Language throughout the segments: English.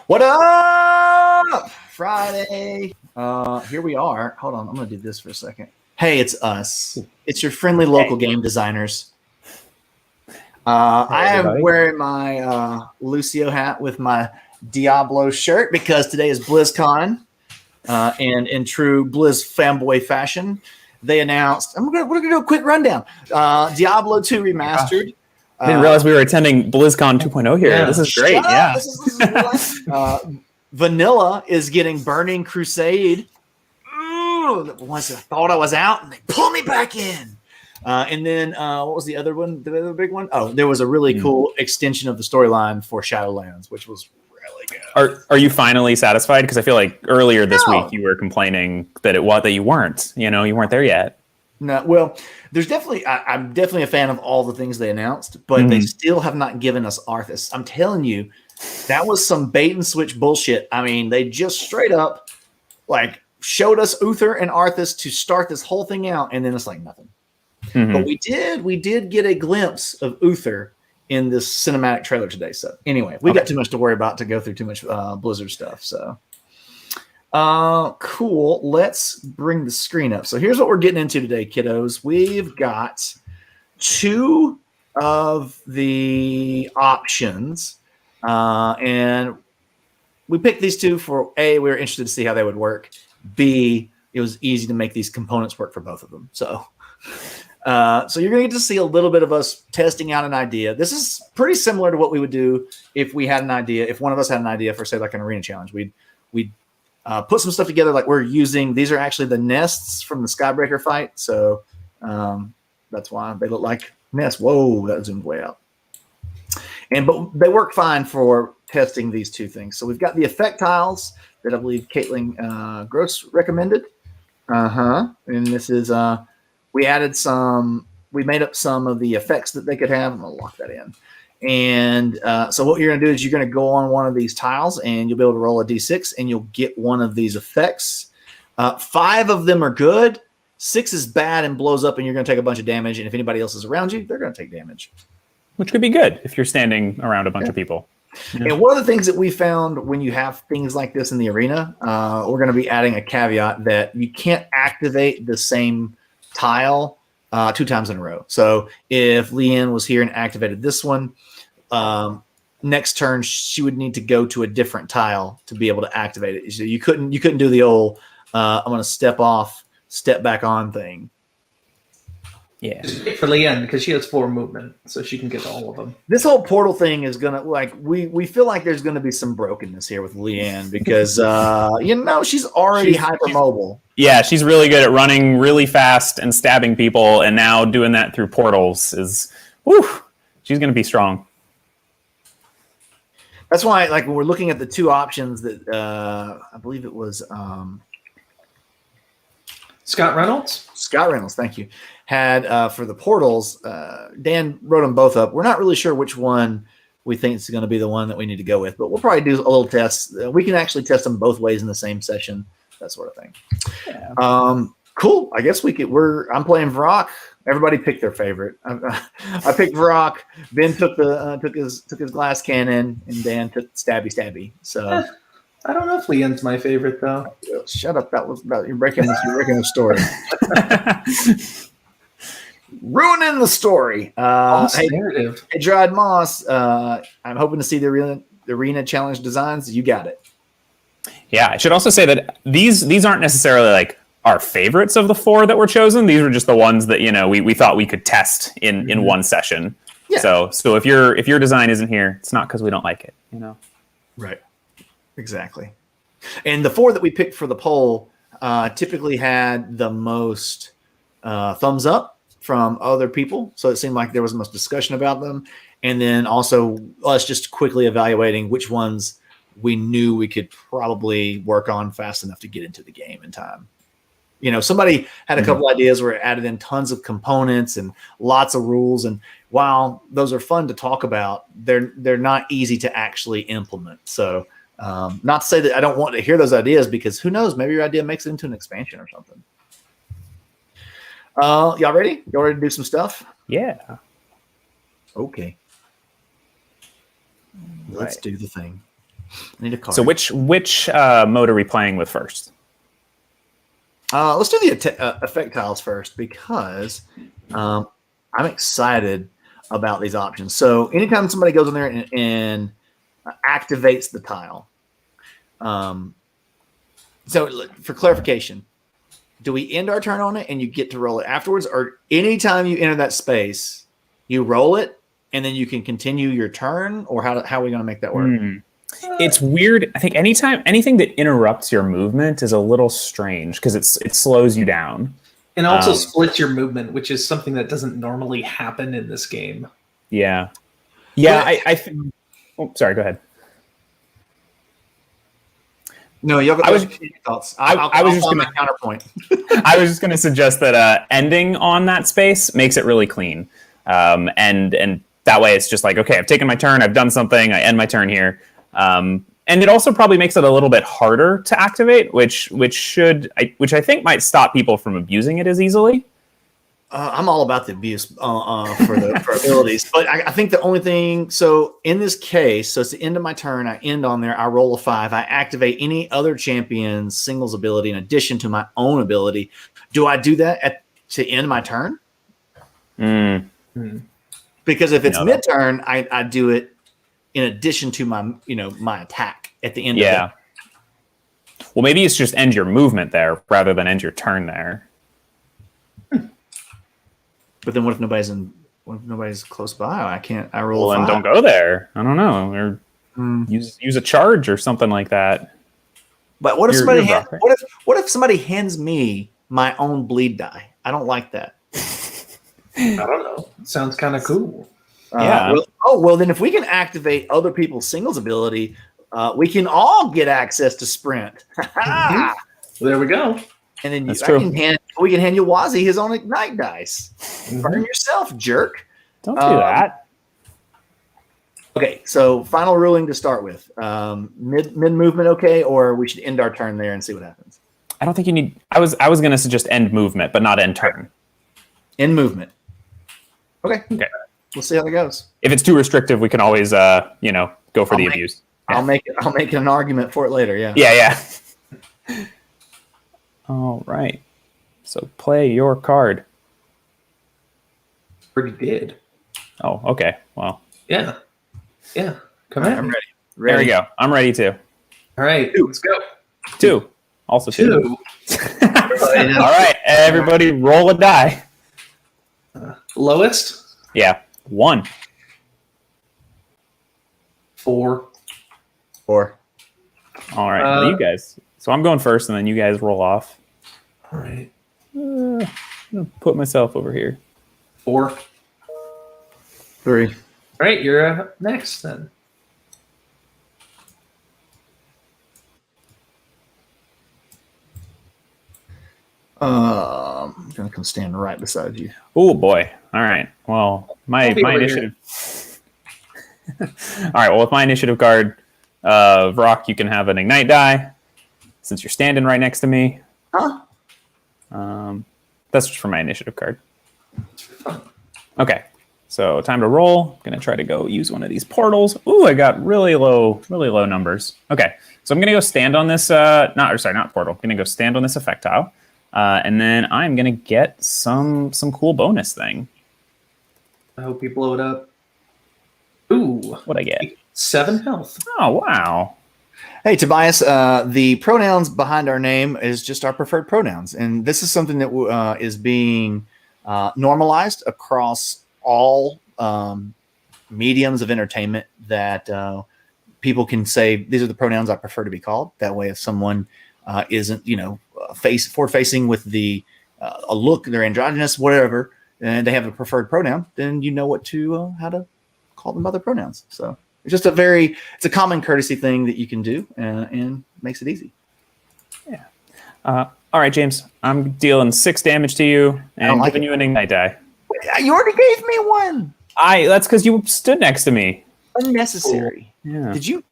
What up? Friday. Here we are. Hold on. I'm going to do this for a second. Hey, it's us. It's your friendly local game designers. I am wearing my Lucio hat with my Diablo shirt because today is BlizzCon. And in true Blizz fanboy fashion, they announced, we're going to do a quick rundown. Diablo 2 Remastered. I didn't realize we were attending BlizzCon 2.0 here. Yeah. This is great. Yeah. This is Vanilla is getting Burning Crusade. Ooh, once I thought I was out, and they pulled me back in. And then what was the other one? The other big one? Oh, there was a really cool extension of the storyline for Shadowlands, which was really good. Are you finally satisfied? Because I feel like earlier this week you were complaining that you weren't. You weren't there yet. No, well, there's definitely I'm definitely a fan of all the things they announced, but they still have not given us Arthas. I'm telling you, that was some bait and switch bullshit. I mean, they just straight up showed us Uther and Arthas to start this whole thing out, and then it's like nothing. But we did get a glimpse of Uther in this cinematic trailer today. So anyway, we got too much to worry about to go through too much Blizzard stuff. So cool. Let's bring the screen up. So here's what we're getting into today, kiddos. We've got two of the options, and we picked these two for A, we were interested to see how they would work. B, it was easy to make these components work for both of them. So you're going to get to see a little bit of us testing out an idea. This is pretty similar to what we would do if we had an idea. If one of us had an idea for, say, like an arena challenge, we'd put some stuff together like we're using. These are actually the nests from the Skybreaker fight. So that's why they look like nests. Whoa, that zoomed way out. But they work fine for testing these two things. So we've got the effect tiles that I believe Caitlin Gross recommended. And this is we made up some of the effects that they could have. I'm going to lock that in. And so what you're going to do is you're going to go on one of these tiles and you'll be able to roll a D6 and you'll get one of these effects. 5 of them are good. 6 is bad and blows up and you're going to take a bunch of damage. And if anybody else is around you, they're going to take damage. Which could be good if you're standing around a bunch of people. Yeah. And one of the things that we found when you have things like this in the arena, we're going to be adding a caveat that you can't activate the same tile 2 times in a row. So if Leanne was here and activated this one, next turn she would need to go to a different tile to be able to activate it. So you couldn't do the old I'm going to step off, step back on thing. Yeah, for Leanne because she has 4 movement, so she can get to all of them. This whole portal thing is gonna we feel like there's gonna be some brokenness here with Leanne because she's already hypermobile. Yeah, she's really good at running really fast and stabbing people, and now doing that through portals is she's gonna be strong. That's why, when we're looking at the 2 options that I believe it was Scott Reynolds, thank you, had for the portals. Dan wrote them both up. We're not really sure which one we think is going to be the one that we need to go with, but we'll probably do a little test. We can actually test them both ways in the same session, that sort of thing. Yeah. Cool. I guess we could. I'm playing Varrock. Everybody picked their favorite. I picked Varrock. Ben took his glass cannon, and Dan took stabby. So. I don't know if Leanne's my favorite though. Shut up! That was about you're breaking the story. Ruining the story. Narrative. Hey, Dryad Moss. I'm hoping to see the arena challenge designs. You got it. Yeah, I should also say that these aren't necessarily our favorites of the 4 that were chosen. These were just the ones that we thought we could test in one session. Yeah. So if your design isn't here, it's not because we don't like it. Right. Exactly. And the 4 that we picked for the poll typically had the most thumbs up from other people. So it seemed like there was the most discussion about them. And then also us just quickly evaluating which ones we knew we could probably work on fast enough to get into the game in time. Somebody had a couple ideas where it added in tons of components and lots of rules. And while those are fun to talk about, they're not easy to actually implement. So not to say that I don't want to hear those ideas because who knows, maybe your idea makes it into an expansion or something. Y'all ready? Y'all ready to do some stuff? Yeah. Okay. Let's do the thing. I need a card. So which mode are we playing with first? Let's do the effect tiles first because I'm excited about these options. So anytime somebody goes in there and activates the tile. So for clarification, do we end our turn on it and you get to roll it afterwards, or anytime you enter that space, you roll it and then you can continue your turn, or how are we going to make that work? It's weird. I think anything that interrupts your movement is a little strange because it slows you down. And also splits your movement, which is something that doesn't normally happen in this game. Yeah. Yeah, oh, sorry, go ahead. No, you have thoughts. I was just going to counterpoint. I was just going to suggest that ending on that space makes it really clean. And that way it's just like, okay, I've taken my turn, I've done something, I end my turn here. And it also probably makes it a little bit harder to activate, which I think might stop people from abusing it as easily. I'm all about the abuse for abilities, but I think the only thing. So in this case, so it's the end of my turn. I end on there. I roll a 5. I activate any other champion's singles ability in addition to my own ability. Do I do that to end my turn? Because if it's mid-turn, I do it in addition to my attack at the end. Yeah. Of it. Well, maybe it's just end your movement there rather than end your turn there. But then what if nobody's close by? I roll. Well, then don't go there. I don't know. Or use a charge or something like that. But what if what if somebody hands me my own bleed die? I don't like that. I don't know. Sounds kind of cool. Yeah. Well, then if we can activate other people's singles ability, we can all get access to sprint. Well, there we go. And then we can hand you Wazzy his own ignite dice. Burn yourself, jerk. Don't do that. Okay, so final ruling to start with. Mid movement, okay, or we should end our turn there and see what happens. I don't think you need. I was going to suggest end movement, but not end turn. End movement. Okay. We'll see how that goes. If it's too restrictive, we can always go for the abuse. I'll make an argument for it later. Yeah. Yeah. All right. So play your card. Already did. Oh, okay. Well. Yeah. Come on. I'm ready. There we go. I'm ready too. All right. Let's go. 2. Also 2. 2. All right. Everybody roll a die. Lowest? Yeah. 1. 4. All right. You guys. So I'm going first, and then you guys roll off. All right. I'm gonna put myself over here. 4. 3. All right, you're next then. I'm gonna come stand right beside you. Oh boy! All right. Well, my initiative. All right. Well, with my initiative card, Rock, you can have an ignite die since you're standing right next to me. Huh? That's just for my initiative card. Okay. So time to roll. I'm gonna try to go use one of these portals. Ooh, I got really low numbers. Okay. So I'm gonna go stand on this. Not portal. I'm gonna go stand on this effect tile. And then I'm gonna get some cool bonus thing. I hope you blow it up. Ooh, What'd I get? 7 health. Oh wow! Hey Tobias, the pronouns behind our name is just our preferred pronouns, and this is something that is being normalized across all mediums of entertainment. That people can say these are the pronouns I prefer to be called. That way, if someone isn't forward facing with a look, they're androgynous, whatever, and they have a preferred pronoun, then you know how to call them other pronouns. So it's just it's a common courtesy thing that you can do, and makes it easy. Yeah. All right, James, I'm dealing 6 damage to you and giving you an ignite die. You already gave me one. That's because you stood next to me. Unnecessary. Yeah. Did you?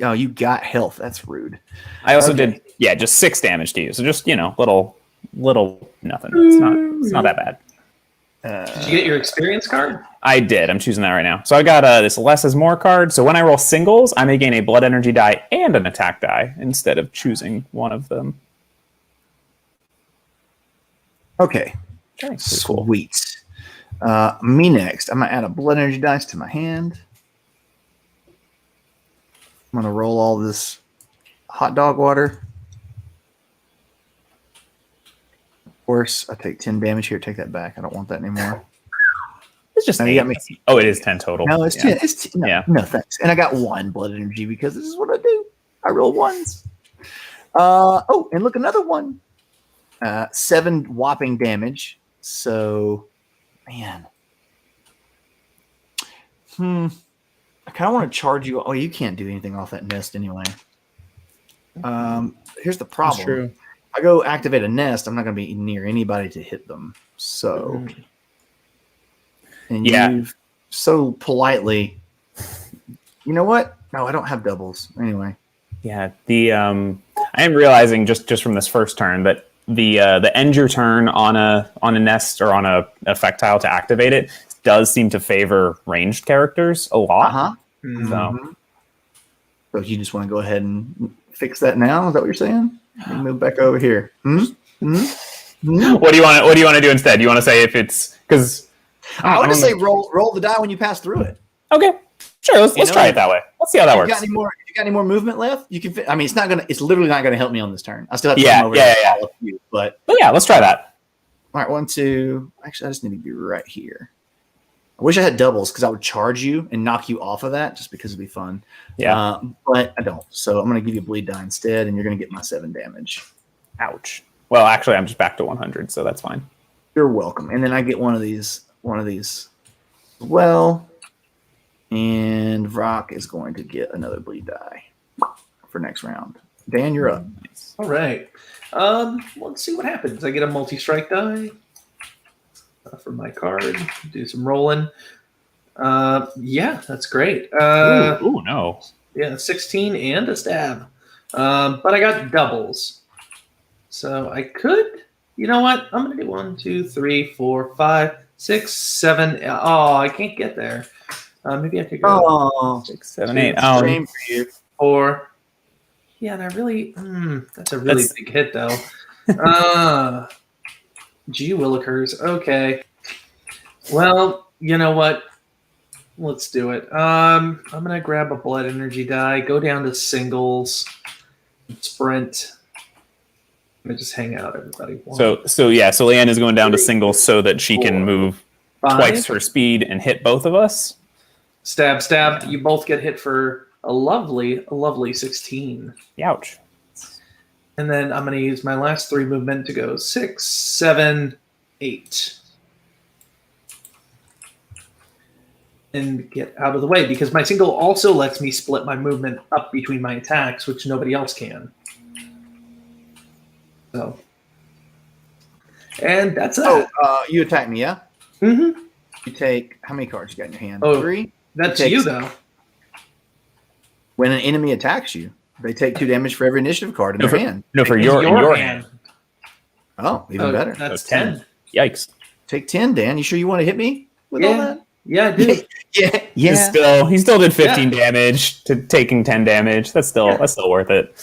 Oh, you got health. That's rude. I also did, just 6 damage to you. So just little nothing. It's not that bad. Did you get your experience card? I did. I'm choosing that right now. So I got this less is more card. So when I roll singles, I may gain a blood energy die and an attack die instead of choosing one of them. Okay. Sweet. Me next. I'm going to add a blood energy dice to my hand. I'm going to roll all this hot dog water. Of course, I take 10 damage here. Take that back. I don't want that anymore. It's just you got me. Oh, it is 10 total. No, it's 10. It's 10. No, thanks. And I got 1 blood energy because this is what I do. I roll ones. And look, another one. 7 whopping damage. So, man. I kind of want to charge you. Oh, you can't do anything off that nest anyway. Here's the problem. That's true. I go activate a nest, I'm not going to be near anybody to hit them. So, and you've so politely, you know what? No, I don't have doubles anyway. Yeah, the I am realizing just from this first turn that the end your turn on a nest or on a effectile to activate it does seem to favor ranged characters a lot. So you just want to go ahead and fix that now? Is that what you're saying? Let me move back over here. What do you want to do instead? Do you want to say if it's because I want to say roll the die when you pass through it. Okay, sure. Let's try it that way. Let's see how that works. If you got any more movement left? You can. I mean, it's literally not gonna help me on this turn. I still have to come over and follow you. But yeah, let's try that. All right, 1, 2. Actually, I just need to be right here. I wish I had doubles because I would charge you and knock you off of that just because it'd be fun. Yeah. But I don't. So I'm going to give you a bleed die instead, and you're going to get my 7 damage. Ouch. Well, actually, I'm just back to 100, so that's fine. You're welcome. And then I get one of these as well. And Vrock is going to get another bleed die for next round. Dan, you're up. Nice. All right. Let's see what happens. I get a multi-strike die. For my card, do some rolling. Yeah, that's great. Ooh, no. Yeah, 16 and a stab. But I got doubles. So I could, you know what? I'm going to do 1, 2, 3, 4, 5, 6, 7. Oh, I can't get there. Maybe I could go 6, 7, 8. Same for you. 4. Yeah, that's a really big hit, though. Gee willikers. Okay. Well, you know what? Let's do it. I'm gonna grab a blood energy die, go down to singles, sprint. I'm gonna just hang out, everybody. 1, So Leanne is going down to singles so that she can move 5. Twice her speed and hit both of us. Stab, stab. You both get hit for a lovely 16. Ouch. And then I'm going to use my last 3 movement to go 6, 7, 8. And get out of the way, because my single also lets me split my movement up between my attacks, which nobody else can. So. And that's it. You attack me, yeah? Mm-hmm. You take, how many cards you got in your hand? 3? That's you, though. When an enemy attacks you, they take 2 damage for every initiative card in their hand. No, for your hand. Oh, even better. That's 10. Yikes. Take 10, Dan. You sure you want to hit me with all that? Yeah, I do. Yeah. He still did 15 damage to taking 10 damage. That's still worth it.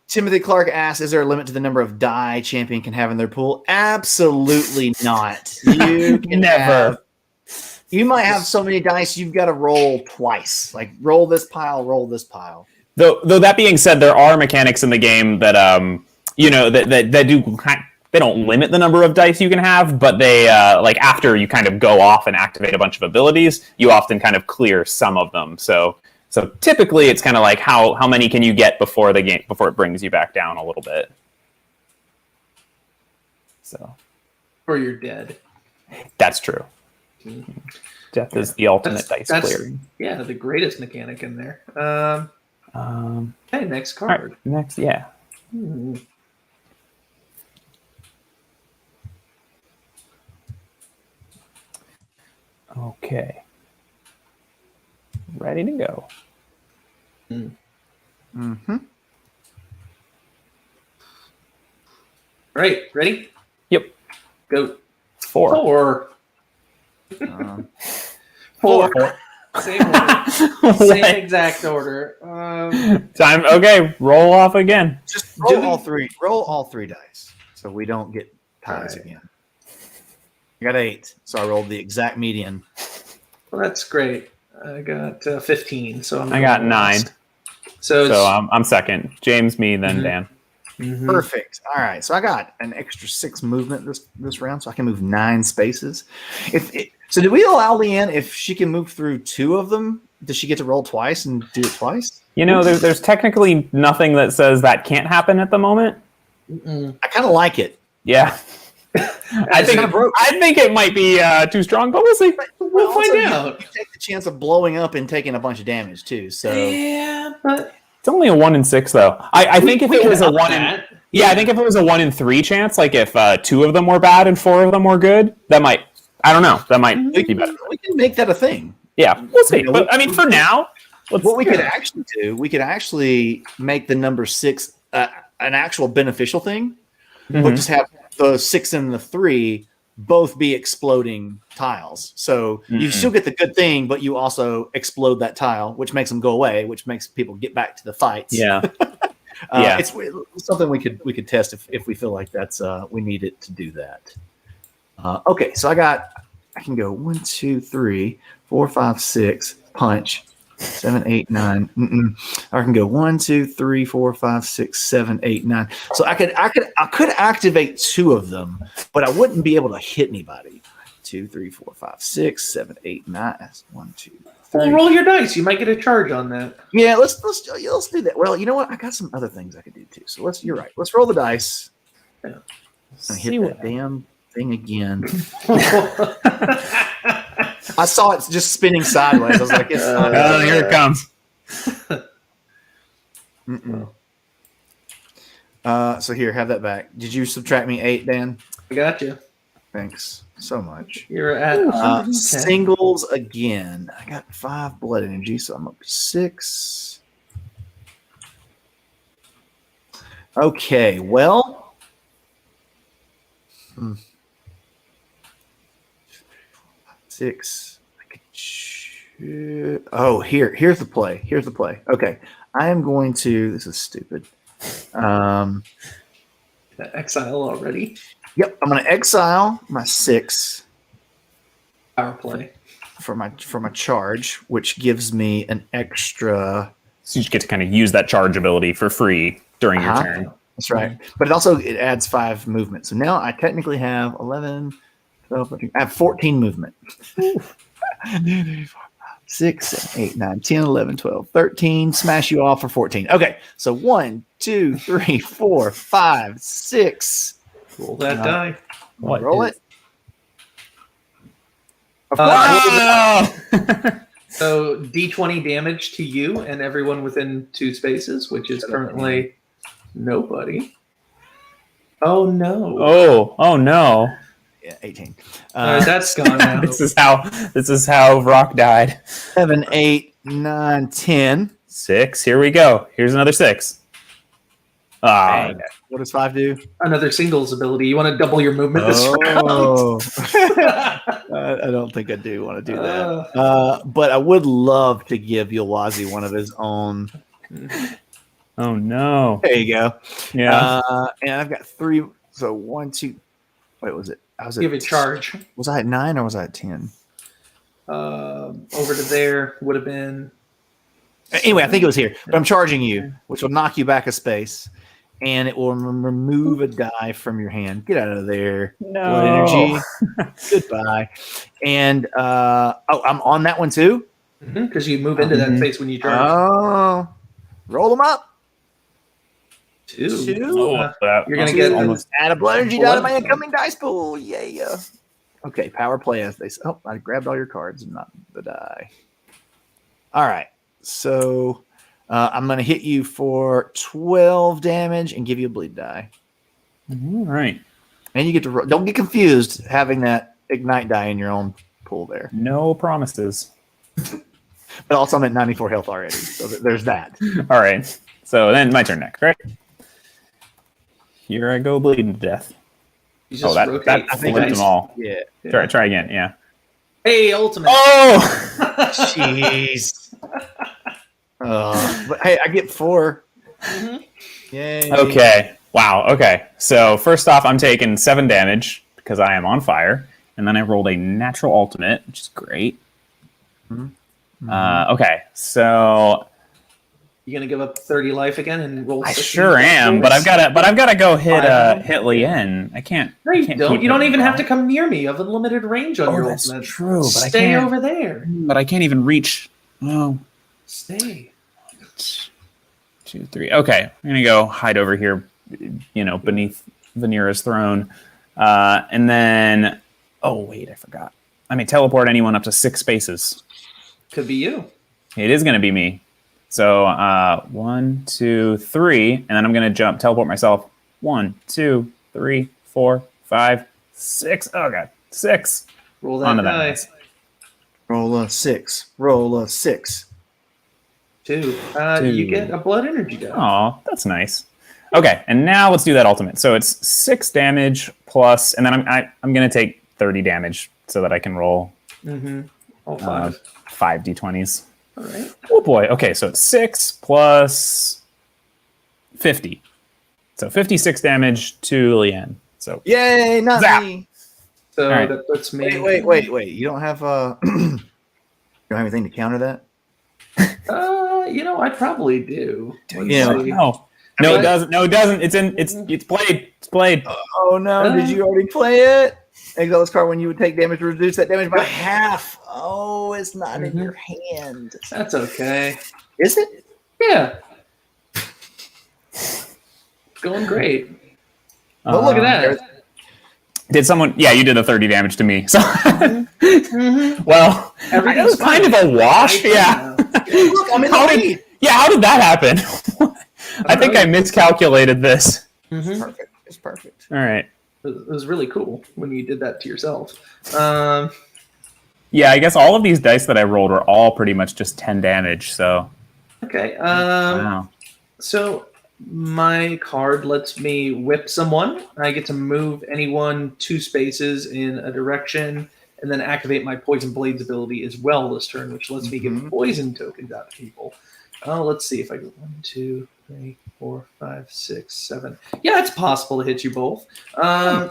Timothy Clark asks, is there a limit to the number of die champion can have in their pool? Absolutely not. You can Never. You might have so many dice you've got to roll twice. Like roll this pile, roll this pile. Though that being said, there are mechanics in the game that that do, they don't limit the number of dice you can have, but they like after you kind of go off and activate a bunch of abilities, you often kind of clear some of them. So typically it's kind of like how many can you get before it brings you back down a little bit. So Or you're dead. That's true. Death is the ultimate dice clearing. Yeah, the greatest mechanic in there. Okay, next card. Right, next, yeah. Okay. Ready to go. Mm-hmm. All right, ready? Yep. Go. 4. 4. Uh, 4. Same order. Same What? exact order. Time. Okay, roll off again. just roll all three. Roll all 3 dice, so we don't get ties Right. again. I got 8, so I rolled the exact median. Well, that's great. I got 15, so I got 9. So it's So I'm second. James, me, then Mhm. Dan. Perfect. All right, so I got an extra 6 movement this round, so I can move 9 spaces. So, do we allow Leanne if she can move through 2 of them? Does she get to roll twice and do it twice? You know, there's technically nothing that says that can't happen at the moment. I kind of like it. Yeah. I think it might be too strong, but we'll see. We'll Also, find you out. take the chance of blowing up and taking a bunch of damage too. So Yeah, but It's only a 1 in 6, though. I think if we it could was a up 1 that. in I think if it was a 1 in 3 chance, like if 2 of them were bad and 4 of them were good, that might. I don't know. That might be better. we can make that a thing. Yeah, we'll see. You know, But I mean, for now, What we could actually do, we could actually make the number 6 an actual beneficial thing, but just have the 6 and the 3 both be exploding tiles. So you still get the good thing, but you also explode that tile, which makes them go away, which makes people get back to the fights. Yeah. It's something we could test if we feel like that's we need it to do that. Okay, so I can go 1, 2, 3, 4, 5, 6, punch, 7, 8, 9. I can go 1, 2, 3, 4, 5, 6, 7, 8, 9. So I could activate 2 of them, but I wouldn't be able to hit anybody. 2, 3, 4, 5, 6, 7, 8, 9. That's 1, 2, 3. Well, roll your dice. You might get a charge on that. Yeah, let's do that. Well, you know what? I got some other things I could do too. So you're right. Let's roll the dice. Yeah. And hit that damn thing again. I saw it just spinning sideways. I was like, it's not. Here it comes. So here, have that back. Did you subtract me 8, Dan? I got you. Thanks so much. You're at 110. Singles again. I got 5 blood energy, so I'm up to 6. Okay, well. 6. Here's the play. Here's the play. Okay, I am going to. This is stupid. Exile already. Yep, I'm going to exile my 6 Power play. for my charge, which gives me an extra. So you get to kind of use that charge ability for free during your turn. That's right. But it adds 5 movement. So now I technically have 11, 12, 13. I have 14 movement. 6, 7, 8, 9, 10, 11, 12, 13. Smash you off for 14. Okay. So 1, 2, 3, 4, 5, 6. Roll that die. Roll it. Of Oh! So D20 damage to you and everyone within 2 spaces, which is currently nobody. Oh no! Oh no! Yeah, 18. That's gone now. This is how Rock died. 7, 8, 9, 10. 6. Here we go. Here's another 6. Ah, What does 5 do? Another singles ability. You want to double your movement this round? I don't think I do want to do that. But I would love to give Yulwazi one of his own. oh no! There you go. Yeah. And I've got 3. So 1, 2. Wait, was it? I was at Give it charge. Was I at 9 or was I at 10? Over to there would have been. Anyway, I think it was here. But I'm charging you, which will knock you back a space. And it will remove a die from your hand. Get out of there. No. Blood energy. Goodbye. And I'm on that one too? Because you move into that space when you charge. Oh. Roll them up. 2. Oh, You're going to get almost. Add a blood energy die to my incoming dice pool. Yeah. Okay, power play as they say. Oh, I grabbed all your cards and not the die. All right. So I'm going to hit you for 12 damage and give you a bleed die. All right. And you get to don't get confused having that ignite die in your own pool there. No promises. But also I'm at 94 health already, so there's that. All right. So then my turn next, right? Here I go bleeding to death. You just that rotate. I think flipped them all. Yeah. Try again. Yeah. Hey, ultimate. Oh, Jeez. But hey, I get 4. Mhm. Yay. okay. Wow. Okay. So first off, I'm taking 7 damage because I am on fire, and then I rolled a natural ultimate, which is great. Okay. So You gonna give up 30 life again and roll? I 16 sure am, but I've got to go hit Five. hit Lien. I can't. No, I you can't don't. keep You don't hitting even have Bell. to come near me. You have a limited range on your that's ultimate. true, but I Stay can't. over there. But I can't even reach. Oh. Stay. 2, 3. Okay, I'm gonna go hide over here, beneath Vanira's throne, and then. Oh wait, I forgot. I may teleport anyone up to 6 spaces. Could be you. It is gonna be me. So 1, 2, 3, and then I'm gonna teleport myself. 1, 2, 3, 4, 5, 6. Oh god, 6. Roll that Onto die. that. Roll a 6. Roll a 6. 2. 2. You get a blood energy die. Oh, that's nice. Okay, and now let's do that ultimate. So it's 6 damage plus, and then I'm gonna take 30 damage so that I can roll All 5. 5 d20s. All right. Oh boy. Okay, so it's 6 plus 50. So 56 damage to Lien. So Yay, not Zap. me. So All right. that puts me. Wait. You don't have you don't have anything to counter that? I probably do. Let's Yeah. see. No, it doesn't. No, it doesn't. It's played. It's played. Oh no, did you already play it? Exile this card when you would take damage, reduce that damage by half. Oh, it's not in your hand. That's okay. Is it? Yeah. Going great. Well, look at that. Did someone? Yeah, you did the 30 damage to me. So, well, it was kind of a wash. Yeah. Look, I'm in the lead. How did that happen? I think I miscalculated this. It's perfect. It's perfect. All right. It was really cool when you did that to yourself. Yeah, I guess all of these dice that I rolled were all pretty much just 10 damage. So. Okay. Wow. So my card lets me whip someone. I get to move anyone 2 spaces in a direction, and then activate my Poison Blades ability as well this turn, which lets me give poison tokens out to people. Oh, let's see if I go 1, 2, 3, 4, 5, 6, 7. Yeah, it's possible to hit you both. I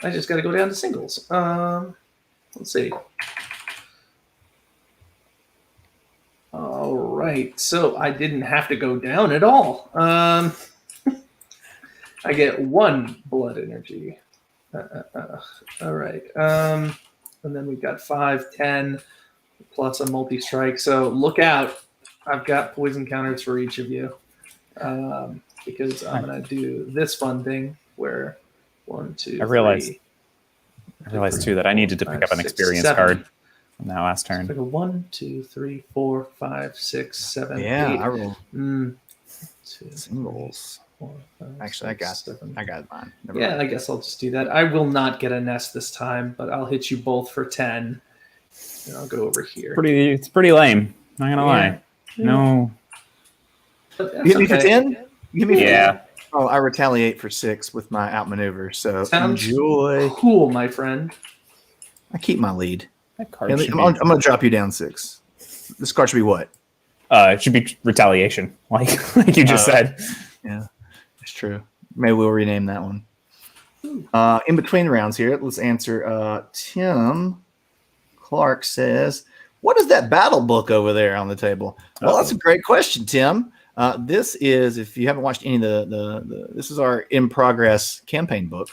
just got to go down to singles. Let's see. All right, so I didn't have to go down at all. I get 1 blood energy. All right, and then we've got 5, 10, plus a multi-strike. So look out. I've got poison counters for each of you, because I'm going to do this fun thing where 1, 2, I realized 3, too that I needed to pick up an 6, experience 7. card from that last turn. So 1, 2, 3, 4, 5, 6, 7, Yeah, 8. I roll 2, singles. 4, 5, Actually, 6, 7. I got mine. Never Yeah, mind. I guess I'll just do that. I will not get a nest this time, but I'll hit you both for 10. And I'll go over here. It's pretty lame. Not gonna lie. No. But You hit me for okay. 10? You hit me for Yeah. 10? Oh, I retaliate for 6 with my outmaneuver. So Sounds enjoy. cool, my friend. I keep my lead. That card I'm should going to drop you down 6. This card should be what? it should be retaliation, like you just said. Yeah, it's true. Maybe we'll rename that one. In between rounds here, let's answer. Tim Clark says, "What is that battle book over there on the table?" Well, that's a great question, Tim. This is, if you haven't watched any of this is our in progress campaign book,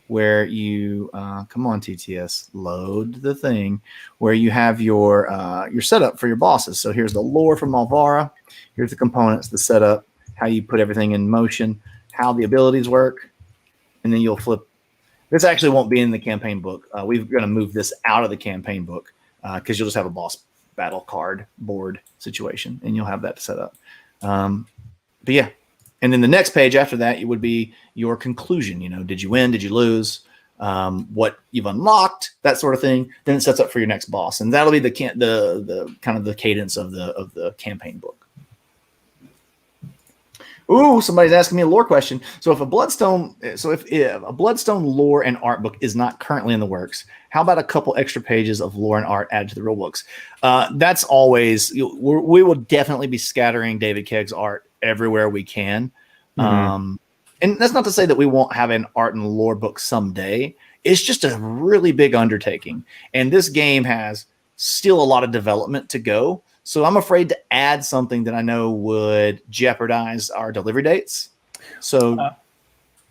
where you come on TTS, load the thing, where you have your setup for your bosses. So here's the lore from Malvara. Here's the components, the setup, how you put everything in motion, how the abilities work, and then you'll flip. This actually won't be in the campaign book. We're going to move this out of the campaign book because you'll just have a boss battle card board situation, and you'll have that set up. But yeah, and then the next page after that, it would be your conclusion. You know, did you win? Did you lose? What you've unlocked, that sort of thing. Then it sets up for your next boss, and that'll be the kind of the cadence of the campaign book. Ooh, somebody's asking me a lore question. So if a Bloodstone lore and art book is not currently in the works, how about a couple extra pages of lore and art added to the rule books? That's always we will definitely be scattering David Kegg's art everywhere we can. And that's not to say that we won't have an art and lore book someday. It's just a really big undertaking. And this game has still a lot of development to go. So I'm afraid to add something that I know would jeopardize our delivery dates. So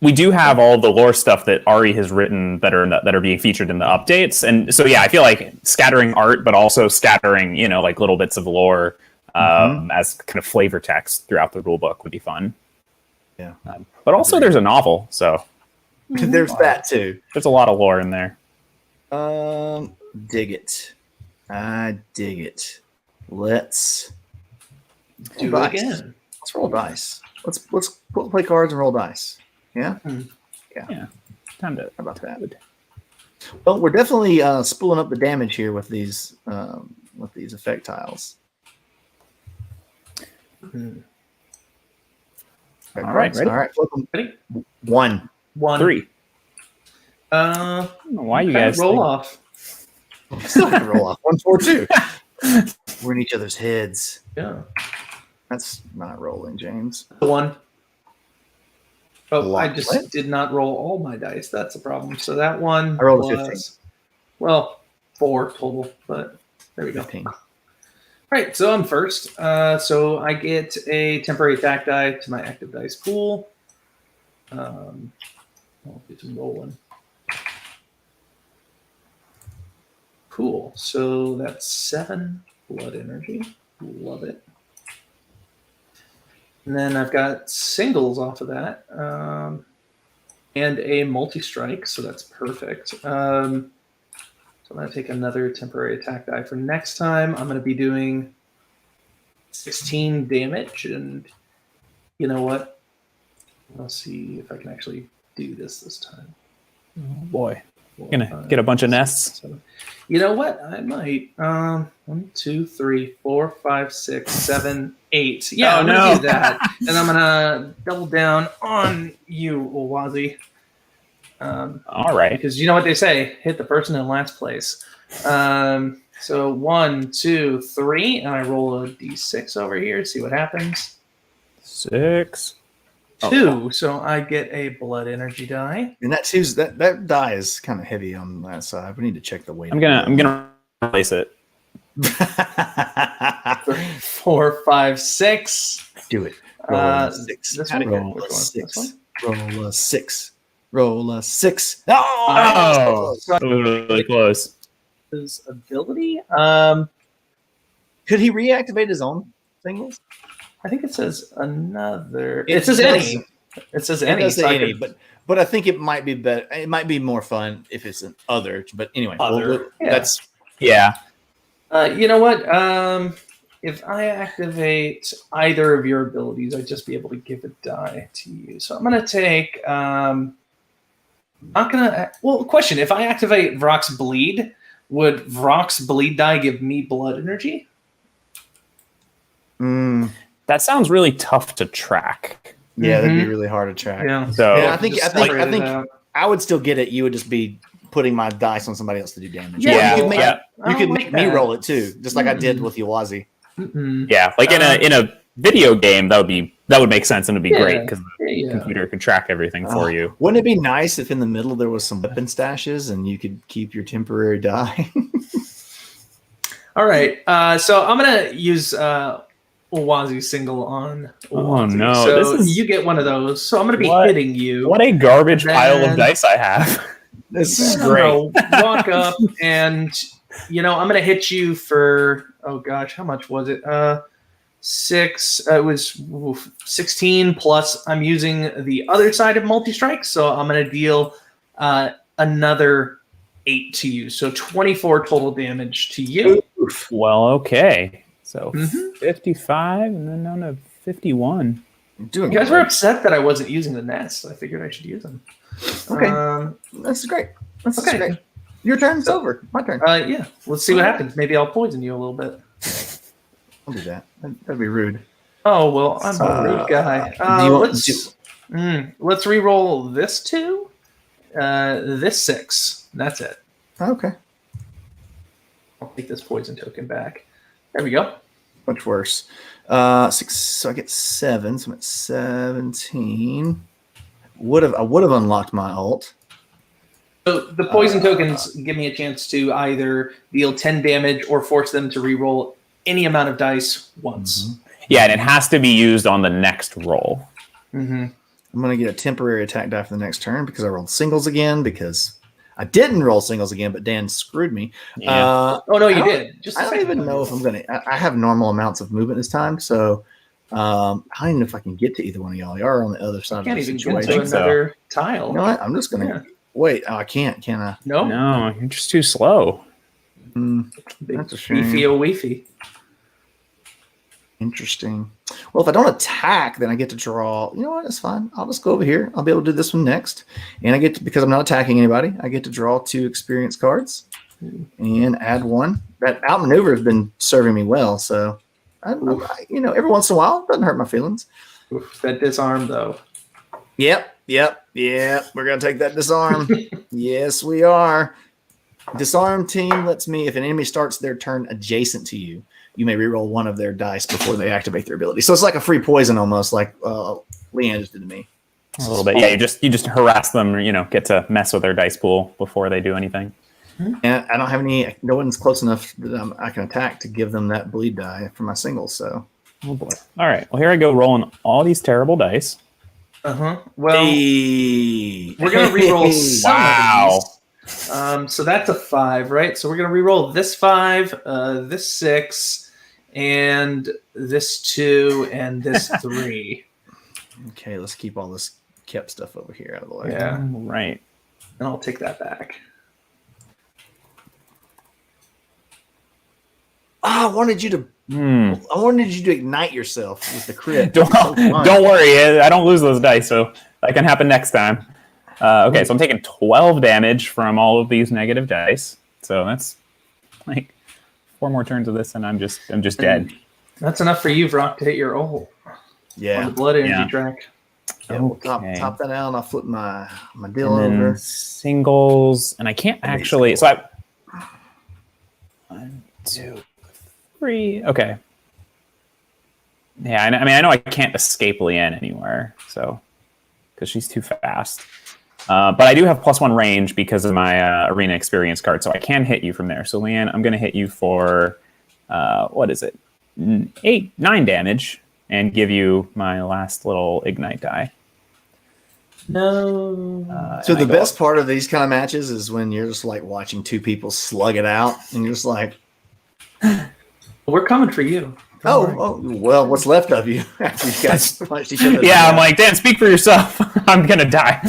we do have all the lore stuff that Ari has written that are being featured in the updates. And so, yeah, I feel like scattering art, but also scattering, like little bits of lore as kind of flavor text throughout the rule book would be fun. Yeah. But also there's a novel. So there's that too. There's a lot of lore in there. Dig it. I dig it. Let's do it again. Let's roll dice. Let's play cards and roll dice. Yeah? Yeah. Time to. How about that? Well, we're definitely spooling up the damage here with these effect tiles. All right, ready? All right, flip them. Ready? One. 3. I don't know why you guys roll off. Still have to roll off. 1, 4, 2. We're in each other's heads. Yeah. That's not rolling, James. 1. Oh, I What? just did not roll all my dice. That's a problem. So that one I rolled a was 15. Well, 4 total, but there we go. 15. All right, so I'm first. So I get a temporary attack die to my active dice pool. I'll do some rolling. Cool. So that's 7 blood energy. Love it. And then I've got singles off of that, and a multi-strike, so that's perfect. So I'm going to take another temporary attack die for next time. I'm going to be doing 16 damage, and you know what? I'll see if I can actually do this time. Oh boy. Gonna get a bunch of nests. 7. You know what? I might. 1, 2, 3, 4, 5, 6, 7, 8. Yeah, I'm gonna do that, and I'm gonna double down on you, Ulwazi. All right. Because you know what they say: hit the person in last place. So 1, 2, 3, and I roll a d6 over here. See what happens. 6. 2, so I get a blood energy die. And that die is kind of heavy on that side. We need to check the weight. I'm gonna replace it. 4, 5, 6. Do it. Roll a 6. This How'd it one? go? Which one? This one? Roll a 6. Roll a 6. Oh, that was really close. His ability. Could he reactivate his own singles? I think it says another. It It says does. any. It says It any. does say so I any, could- but I think it might be better. It might be more fun if it's an other. But anyway, Other, yeah. that's Yeah. You know what? If I activate either of your abilities, I'd just be able to give a die to you. So I'm gonna take. Not gonna. Well, question: if I activate Vrock's Bleed, would Vrock's Bleed die give me blood energy? That sounds really tough to track. Yeah, that'd be really hard to track. Yeah. So Yeah, I think separate it out. I would still get it. You would just be putting my dice on somebody else to do damage. Yeah, you could make, yeah. you could I make like me that. roll it too, just like I did with Uwazi. yeah, like in a video game, that would make sense and it'd be great because the Yeah. computer could track everything for you. Wouldn't it be nice if in the middle there was some weapon stashes and you could keep your temporary die? All right. So I'm gonna use Ulwazi's single on Oh, Ulwazi. no, So this is- you get one of those. So I'm gonna be What? hitting you. What a garbage pile Then- of dice I have. This is I'm great. gonna walk up and I'm gonna hit you for how much was it? 6. It was 16 plus. I'm using the other side of multi-strike, so I'm gonna deal another 8 to you. So 24 total damage to you. Well, okay. So Mhm. 55 and then down to 51. You're doing You guys were great. upset that I wasn't using the nets. I figured I should use them. Okay. That's great. That's Okay. great. Your turn's over. My turn. Yeah. Let's see what happens. Maybe I'll poison you a little bit. I'll do that. That'd be rude. Oh well, I'm a rude guy. Let's re-roll this 2, this 6. That's it. Okay. I'll take this poison token back. There we go. Much worse. 6. So I get 7. So I'm at 17. I would have unlocked my ult. So the poison tokens give me a chance to either deal 10 damage or force them to re-roll any amount of dice once. Mm-hmm. Yeah, and it has to be used on the next roll. Mm-hmm. I'm going to get a temporary attack die for the next turn because I rolled singles again because I didn't roll singles again, but Dan screwed me. Yeah. Oh, no, you did. I don't even know if I'm going to... I have normal amounts of movement this time, so I don't even know if I can get to either one of y'all. Y'all are on the other side of the situation. Can't even get to another tile. You know what? I'm just going to... Wait, I can't, can I? No, you're just too slow. That's a shame. Beefy-o-weefy. Interesting. Well, if I don't attack, then I get to draw. You know what? It's fine. I'll just go over here. I'll be able to do this one next. And I get to, because I'm not attacking anybody, I get to draw 2 experience cards and add 1. That outmaneuver has been serving me well. So, every once in a while, it doesn't hurt my feelings. Oof, that disarm, though. Yep. We're going to take that disarm. Yes, we are. Disarm team lets me, if an enemy starts their turn adjacent to you, you may reroll 1 of their dice before they activate their ability. So it's like a free poison almost, like Leanne just did to me. A little bit. Yeah, you just harass them or, get to mess with their dice pool before they do anything. And I don't have any, no one's close enough that I can attack to give them that bleed die for my singles. So. Oh, boy. All right. Well, here I go rolling all these terrible dice. Uh-huh. Well, we're going to reroll some of these. So that's a 5, right? So we're going to reroll this 5, this 6, and this 2, and this 3. Okay, let's keep all this kept stuff over here out of the way. Yeah. Right. And I'll take that back. I wanted you to ignite yourself with the crit. Don't worry. I don't lose those dice, so that can happen next time. Okay, so I'm taking 12 damage from all of these negative dice. So that's like 4 more turns of this, and I'm just dead. That's enough for you, Vrock, to hit your ult. Yeah. On the blood energy track. Yeah, we'll top that out, and I'll flip my deal and over. Singles, and I can't actually. So 1, 2, 3. Okay. Yeah, I know I can't escape Leanne anywhere, so because she's too fast. But I do have +1 range because of my arena experience card, so I can hit you from there. So Leanne, I'm going to hit you for what is it? 9 damage, and give you my last little ignite die. No. So the best part of these kind of matches is when you're just like watching 2 people slug it out, and you're just like, we're coming for you. Oh, well, what's left of you after you guys punched each other? Yeah, I'm like, Dan, speak for yourself. I'm going to die.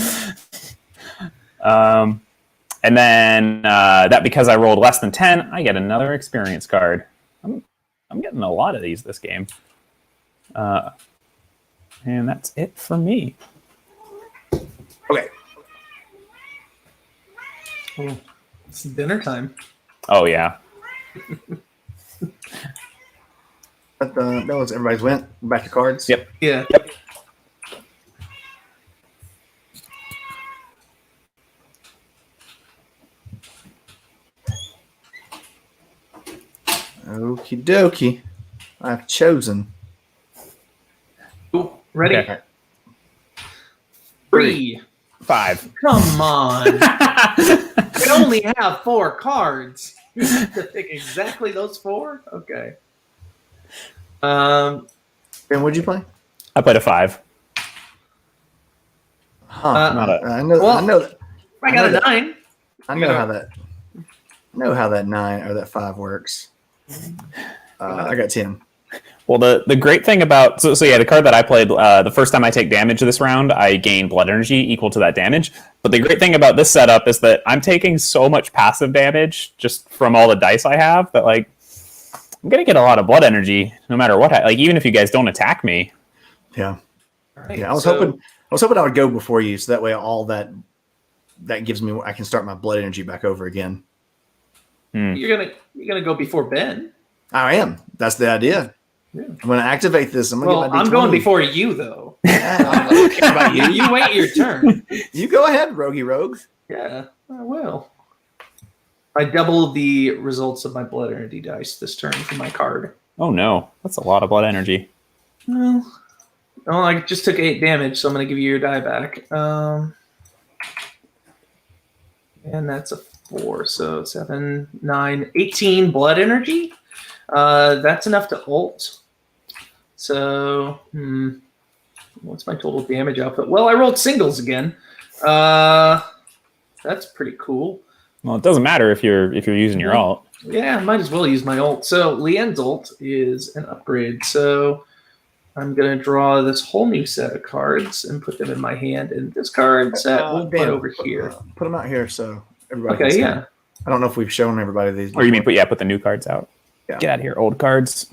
And then that because I rolled less than 10, I get another experience card. I'm getting a lot of these this game. And that's it for me. Okay. Oh, it's dinner time. Oh, yeah. But no, everybody's went. Back to cards. Yep. Yeah. Yep. Okie dokie. I've chosen. Ooh, ready? Okay. 3. 5. Come on. We only have 4 cards. You have to pick exactly those 4? Okay. And what'd you play? I played a 5. Huh. I know that. I got a 9. I know how that 9 or that 5 works. I got 10. Well, the great thing about so yeah, the card that I played the first time I take damage this round, I gain blood energy equal to that damage. But the great thing about this setup is that I'm taking so much passive damage just from all the dice I have that like I'm gonna get a lot of blood energy no matter what. Like even if you guys don't attack me. Yeah. Right, yeah. I was hoping I would go before you, so that way all that gives me I can start my blood energy back over again. You're gonna go before Ben. I am. That's the idea. Yeah. I'm going to activate this. I'm going to get my D20. I'm going before you, though. I don't care about you. You wait your turn. You go ahead, Rogie Rogue. Yeah, I will. I double the results of my blood energy dice this turn for my card. Oh no, that's a lot of blood energy. Well, I just took 8 damage, so I'm going to give you your die back. And that's a 4, so 7, 9, 18 blood energy. That's enough to ult. So, what's my total damage output? Well, I rolled singles again. That's pretty cool. Well, it doesn't matter if you're using your ult. Yeah, I might as well use my ult. So Leanne's ult is an upgrade. So I'm going to draw this whole new set of cards and put them in my hand. And this card set we'll put over here. Put them out here so everybody can see. I don't know if we've shown everybody these before. Or you mean put the new cards out? Yeah. Get out of here, old cards.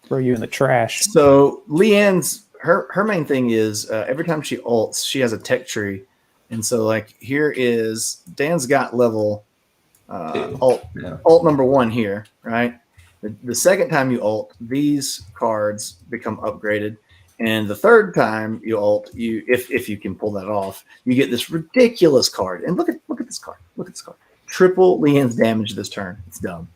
Throw you in the trash. So Leanne's her main thing is every time she ults, she has a tech tree. And so, like, here is Dan's got level ult number 1 here, right? The second time you ult, these cards become upgraded, and the third time you ult, if you can pull that off, you get this ridiculous card. And look at this card. Look at this card. Triple Leanne's damage this turn. It's dumb,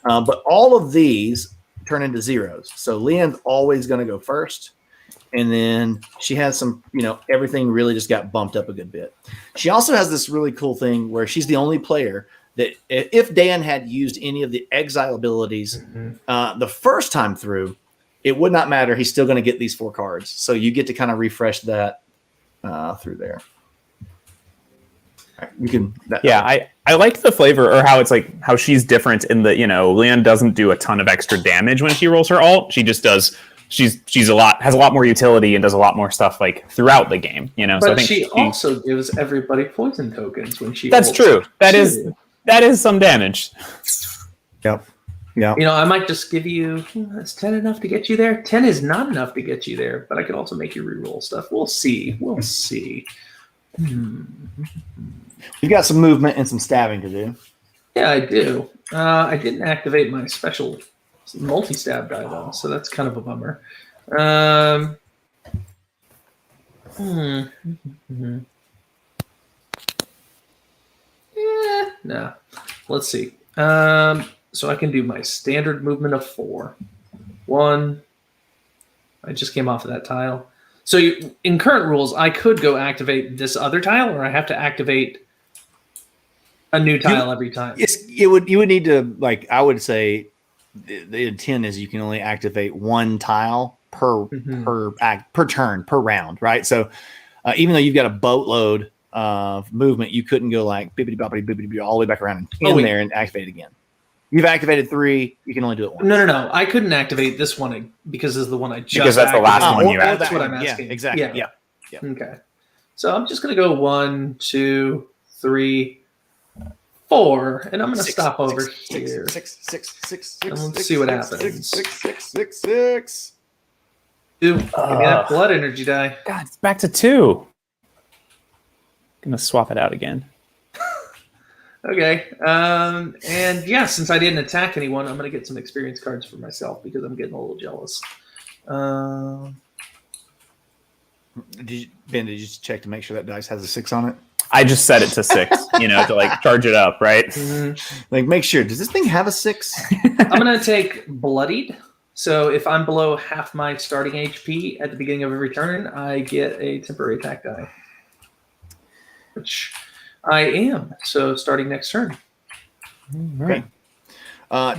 but all of these turn into zeros. So Leanne's always going to go first. And then she has some, everything really just got bumped up a good bit. She also has this really cool thing where she's the only player that if Dan had used any of the exile abilities the first time through, it would not matter. He's still going to get these 4 cards. So you get to kind of refresh that through there. Right, you can. I like the flavor or how it's like how she's different in that, Leanne doesn't do a ton of extra damage when she rolls her ult. She just does. She's has a lot more utility and does a lot more stuff like throughout the game, But so I think she also gives everybody poison tokens when she. That's true. That is some damage. Yep. Yeah. I might just give you. Is 10 enough to get you there? 10 is not enough to get you there, but I could also make you reroll stuff. We'll see. You've got some movement and some stabbing to do. Yeah, I do. I didn't activate my special multi-stab die though, so that's kind of a bummer. No. Let's see. So I can do my standard movement of 4. 1. I just came off of that tile. So in current rules, I could go activate this other tile, or I have to activate a new tile every time. Yes, you would need to, like, I would say the intent is you can only activate 1 tile per turn, per round, right? So even though you've got a boatload of movement, you couldn't go like bibbidi boppity bibbidi all the way back around and there and activate again. You've activated 3. You can only do it once. No. I couldn't activate this one because this is the one I just because that's activated. the last one you That's activated. what I'm asking. Yeah, exactly. Yeah. Okay. So I'm just going to go 1, 2, 3, 4, and I'm going to stop over here. 6. And let's see what happens. 6. 2. Give me that blood energy die. God, it's back to 2. Gonna swap it out again. Okay. And yeah, since I didn't attack anyone, I'm going to get some experience cards for myself because I'm getting a little jealous. Ben, did you just check to make sure that dice has a 6 on it? I just set it to 6, to like charge it up, right? Like, make sure. Does this thing have a 6? I'm going to take Bloodied. So if I'm below half my starting HP at the beginning of every turn, I get a temporary attack die. Which I am. So starting next turn. Okay.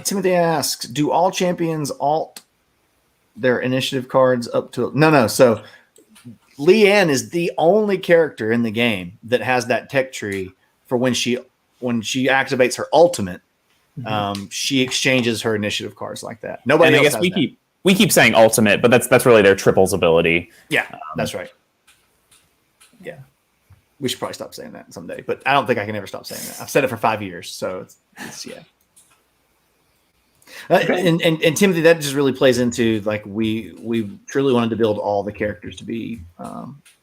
Timothy asks, do all champions alt their initiative cards up to... No. So Leanne is the only character in the game that has that tech tree for when she activates her ultimate. She exchanges her initiative cards like that. Nobody else has that. We keep saying ultimate, but that's really their triples ability. Yeah, that's right. Yeah. We should probably stop saying that someday, but I don't think I can ever stop saying that. I've said it for 5 years, so it's yeah. And Timothy, that just really plays into like we truly wanted to build all the characters to be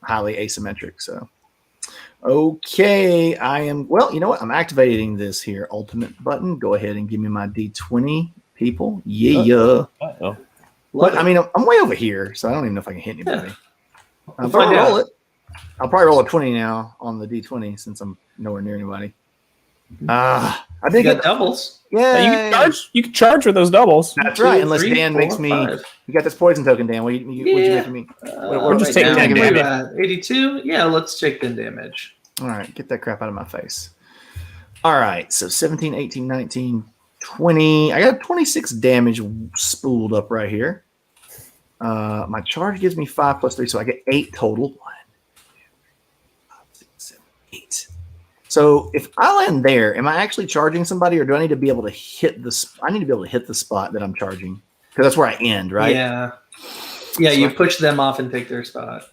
highly asymmetric. So okay, well, you know what? I'm activating this here ultimate button. Go ahead and give me my D20, people. Yeah. Uh-oh. But I mean, I'm way over here, so I don't even know if I can hit anybody. Yeah. I'll probably roll it. I'll probably roll a 20 now on the D20 since I'm nowhere near anybody. I think you got doubles. Yeah, you can charge with those doubles. That's 2, right. Unless 3, Dan 4, makes me. 5. You got this poison token, Dan. What you making me? We'll just take 10 damage. 82. Yeah, let's take 10 damage. All right, get that crap out of my face. All right, so 17, 18, 19, 20. I got 26 damage spooled up right here. My charge gives me 5 plus 3, so I get 8 total. 1, 2, 3, 4, 5, 6, 7, 8. So if I land there, am I actually charging somebody, or do I need to be able to hit the? I need to be able to hit the spot that I'm charging, because that's where I end, right? Yeah. Yeah, so you push them off and take their spot.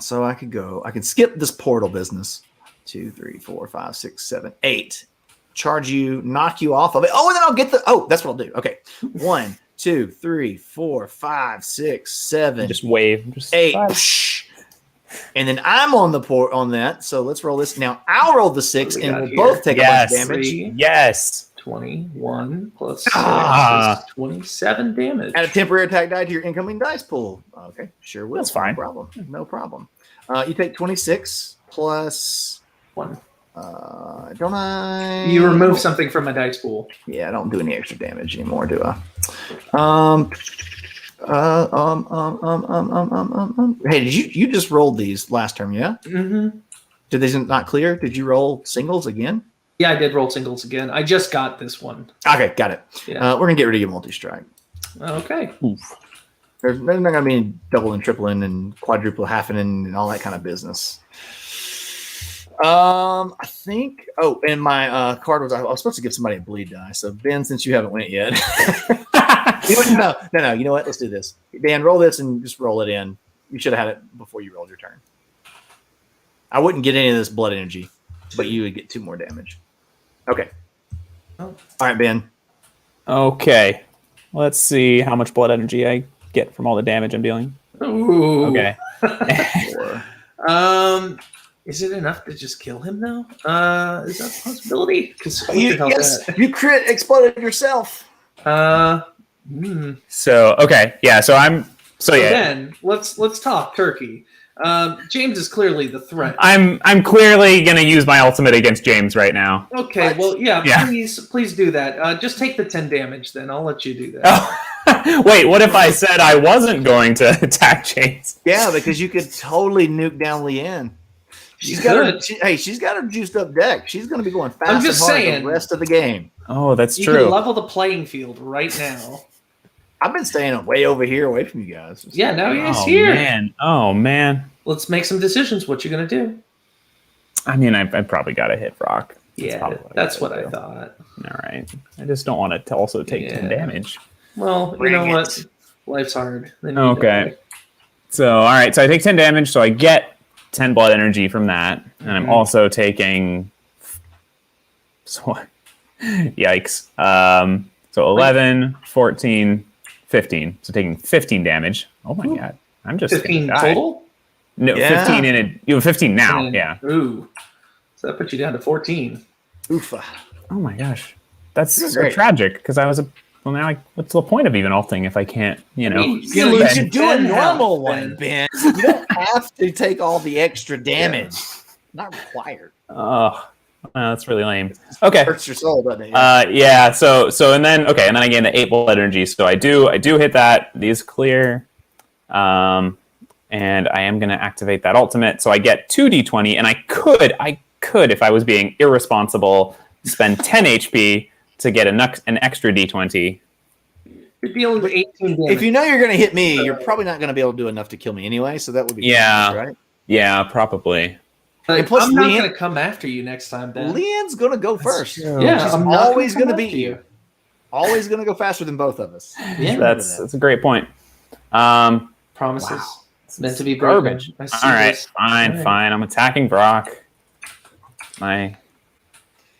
So I could go. I can skip this portal business. 2, 3, 4, 5, 6, 7, 8. Charge you, knock you off of it. Oh, and then I'll get the. Oh, that's what I'll do. Okay, 1, 2, 3, 4, 5, 6, 7. Just wave. Just 8. And then I'm on the port on that. So let's roll this. Now I'll roll the 6, and we'll both take a bunch of damage. 3, yes. 21 plus 6 is 27 damage. Add a temporary attack die to your incoming dice pool. Okay, sure will. That's fine. No problem. No problem. You take 26 plus 1. Don't I? You remove something from a dice pool. Yeah, I don't do any extra damage anymore, do I? Hey, did you just rolled these last term? Yeah. Mm-hmm. Did they not clear? Did you roll singles again? Yeah, I did roll singles again. I just got this one. Okay, got it. Yeah. We're gonna get rid of your multi-strike. Okay. Oof. There's not gonna be any double and tripling and quadruple halfing and all that kind of business. I think. Oh, and my card was. I was supposed to give somebody a bleed die. So Ben, since you haven't went yet, no. You know what? Let's do this. Dan, roll this and just roll it in. You should have had it before you rolled your turn. I wouldn't get any of this blood energy, but you would get 2 more damage. Okay. Oh. All right, Ben. Okay. Let's see how much blood energy I get from all the damage I'm dealing. Ooh. Okay. Is it enough to just kill him though? Is that a possibility? Because you crit exploded yourself. So okay, yeah. So yeah. Then let's talk turkey. James is clearly the threat. I'm clearly gonna use my ultimate against James right now. Okay, what? well, yeah. Please do that. Just take the 10 damage, then I'll let you do that. Oh. Wait, what if I said I wasn't going to attack James? Yeah, because you could totally nuke down Leanne. She's got her juiced up deck. She's going to be going fast and hard the rest of the game. Oh, that's you true. You can level the playing field right now. I've been staying way over here, away from you guys. Yeah, now he's here. Oh man. Let's make some decisions. What you going to do? I mean, I probably got to hit Rock. That's what I thought. All right. I just don't want to also take 10 damage. Well, you know what? Life's hard. Okay. So, all right. So I take 10 damage. So I get 10 blood energy from that. And I'm also taking... So, yikes. So 11, 14, 15. So taking 15 damage. Oh my God. I'm just 15 total? No, 15 in it. You have 15 now. Yeah. Ooh. So that puts you down to 14. Oofa. Oh my gosh. That's so tragic because I was now what's the point of even ulting if I can't, you should do a normal one, Ben. You don't have to take all the extra damage. Not required. Oh, that's really lame. Okay. Hurts your soul, doesn't it? Yeah. So and then I gain the 8 blood energy. So I do hit that. These clear. And I am going to activate that ultimate. So I get 2d20, and I could, if I was being irresponsible, spend 10 HP to get an extra d20. You're dealing with 18 damage. If you know you're going to hit me, you're probably not going to be able to do enough to kill me anyway, so that would be nice, right? Yeah, probably. And plus, I'm not going to come after you next time, Ben. Leanne's going to go first. Yeah, she's always going to beat you. Always going to go faster than both of us. Yeah, that's a great point. Promises. Wow. It's meant to be garbage. All right, fine. I'm attacking Brock. My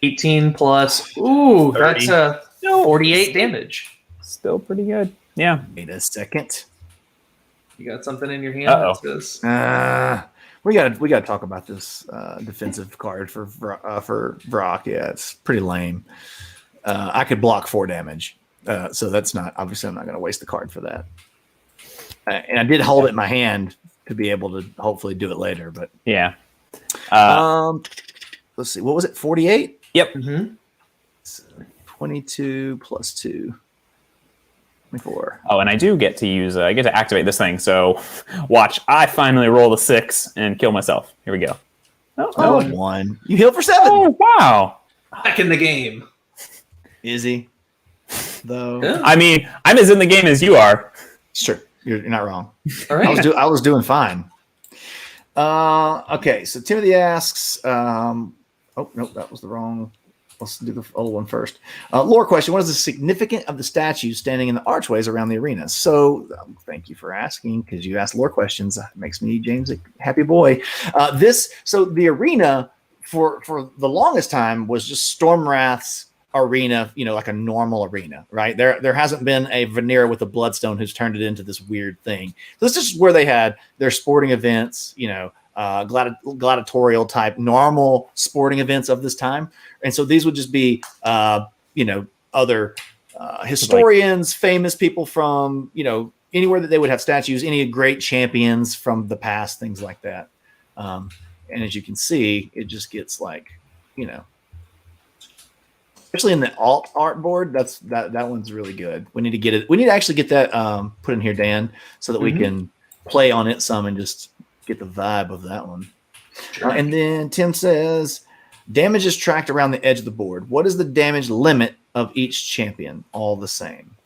18 plus. Ooh, 30. That's 48 damage. Still pretty good. Yeah. Wait a second. You got something in your hand? We got to talk about this defensive card for Brock. Yeah, it's pretty lame. I could block 4 damage, so that's not obviously. I'm not going to waste the card for that. and I did hold it in my hand to be able to hopefully do it later. But Yeah. let's see. What was it? 48? Yep. Mm-hmm. 22 plus 2. 24. Oh, and I do get to use. I get to activate this thing. So, watch. I finally roll the 6 and kill myself. Here we go. Oh, 1. You heal for 7. Oh, wow. Back in the game. Is he? Though. Yeah. I mean, I'm as in the game as you are. Sure. You're not wrong. All right. I was doing fine. Okay, so Timothy asks, oh no, that was the wrong. Let's do the old one first. Lore question: what is the significance of the statues standing in the archways around the arena? So, thank you for asking, because you asked lore questions. It makes me, James, a happy boy. So the arena for the longest time was just Stormwrath's arena, like a normal arena, right? There hasn't been a Veneer with a Bloodstone who's turned it into this weird thing. So this is where they had their sporting events, gladiatorial type normal sporting events of this time. And so these would just be, other historians, famous people from, anywhere that they would have statues, any great champions from the past, things like that. And as you can see, it just gets especially in the alt art board, that one's really good. We need to get it. We need to actually get that put in here, Dan, so that we can play on it some and just get the vibe of that one. Sure. And then Tim says, damage is tracked around the edge of the board. What is the damage limit of each champion? All the same.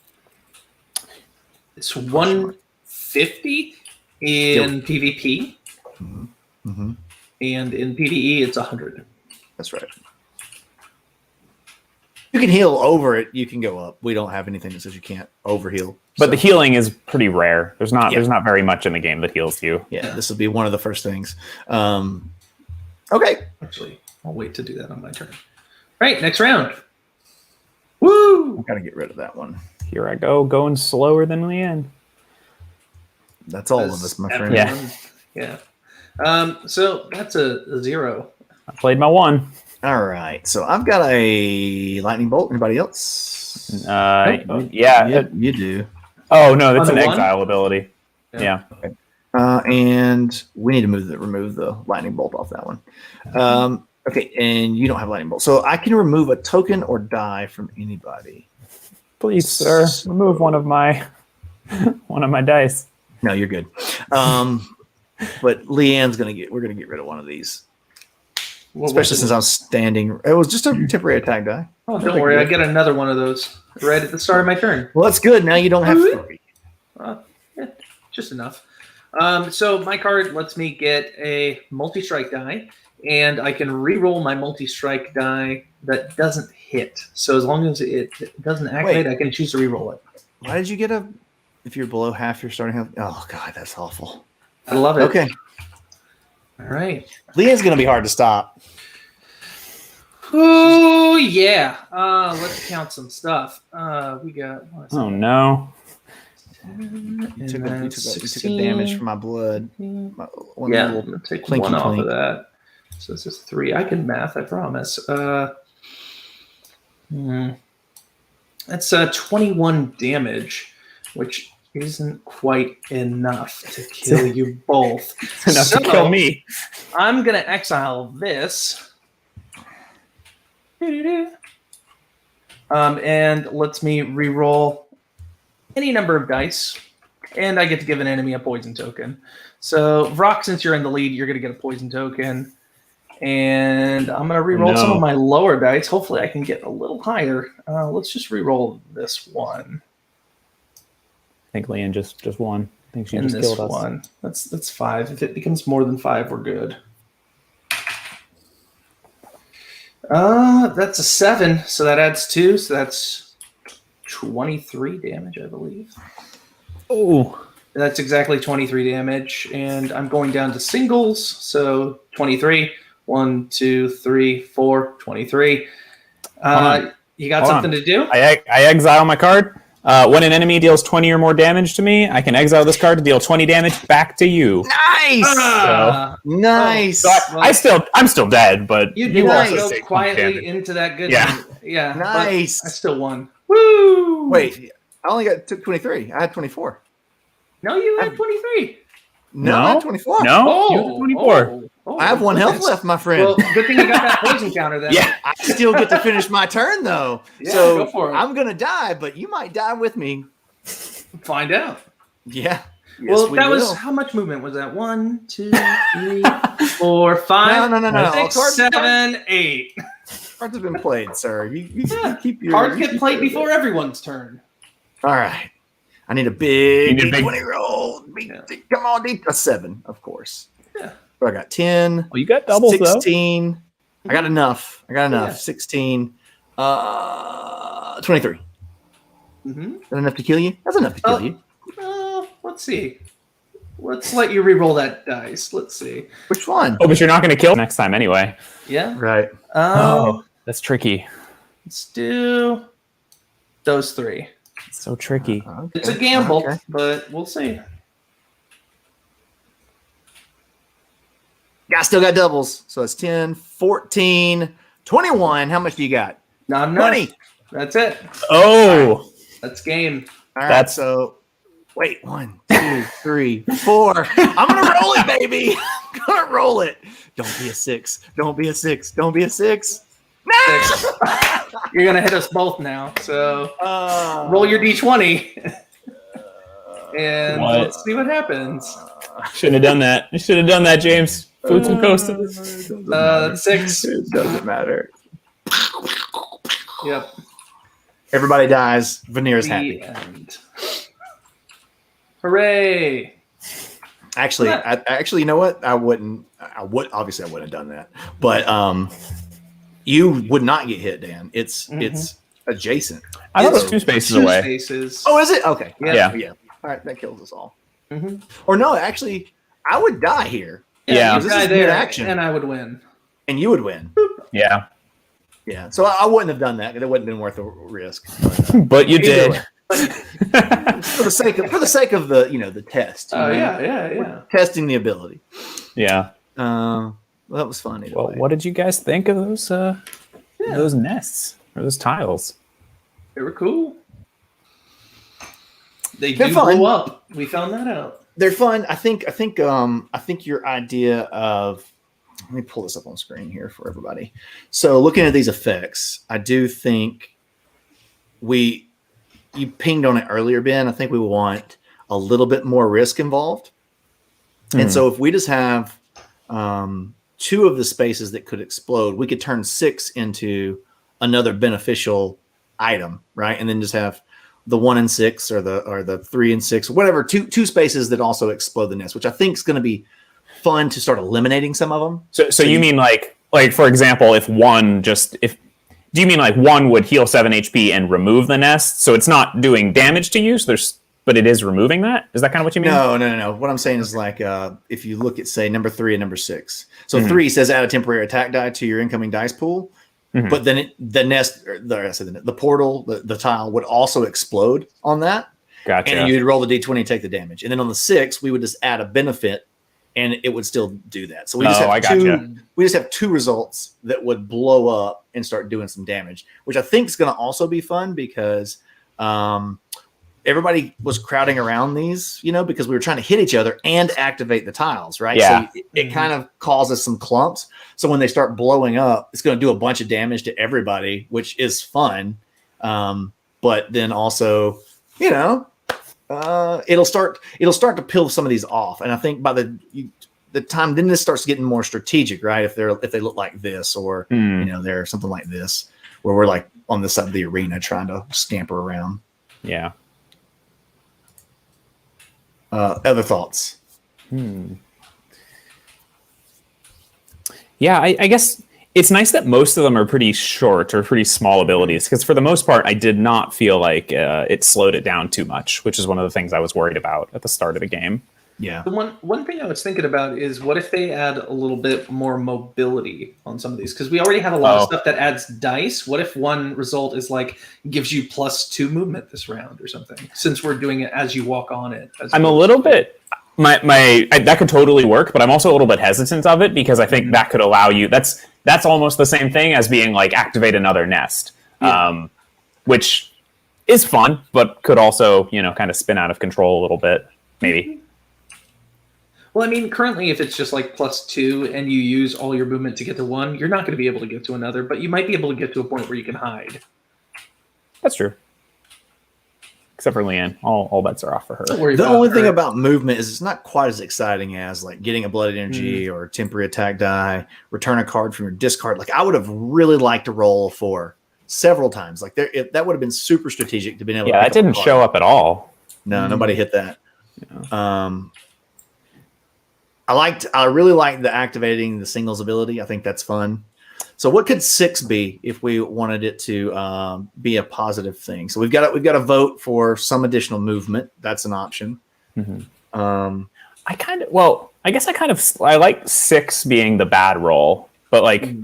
It's 150 in PvP, Mm-hmm. and in PvE it's 100. That's right. You can heal over it. You can go up. We don't have anything that says you can't overheal. But the healing is pretty rare. There's not Yeah. there's not very much in the game that heals you. Yeah, this will be one of the first things. Okay. Actually, I'll wait to do that on my turn. Right, next round. Woo! I'm going to get rid of that one. Here I go, going slower than Leanne. That's all of us, my friend. Yeah. So that's a 0. I played my 1. All right. So I've got a lightning bolt. Anybody else? Yeah. You do. Oh no, that's On an the 1? exile ability. Yeah. Yeah. And we need to remove the lightning bolt off that one. Okay, and you don't have lightning bolt, so I can remove a token or die from anybody. Please, sir, remove one of my dice. No, you're good. But Leanne's we're gonna get rid of one of these, especially since I'm standing. It was just a temporary attack die. Oh, don't worry, I get another one of those right at the start of my turn. Well, that's good. Now you don't have 3. Yeah, just enough. So my card lets me get a multi-strike die, and I can re-roll my multi-strike die that doesn't hit. So as long as it doesn't activate, I can choose to re-roll it. Why did you get if you're below half your starting health? Oh, God, that's awful. I love it. Okay. All right. Leanne's going to be hard to stop. Oh, yeah. Let's count some stuff. We got... Oh no. You took a damage from my blood. I'm going to take one off of that. So this is 3. I can math, I promise. That's 21 damage, which isn't quite enough to kill you both. Enough to kill me. I'm going to exile this. And lets me re-roll any number of dice, and I get to give an enemy a poison token. So, Vrock, since you're in the lead, you're going to get a poison token. And I'm going to re-roll some of my lower dice. Hopefully, I can get a little higher. Let's just re-roll this one. I think Leanne just won. I think she And just this killed us. one. That's 5. If it becomes more than 5, we're good. That's a 7, so that adds 2, so that's 23 damage, I believe. Oh, That's exactly 23 damage, and I'm going down to singles, so 23. 1, 2, 3, 4, 23. You got something to do? I exile my card. When an enemy deals 20 or more damage to me, I can exile this card to deal 20 damage back to you. Nice! Nice! So I'm still dead, but You Nice. walked Take quietly damage. into that good. Yeah. Yeah. but Nice. I still won. Woo! Wait, I only took 23. I had 24. No, you had 23. No, I had 24. No, you had 24. I have 1 health left, my friend. Well, good thing you got that poison counter then. Yeah, I still get to finish my turn though. Yeah, so go for it. I'm gonna die, but you might die with me. Find out. Yeah. Well, Yes, that was will. how much movement was that? 1, 2, 3, 4, 5, No. 6, 7, 8. Cards have been played, sir. You keep your Cards get played before everyone's turn. All right. I need a big You need a big- D20 roll. Come on, a 7, of course. Yeah. So I got 10. Well, you got doubles 16. I got enough. Yeah. 16. 23. Mm-hmm. Is that enough to kill you? That's enough to kill you. Let's see. Let's let you re-roll that dice. Let's see. Which one? Oh, but you're not going to kill next time anyway. Yeah. Right. That's tricky. Let's do those 3. It's so tricky. Okay. It's a gamble, Okay. but we'll see. Yeah, I still got doubles. So it's 10, 14, 21. How much do you got? Not enough. 20. That's it. Oh, That's game. All right. That's- So wait, 1, 2, 3, 4. I'm gonna roll it, baby. I'm gonna roll it. Don't be a 6. Don't be a 6. Don't be a 6. No! 6. You're gonna hit us both now. So Uh, roll your d20, and What? let's see what happens. shouldn't have done that. You should have done that, James. Food some coasted. 6. It doesn't matter. Yep. Everybody dies. Veneer's The happy. end. Hooray! Actually, you know what? I would obviously I wouldn't have done that. But you would not get hit, Dan. It's adjacent. I thought it It's was 2 spaces 2 away. spaces. Oh, is it? Okay. Yeah. Yeah. All right, that kills us all. Mhm. Or no, actually, I would die here, Yeah. You This die is there, mid-action. and I would win. and you would win. Yeah, Yeah. So I wouldn't have done that. It wouldn't have been worth the risk. but you Either did. way. For the sake of the the test. you Oh know? yeah. Testing the ability. Yeah. Well, that was fun. Well, what did you guys think of those nests or those tiles? They were cool. They're do fun. blow up. We found that out. They're fun. I think your idea of, let me pull this up on screen here for everybody. So looking at these effects, I do think you pinged on it earlier, Ben. I think we want a little bit more risk involved. And so if we just have 2 of the spaces that could explode, we could turn 6 into another beneficial item, right? And then just have the 1 and 6 or the 3 and 6, whatever, two spaces that also explode the nest, which I think is going to be fun to start eliminating some of them. So you mean like for example, do you mean like 1 would heal 7 HP and remove the nest, so it's not doing damage to you? But it is removing that. Is that kind of what you mean? No. What I'm saying is like if you look at say number 3 and number 6. So 3 says add a temporary attack die to your incoming dice pool, but then the portal, the tile would also explode on that. Gotcha. And you'd roll the d20 and take the damage. And then on the 6, we would just add a benefit, and it would still do that. So we just have we just have 2 results that would blow up and start doing some damage, which I think is going to also be fun because everybody was crowding around these, because we were trying to hit each other and activate the tiles, right? Yeah. So it kind of causes some clumps. So when they start blowing up, it's going to do a bunch of damage to everybody, which is fun. But then also, it'll start to peel some of these off. And I think by the time then this starts getting more strategic, right? If they look like this, or they're something like this, where we're like on this side of the arena trying to scamper around. Yeah. Other thoughts? Yeah, I guess it's nice that most of them are pretty short or pretty small abilities, because for the most part, I did not feel like it slowed it down too much, which is one of the things I was worried about at the start of the game. Yeah. The one thing I was thinking about is what if they add a little bit more mobility on some of these? Because we already have a lot of stuff that adds dice. What if one result is like gives you +2 movement this round or something? Since we're doing it as you walk on it. I'm a little bit that could totally work, but I'm also a little bit hesitant of it because I think that could allow you. That's almost the same thing as being like activate another nest, which is fun, but could also kind of spin out of control a little bit. maybe. Well, I mean, currently, if it's just like +2 and you use all your movement to get to one, you're not going to be able to get to another, but you might be able to get to a point where you can hide. That's true. Except for Leanne, all bets are off for her. The only thing about movement is it's not quite as exciting as like getting a blood energy or temporary attack die, return a card from your discard. Like I would have really liked to roll a 4 several times. Like that would have been super strategic to be able. Yeah, that didn't show up at all. No, nobody hit that. Yeah. I really liked the activating the singles ability. I think that's fun. So what could 6 be if we wanted it to be a positive thing? So we've got to vote for some additional movement. That's an option. Mm-hmm. I like 6 being the bad roll, but like,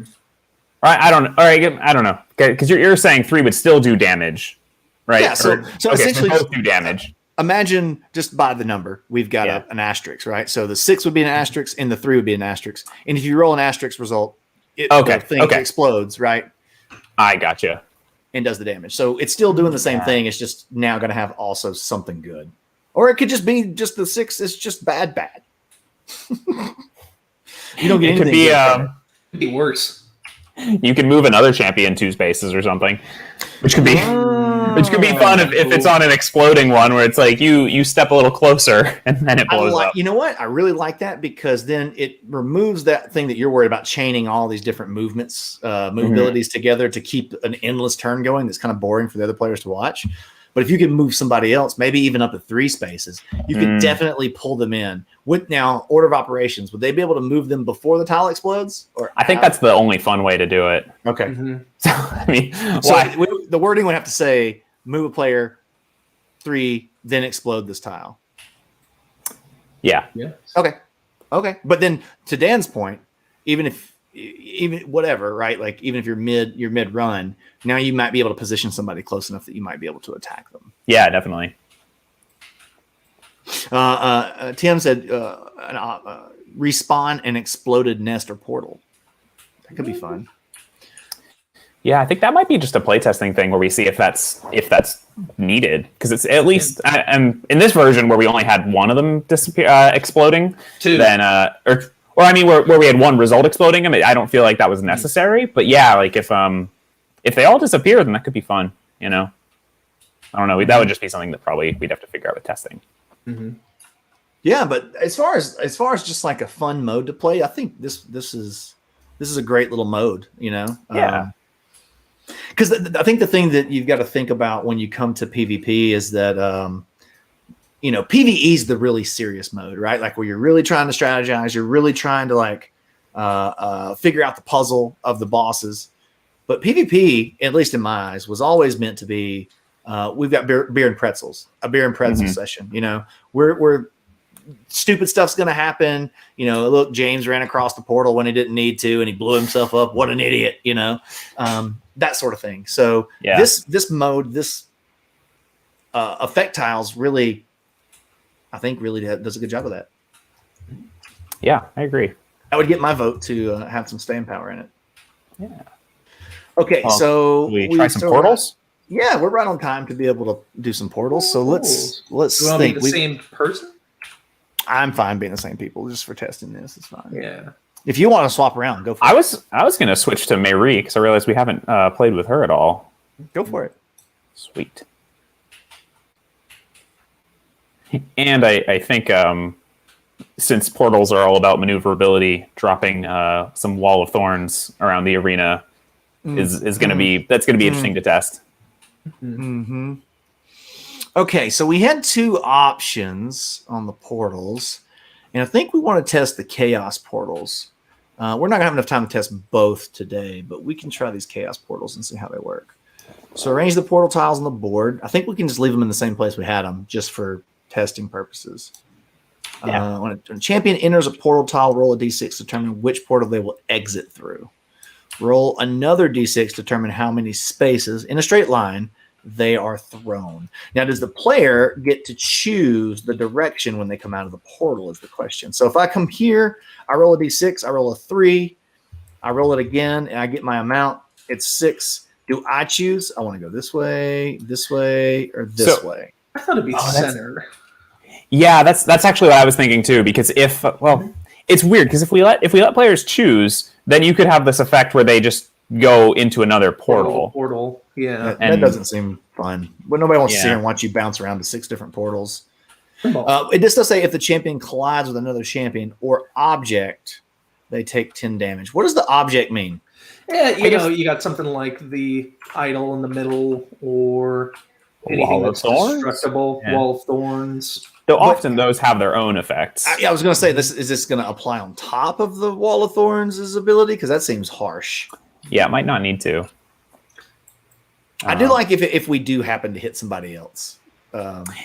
I don't know, because you're saying 3 would still do damage, right? Yeah. So essentially, both do damage. Imagine just by the number, we've got an asterisk, right? So the 6 would be an asterisk, and the 3 would be an asterisk. And if you roll an asterisk result, the thing explodes, right? I gotcha. And does the damage. So it's still doing the same thing. It's just now going to have also something good. Or it could just be just the 6 is just bad. You don't get anything. It could be worse. You can move another champion 2 spaces or something, which could be fun if it's on an exploding one where it's like you step a little closer and then it blows up. You know what? I really like that because then it removes that thing that you're worried about, chaining all these different movabilities together to keep an endless turn going. That's kind of boring for the other players to watch. But if you can move somebody else, maybe even up to 3 spaces, you can definitely pull them in. With now order of operations, would they be able to move them before the tile explodes? Or I think that's the only fun way to do it. Okay. Mm-hmm. So I mean, the wording would have to say move a player 3, then explode this tile. Yeah. Okay. But then to Dan's point, even whatever, right? Like even if you're mid run, now you might be able to position somebody close enough that you might be able to attack them. Yeah, definitely. Tim said respawn an exploded nest or portal. That could be fun. Yeah, I think that might be just a playtesting thing where we see if that's needed, because it's at least in this version where we only had one of them disappear exploding. 2. Then or I mean where we had one result exploding. I mean, I don't feel like that was necessary, but yeah, like if they all disappear, then that could be fun. You know, I don't know. That would just be something that probably we'd have to figure out with testing. Mm-hmm. Yeah, but as far as just like a fun mode to play, I think this is a great little mode. You know. Yeah. Because I think the thing that you've got to think about when you come to PvP is that, PvE is the really serious mode, right? Like where you're really trying to strategize, you're really trying to figure out the puzzle of the bosses. But PvP, at least in my eyes, was always meant to be, we've got beer and pretzels, a beer and pretzel session. You know, we're stupid stuff's going to happen. You know, look, James ran across the portal when he didn't need to, and he blew himself up. What an idiot, you know, that sort of thing. So this mode, this effect tiles really, I think really does a good job of that. Yeah, I agree. I would get my vote to have some staying power in it. Yeah. Okay, so we try some portals. Yeah, we're right on time to be able to do some portals. So let's think. Be the same person? I'm fine being the same people just for testing this. It's fine. Yeah. If you want to swap around, go for it. I was going to switch to Mayri because I realized we haven't played with her at all. Go for it. Sweet. And I think since portals are all about maneuverability, dropping some wall of thorns around the arena is going to be interesting to test. Mm-hmm. Okay, so we had 2 options on the portals, and I think we want to test the chaos portals. We're not going to have enough time to test both today, but we can try these chaos portals and see how they work. So arrange the portal tiles on the board. I think we can just leave them in the same place we had them, just for testing purposes. Yeah. When a champion enters a portal tile, roll a d6 to determine which portal they will exit through. Roll another d6 to determine how many spaces in a straight line they are thrown. Now, does the player get to choose the direction when they come out of the portal is the question. So if I come here, I roll a d6, I roll a 3, I roll it again, and I get my amount. It's 6. Do I choose? I want to go this way, or this way. I thought it'd be center. Yeah, that's actually what I was thinking too. Because it's weird because if we let players choose, then you could have this effect where they just go into another portal. Yeah. That doesn't seem fun. Well, nobody wants to sit here and watch you bounce around to 6 different portals. It just does say if the champion collides with another champion or object, they take 10 damage. What does the object mean? Yeah, you got something like the idol in the middle, or anything that's destructible. Yeah. Wall of Thorns. Though often those have their own effects. I was going to say, is this going to apply on top of the Wall of Thorns' ability? Because that seems harsh. Yeah, it might not need to. I do like if we do happen to hit somebody else.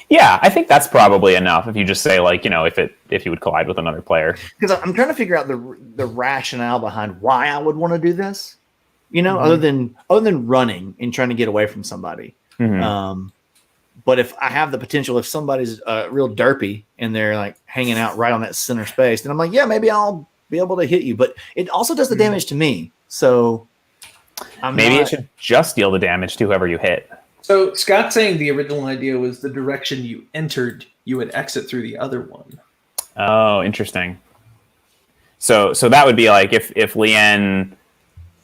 Yeah, I think that's probably enough. If you just say if you would collide with another player. Because I'm trying to figure out the rationale behind why I would want to do this. Other than running and trying to get away from somebody. Mm-hmm. But if I have the potential, if somebody's real derpy and they're like hanging out right on that center space, then I'm like, yeah, maybe I'll be able to hit you. But it also does the damage to me. So it should just deal the damage to whoever you hit. So Scott's saying the original idea was the direction you entered, you would exit through the other one. Oh, interesting. So that would be like if Leanne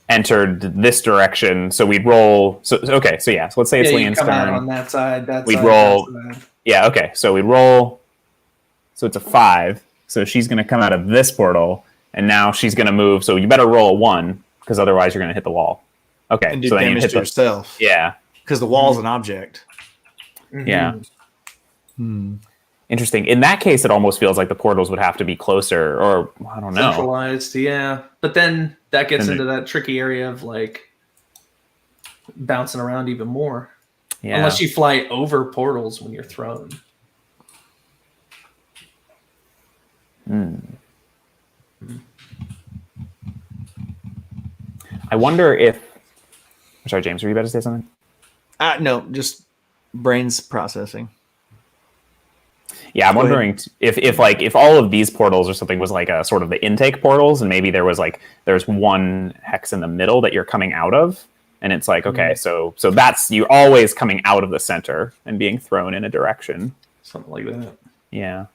entered this direction, so we'd roll. So let's say it's Leanne's turn. Out on that side. We'd roll. Yeah. Okay. So we'd roll. So it's a 5. So she's going to come out of this portal, and now she's going to move. So you better roll a 1, because otherwise you're going to hit the wall. Okay. And do so damage to yourself. Yeah. Because the wall is an object. Mm-hmm. Yeah. Interesting. In that case, it almost feels like the portals would have to be closer, or I don't know. Centralized, yeah. But then that gets into that tricky area of like bouncing around even more. Yeah. Unless you fly over portals when you're thrown. I wonder if... I'm sorry, James, were you about to say something? No, just brains processing. Yeah, I'm wondering if all of these portals or something was like a sort of the intake portals, and maybe there's one hex in the middle that you're coming out of, and it's like, okay, so that's, you're always coming out of the center and being thrown in a direction. Something like that. Yeah.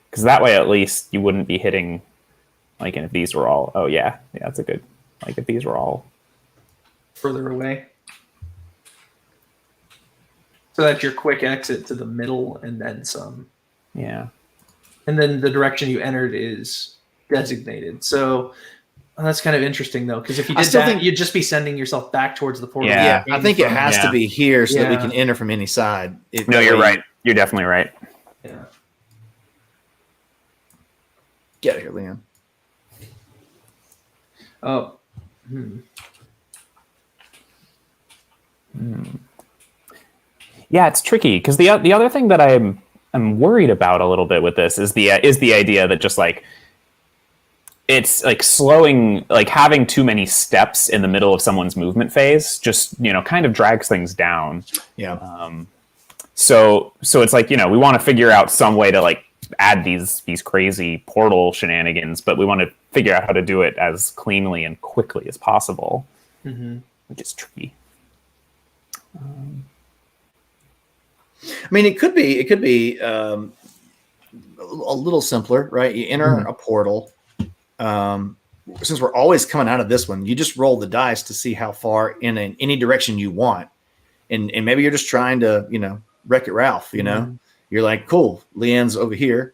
Because that way, at least, you wouldn't be hitting, like, and if these were all, that's a good, like, if these were all further away. So that's your quick exit to the middle and then some. Yeah. And then the direction you entered is designated. So that's kind of interesting, though, because if you did that, you'd just be sending yourself back towards the portal. Yeah, I think it has to be here so that we can enter from any side. You're right. You're definitely right. Yeah. Get out of here, Leon. Oh. Yeah, it's tricky because the other thing that I'm worried about a little bit with this is the idea that just like it's like slowing, like having too many steps in the middle of someone's movement phase just kind of drags things down. Yeah. So it's like we want to figure out some way to like add these crazy portal shenanigans, but we want to figure out how to do it as cleanly and quickly as possible, which is tricky. I mean, it could be a little simpler, right? You enter a portal. Since we're always coming out of this one, you just roll the dice to see how far in any direction you want, and maybe you're just trying to Wreck-It Ralph. You're like, cool, Leanne's over here.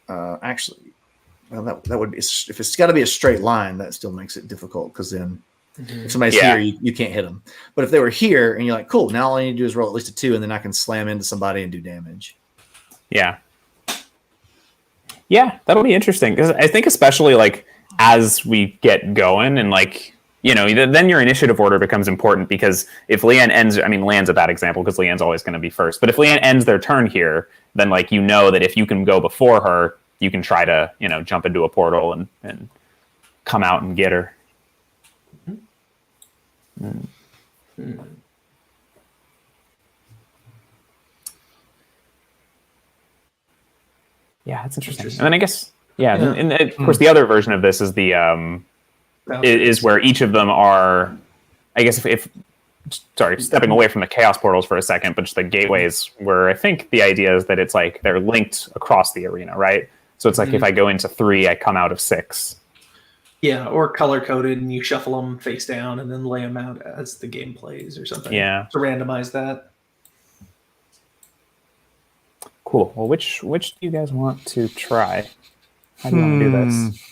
Actually, well, that would be, if it's got to be a straight line, that still makes it difficult because then. If somebody's here, you can't hit them. But if they were here and you're like, cool, now all I need to do is roll at least a 2 and then I can slam into somebody and do damage. Yeah. Yeah, that'll be interesting. Because I think especially like as we get going and like, then your initiative order becomes important because if Leanne ends, Leanne's a bad example because Leanne's always going to be first. But if Leanne ends their turn here, then like that if you can go before her, you can try to, jump into a portal and come out and get her. Yeah, that's interesting. And then I guess, and of course the other version of this is the is where each of them are. I guess if sorry, stepping away from the chaos portals for a second, but just the gateways, where I think the idea is that it's like they're linked across the arena, right? So it's like if I go into 3, I come out of 6. Yeah, or color-coded, and you shuffle them face down and then lay them out as the game plays or something. Yeah. To randomize that. Cool. Well, which do you guys want to try? How do you want to do this?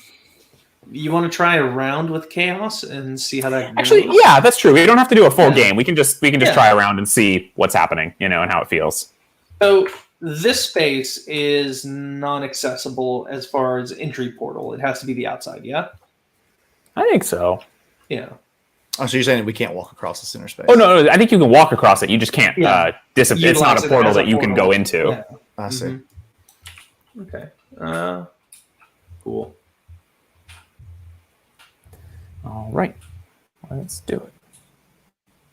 You want to try a round with chaos and see how that goes? Actually, yeah, that's true. We don't have to do a full game. We can just try a round and see what's happening, and how it feels. So this space is non-accessible as far as entry portal. It has to be the outside, yeah? I think so. Yeah. Oh, so you're saying we can't walk across the center space? Oh, no, I think you can walk across it. You just can't disappear. It's not a Utilize it portal as a that you can portal. go into. Yeah. I see. Okay. Cool. All right. Let's do it.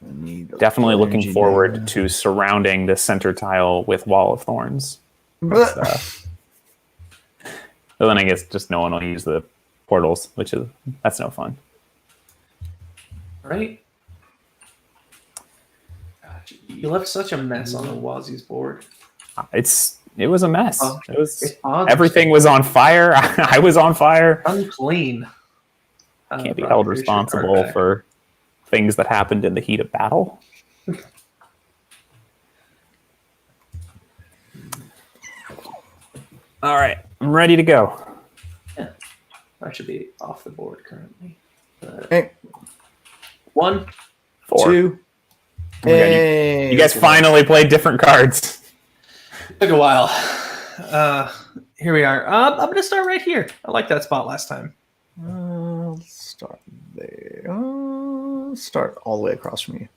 I need Definitely the looking energy forward there. to surrounding the center tile with Wall of Thorns. But- So then I guess just no one will use the portals, that's no fun. Right? Gosh, you left such a mess on Owazi's board. It was a mess. It's odd. Everything was on fire. I was on fire. Unclean. Can't be held responsible for things that happened in the heat of battle. All right, I'm ready to go. Yeah. I should be off the board currently. Hey, 1, 4. 2. Oh my God, Hey, you guys finally played different cards. Took a while. Here we are. I'm going to start right here. I like that spot last time. Let's start there. Start all the way across from you.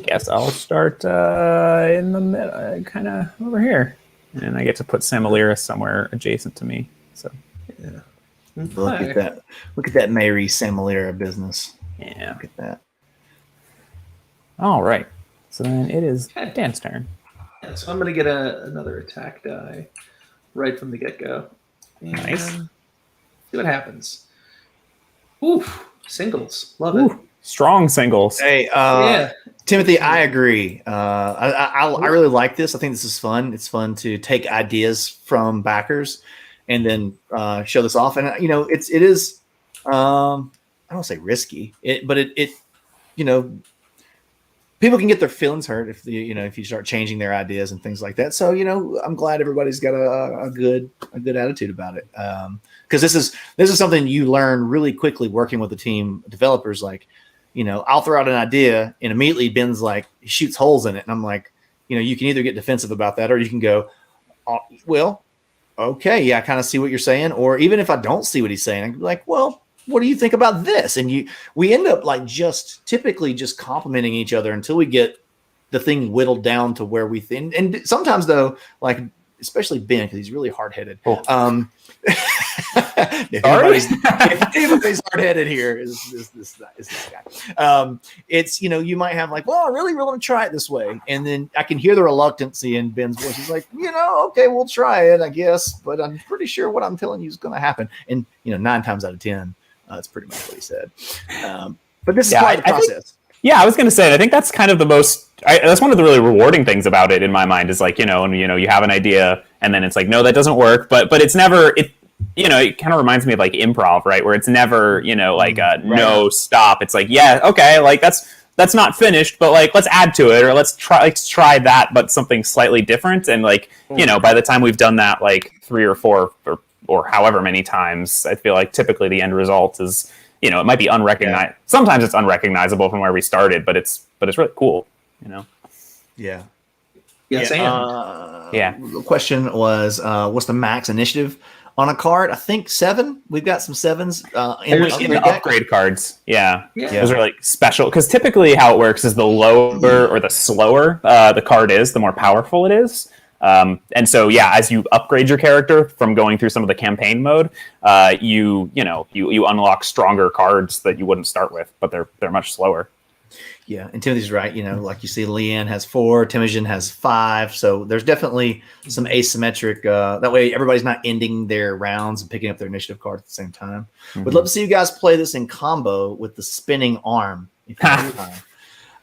Guess I'll start in the middle, kind of over here. And I get to put Samaliris somewhere adjacent to me. So Yeah. Look at that. Look at that Mary Samalera business. yeah. Look at that. All right. So then it is Okay. Dan's turn. Yeah, so I'm going to get another attack die right from the get-go. And Nice. see what happens. Oof. Singles. Love it. Strong singles. Hey, Yeah. Timothy, I agree. I really like this. I think this is fun. It's fun to take ideas from backers and then show this off. And it is. I don't say risky, but it people can get their feelings hurt if if you start changing their ideas and things like that. So I'm glad everybody's got a good attitude about it. Because this is something you learn really quickly working with the team developers. Like, I'll throw out an idea and immediately Ben's like, he shoots holes in it. And I'm like, you can either get defensive about that or you can go, oh, well, okay, yeah, I kind of see what you're saying. Or even if I don't see what he's saying, I can be like, well, what do you think about this? And we end up like typically just complimenting each other until we get the thing whittled down to where we think. And sometimes though, like, especially Ben, because he's really hard-headed. Oh. If anybody's hard-headed here, is this guy. It's you might have like, well, I really want to try it this way, and then I can hear the reluctancy in Ben's voice. He's like, okay, we'll try it, I guess, but I'm pretty sure what I'm telling you is going to happen. And 9 times out of 10, that's pretty much what he said. But this is part of the process. I was going to say, I think that's kind of the most. That's one of the really rewarding things about it in my mind is like, when you have an idea and then it's like, no, that doesn't work. But it's never it kind of reminds me of like improv, right? Where it's never, like no stop. It's like, yeah, okay, like that's not finished, but like let's add to it or let's try that, but something slightly different. And like, by the time we've done that like 3 or 4 or however many times, I feel like typically the end result is, it might be unrecognized. Yeah. Sometimes it's unrecognizable from where we started, but it's really cool, Yeah. Yes, The question was, what's the max initiative on a card? I think 7. We've got some 7s in the upgrade cards. Yeah. Yeah. Those are like special because typically how it works is the lower or the slower the card is, the more powerful it is. And so, as you upgrade your character from going through some of the campaign mode, you unlock stronger cards that you wouldn't start with, but they're much slower. Yeah, and Timothy's right. Like you see, Leanne has 4, Temujin has 5. So there's definitely some asymmetric. That way, everybody's not ending their rounds and picking up their initiative card at the same time. Mm-hmm. We'd love to see you guys play this in combo with the spinning arm. If you have time.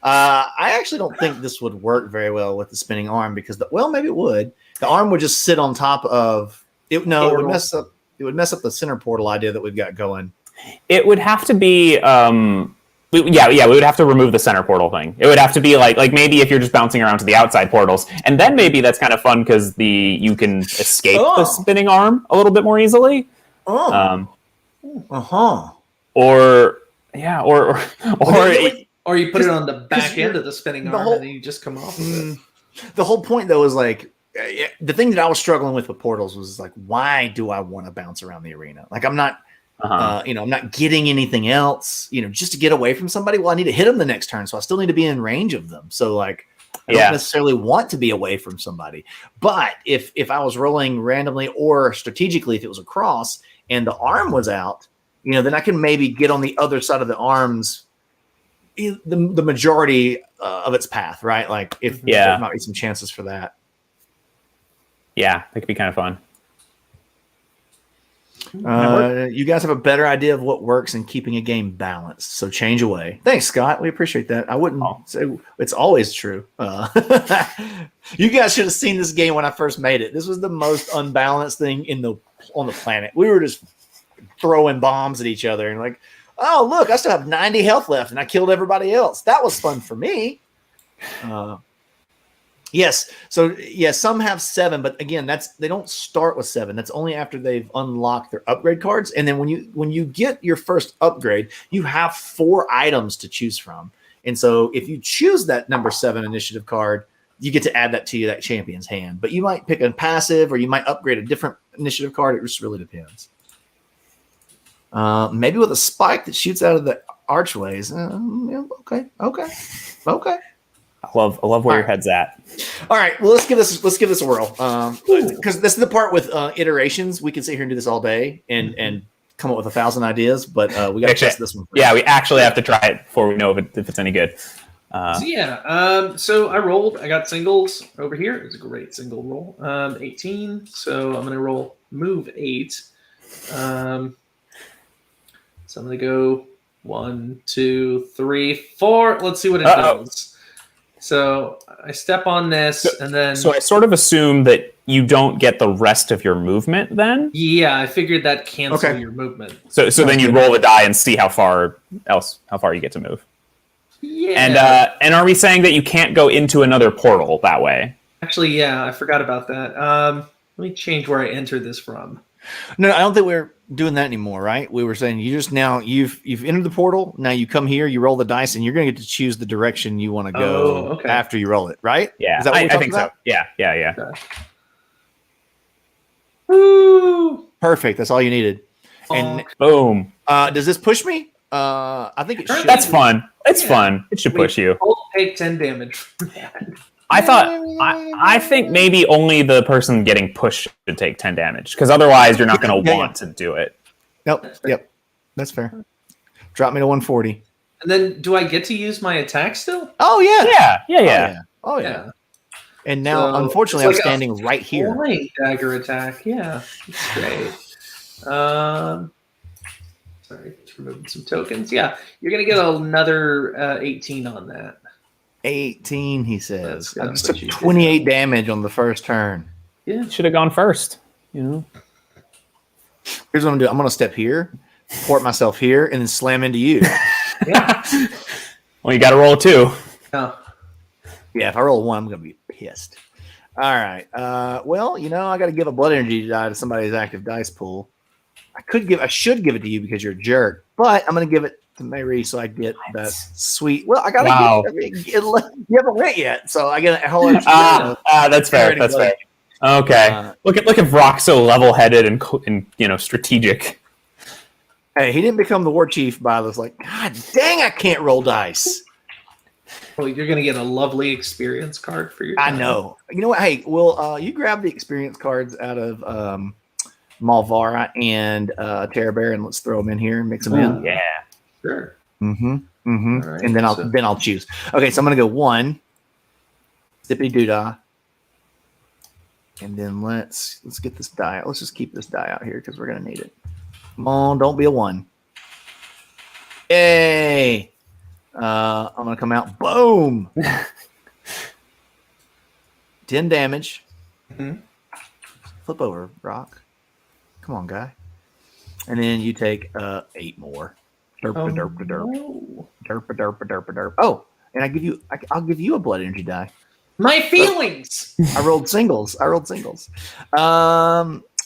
I actually don't think this would work very well with the spinning arm because maybe it would. The arm would just sit on top of it. No, it would mess up. It would mess up the center portal idea that we've got going. It would have to be. We would have to remove the center portal thing. It would have to be like maybe if you're just bouncing around to the outside portals, and then maybe that's kind of fun because you can escape the spinning arm a little bit more easily. Or you put it on the back end of the spinning arm and then you just come off of it. The whole point, though, is like the thing that I was struggling with portals was like, why do I want to bounce around the arena? Like, I'm not, I'm not getting anything else, just to get away from somebody. Well, I need to hit them the next turn, so I still need to be in range of them. So, like, I don't necessarily want to be away from somebody. But if I was rolling randomly or strategically, if it was a cross and the arm was out, then I can maybe get on the other side of the arms the majority of its path, right? Like if there might be some chances for that. Yeah, that could be kind of fun. You guys have a better idea of what works in keeping a game balanced. So change away. Thanks, Scott. We appreciate that. I wouldn't say it's always true. You guys should have seen this game when I first made it. This was the most unbalanced thing on the planet. We were just throwing bombs at each other and like, oh, look, I still have 90 health left, and I killed everybody else. That was fun for me. Yes. So, some have 7, but again, they don't start with 7. That's only after they've unlocked their upgrade cards. And then when you get your first upgrade, you have 4 items to choose from. And so if you choose that number 7 initiative card, you get to add that to that champion's hand. But you might pick a passive or you might upgrade a different initiative card. It just really depends. Maybe with a spike that shoots out of the archways. Okay. I love where your head's at. All right. Well, let's give this a whirl. Because this is the part with iterations. We can sit here and do this all day and come up with 1,000 ideas, but we got to test this one first. Yeah, we actually have to try it before we know if it's any good. So I rolled. I got singles over here. It was a great single roll. 18. So I'm going to roll move 8. So I'm going to go 1, 2, 3, 4. Let's see what it does. So I step on this and then... So I sort of assume that you don't get the rest of your movement then? Yeah, I figured that cancel your movement. So then you roll the die and see how far you get to move. Yeah. And are we saying that you can't go into another portal that way? Actually, yeah, I forgot about that. Let me change where I enter this from. No, I don't think we're doing that anymore, right? We were saying you've entered the portal. Now you come here, you roll the dice, and you're going to get to choose the direction you want to go after you roll it, right? Yeah, is that what I think about? so. Yeah. Okay. Woo! Perfect. That's all you needed. And boom. Does this push me? I think it should. That's fun. It's fun. It should push you. Both take 10 damage for that. I think maybe only the person getting pushed should take 10 damage because otherwise you're not going to want to do it. Yep. That's fair. Drop me to 140. And then do I get to use my attack still? Oh, yeah. Yeah. Oh, yeah. And now, unfortunately, I'm standing right here. Flying dagger attack. Yeah. That's great. Sorry, just removing some tokens. Yeah. You're going to get another 18 on that. 18, he says. I just took 28 damage on the first turn. Yeah. Should have gone first. Here's what I'm going to do. I'm going to step here, port myself here, and then slam into you. Yeah. Well, you got to roll 2. Yeah. Yeah, if I roll 1, I'm going to be pissed. All right. Well, I got to give a blood energy die to somebody's active dice pool. I should give it to you because you're a jerk, but I'm going to give it to Mary so I get that sweet. Well, I got to you haven't went yet, so I get a whole extra. That's fair. That's fair. Okay. Look at Brock so level-headed and strategic. Hey, he didn't become the war chief by this. Like, God dang, I can't roll dice. Well, you're going to get a lovely experience card for your time. I know. You know what? Hey, you grab the experience cards out of Malvara and Terra Bear, and let's throw them in here and mix them in. Yeah. Sure. Right, and then I'll choose. Okay, so I'm gonna go 1. Stippity doodah. And then let's get this die. Let's just keep this die out here because we're gonna need it. Come on, don't be a 1. Yay! I'm gonna come out. Boom. 10 damage. Mhm. Flip over, Rock. Come on, guy. And then you take 8 more. Derp Oh, derp derp. no. Derp derp derp derp. Oh, and I'll give you a blood energy die. My feelings. I rolled singles. All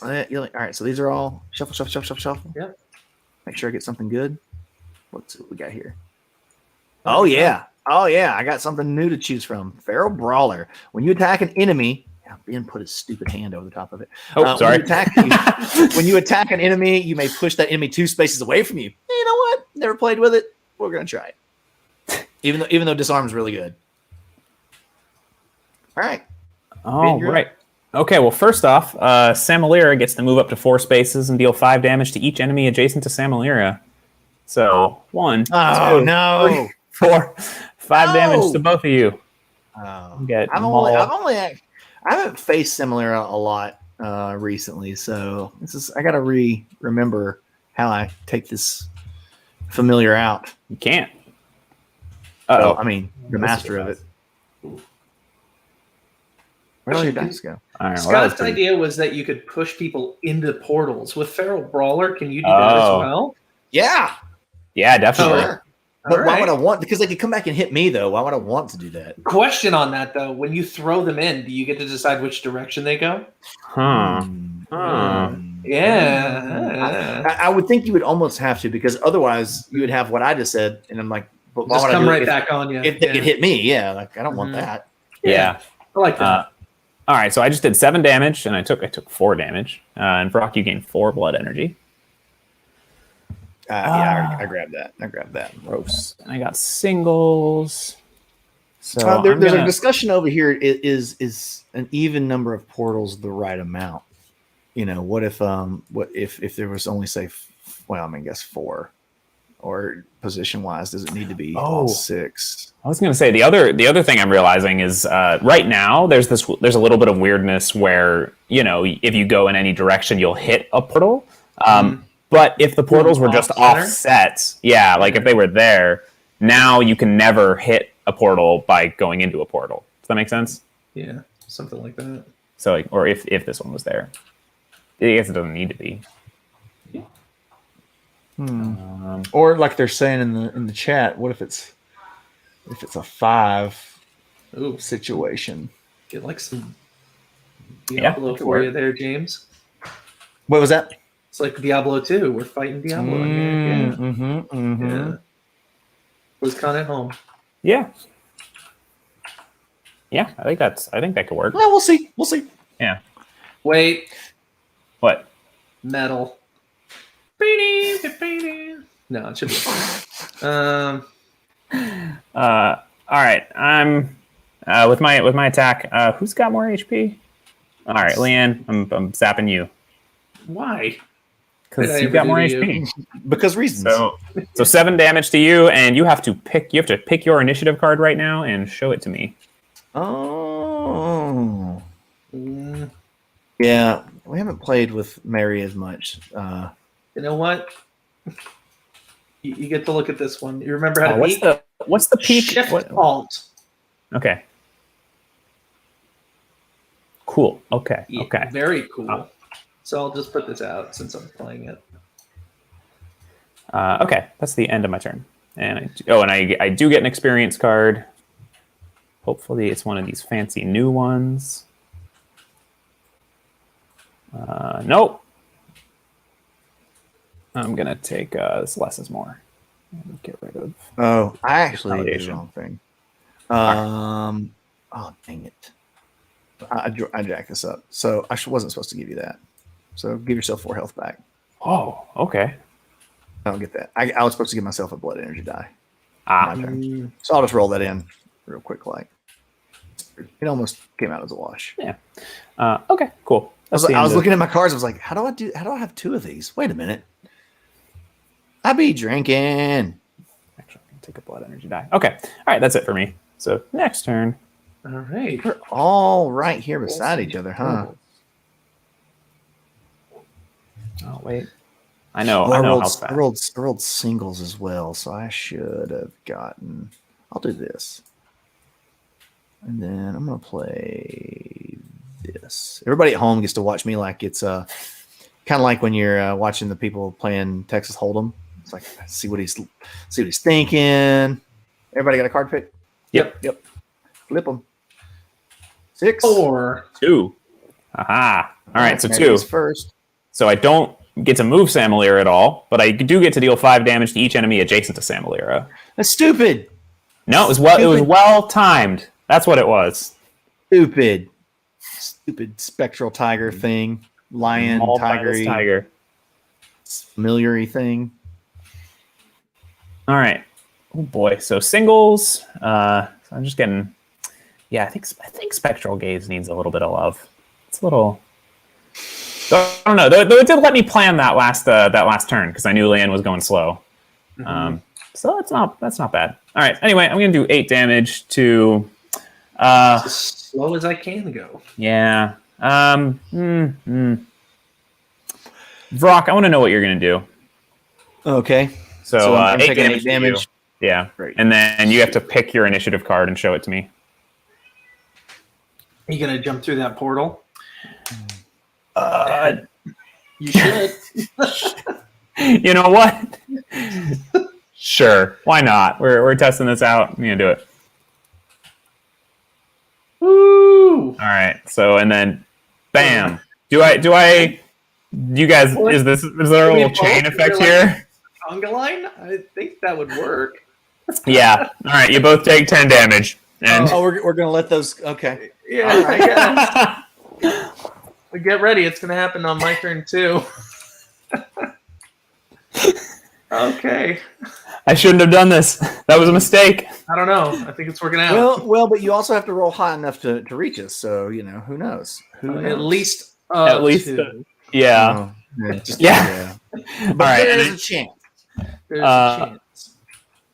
right, so these are all shuffle. Yep. Make sure I get something good. Let's see what we got here. What Oh do you yeah. Oh yeah. I got something new to choose from. Feral Brawler. When you attack an enemy, Ben put his stupid hand over the top of it. Oh, sorry. When you attack an enemy, you may push that enemy 2 spaces away from you. You know what? Never played with it. We're gonna try it. Even though disarm is really good. All right. All right. Okay, well, first off, Samalira gets to move up to 4 spaces and deal 5 damage to each enemy adjacent to Samalira. So, 1, Oh, 2, no. 3, 4, 5 damage to both of you. Oh. Get I haven't faced Samalira a lot recently, so I gotta remember how I take this familiar out. You can't. So, I mean, the master of it. Where did your dice go? All right, Scott's idea was that you could push people into portals. With Feral Brawler, can you do that as well? Yeah. Yeah, definitely. Sure. But why would I want? Because they could come back and hit me, though. Why would I want to do that? Question on that, though. When you throw them in, do you get to decide which direction they go? Yeah. I would think you would almost have to, because otherwise you would have what I just said, and I'm like, but why Just would come I do right it back on you. if they could hit me? Yeah, like I don't want that. Yeah. I like that. All right, so I just did 7 damage, and I took 4 damage. And Brock, you gained 4 blood energy. I grabbed that. Gross. And I got singles. So there's a discussion over here. Is an even number of portals the right amount? You know, what if there was only say, well, I mean, I guess 4, or position wise, does it need to be all 6? I was going to say the other thing I'm realizing is right now there's a little bit of weirdness where, you know, if you go in any direction you'll hit a portal. But if the portals were just offset, like if they were there, now you can never hit a portal by going into a portal. Does that make sense? Yeah, something like that. So, or if this one was there, I guess it doesn't need to be. Or like they're saying in the chat, what if it's a 5 situation? Get like some Diablo for you there, James. What was that? It's like Diablo 2. We're fighting Diablo here. Yeah. Was Con at home? Yeah. Yeah, I think that could work. Well, we'll see. Yeah. Wait. What? Metal. No, it should be fine. All right. I'm with my attack. Who's got more HP? All right, Leanne. I'm zapping you. Why? Because you've got more HP. Because reasons. So 7 damage to you, and you have to pick your initiative card right now and show it to me. Oh. Yeah, we haven't played with Mary as much. You know what? You get to look at this one. You remember how to peek? What's the peak? Shift Alt. Okay. Cool. Okay. Yeah, Okay. Very cool. So I'll just put this out since I'm playing it. Okay, that's the end of my turn. And I do get an experience card. Hopefully it's one of these fancy new ones. Nope. I'm gonna take this less is more. And get rid of. Oh, I actually did the wrong thing. Oh, dang it! I jacked this up. So I wasn't supposed to give you that. So give yourself 4 health back. Oh, okay. I don't get that. I was supposed to give myself a blood energy die. My turn. So I'll just roll that in real quick. Like it almost came out as a wash. Yeah. Okay. Cool. I was looking at my cards. I was like, how do I have 2 of these? Wait a minute. I be drinking. Actually, I'm gonna take a blood energy die. Okay. All right. That's it for me. So next turn. All right. We're all right here beside each other, huh? Oh wait. I know. Well, I know I how fast. I rolled singles as well, so I should have gotten. I'll do this, and then I'm gonna play this. Everybody at home gets to watch me like it's kind of like when you're watching the people playing Texas Hold'em. It's like see what he's thinking. Everybody got a card pick? Yep. Flip them. 6. 4. 2. Aha. All right, so 2. First. So I don't get to move Samalira at all, but I do get to deal 5 damage to each enemy adjacent to Samalira. That's stupid. No, it was well timed. That's what it was. Stupid spectral tiger thing. Lion, All by this tiger. Familiar-y thing. All right. Oh boy. So singles. So I'm just getting. Yeah, I think Spectral Gaze needs a little bit of love. It's a little. I don't know. Though it did let me plan that last turn because I knew Leanne was going slow. Mm-hmm. So that's not bad. All right. Anyway, I'm gonna do 8 damage to. As slow as I can go. Yeah. Vrock, I want to know what you're gonna do. Okay. So I'm 8 taking damage. 8 damage. Yeah. Great. And then you have to pick your initiative card and show it to me. Are you gonna jump through that portal? You should. You know what? Sure. Why not? We're testing this out. I'm gonna do it. Woo! All right. So and then, bam. Do you guys? Is there a little chain effect here? Conga line? I think that would work. Yeah. All right. You both take 10 damage. And we're gonna let those. Okay. Yeah, I guess. Get ready. It's gonna happen on my turn too. Okay. I shouldn't have done this. That was a mistake. I don't know. I think it's working out. Well, but you also have to roll high enough to reach us. So who knows? At least. At least. 2. Yeah. Yeah. But right, there's a chance. There's a chance.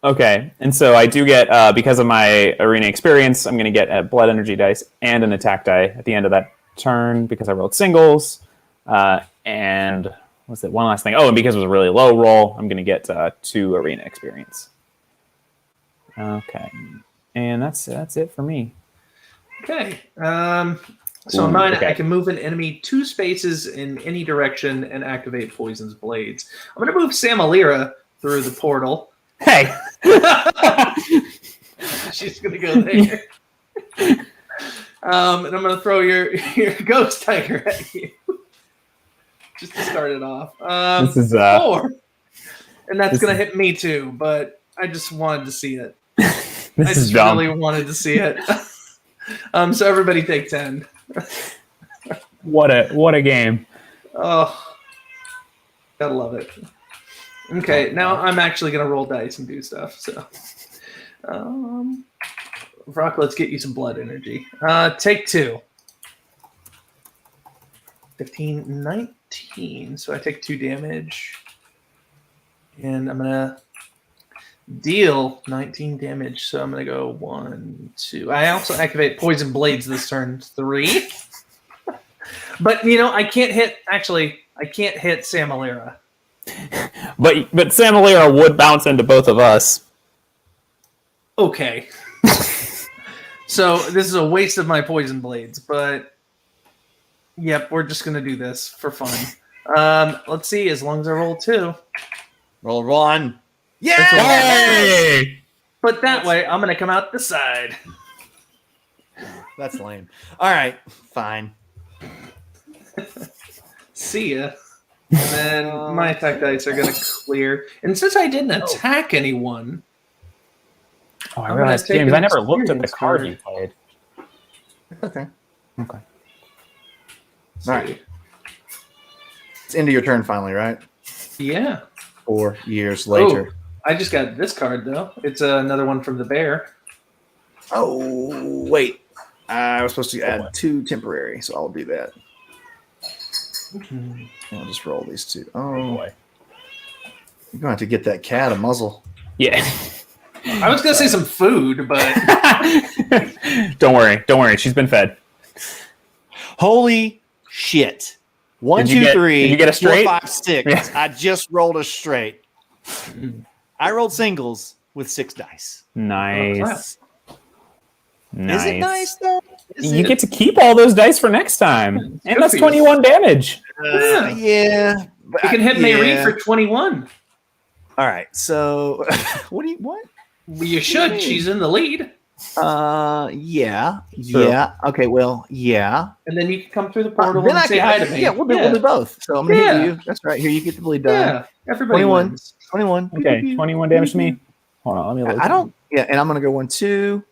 Okay, and so I do get, because of my arena experience, I'm going to get a blood energy dice and an attack die at the end of that turn because I rolled singles. And what's it? One last thing. Oh, and because it was a really low roll, I'm going to get 2 arena experience. Okay, and that's it for me. Okay. So on mine, okay. I can move an enemy 2 spaces in any direction and activate Poison's Blades. I'm going to move Samalira through the portal. Hey! She's going to go there. And I'm going to throw your Ghost Tiger at you. Just to start it off. This is 4. And that's going to hit me too, but I just wanted to see it. This is dumb. Really wanted to see it. So everybody take 10. What a game. Oh, gotta love it. Okay, now I'm actually gonna roll dice and do stuff. So, Brock, let's get you some blood energy. Take 2. 15, 19. So I take 2 damage, and I'm gonna deal 19 damage. So I'm gonna go 1, 2. I also activate Poison Blades this turn. 3. But I can't hit. Actually, I can't hit Samalira. But Samalira would bounce into both of us. Okay. So this is a waste of my Poison Blades, but yep, we're just gonna do this for fun. Let's see. As long as I roll 2, Roll 1. Yay! but that way I'm gonna come out the side. That's lame. All right, fine. See ya. And then my attack dice are gonna clear. And since I didn't attack anyone, Oh, I I'm realized, gonna take James, an I never looked at the experience card card. you played. Okay. Okay. see. All right. It's into your turn finally, right? Yeah. 4 years later. I just got this card though. It's another one from the bear. Oh, wait. I was supposed to add 2 temporary, so I'll do that. I'll just roll these 2. Oh, Boy. you're going to have to get that cat a muzzle. Yeah. I was gonna say some food, but Don't worry. She's been fed. Holy shit. 1, Did you 2, get- 3. did you get a 4, straight? 5, 6. Yeah. I just rolled a straight. I rolled singles with 6 dice. Nice. Is it nice though? You get to keep all those dice for next time, and good that's for you. 21 damage. Yeah. But You can hit Mayrie for 21. All right. So, what? Well, you should. mean? She's in the lead. Yeah. Okay. Well, yeah. And then you can come through the portal Then and say hi to me. Yeah, we'll do both. So I'm gonna hit you. That's right. Here, you get the bleed die. Yeah, everybody 21. wins. 21. Okay, 21 damage to me. Hold on, let me look. I don't. Yeah, and I'm gonna go 1, 2.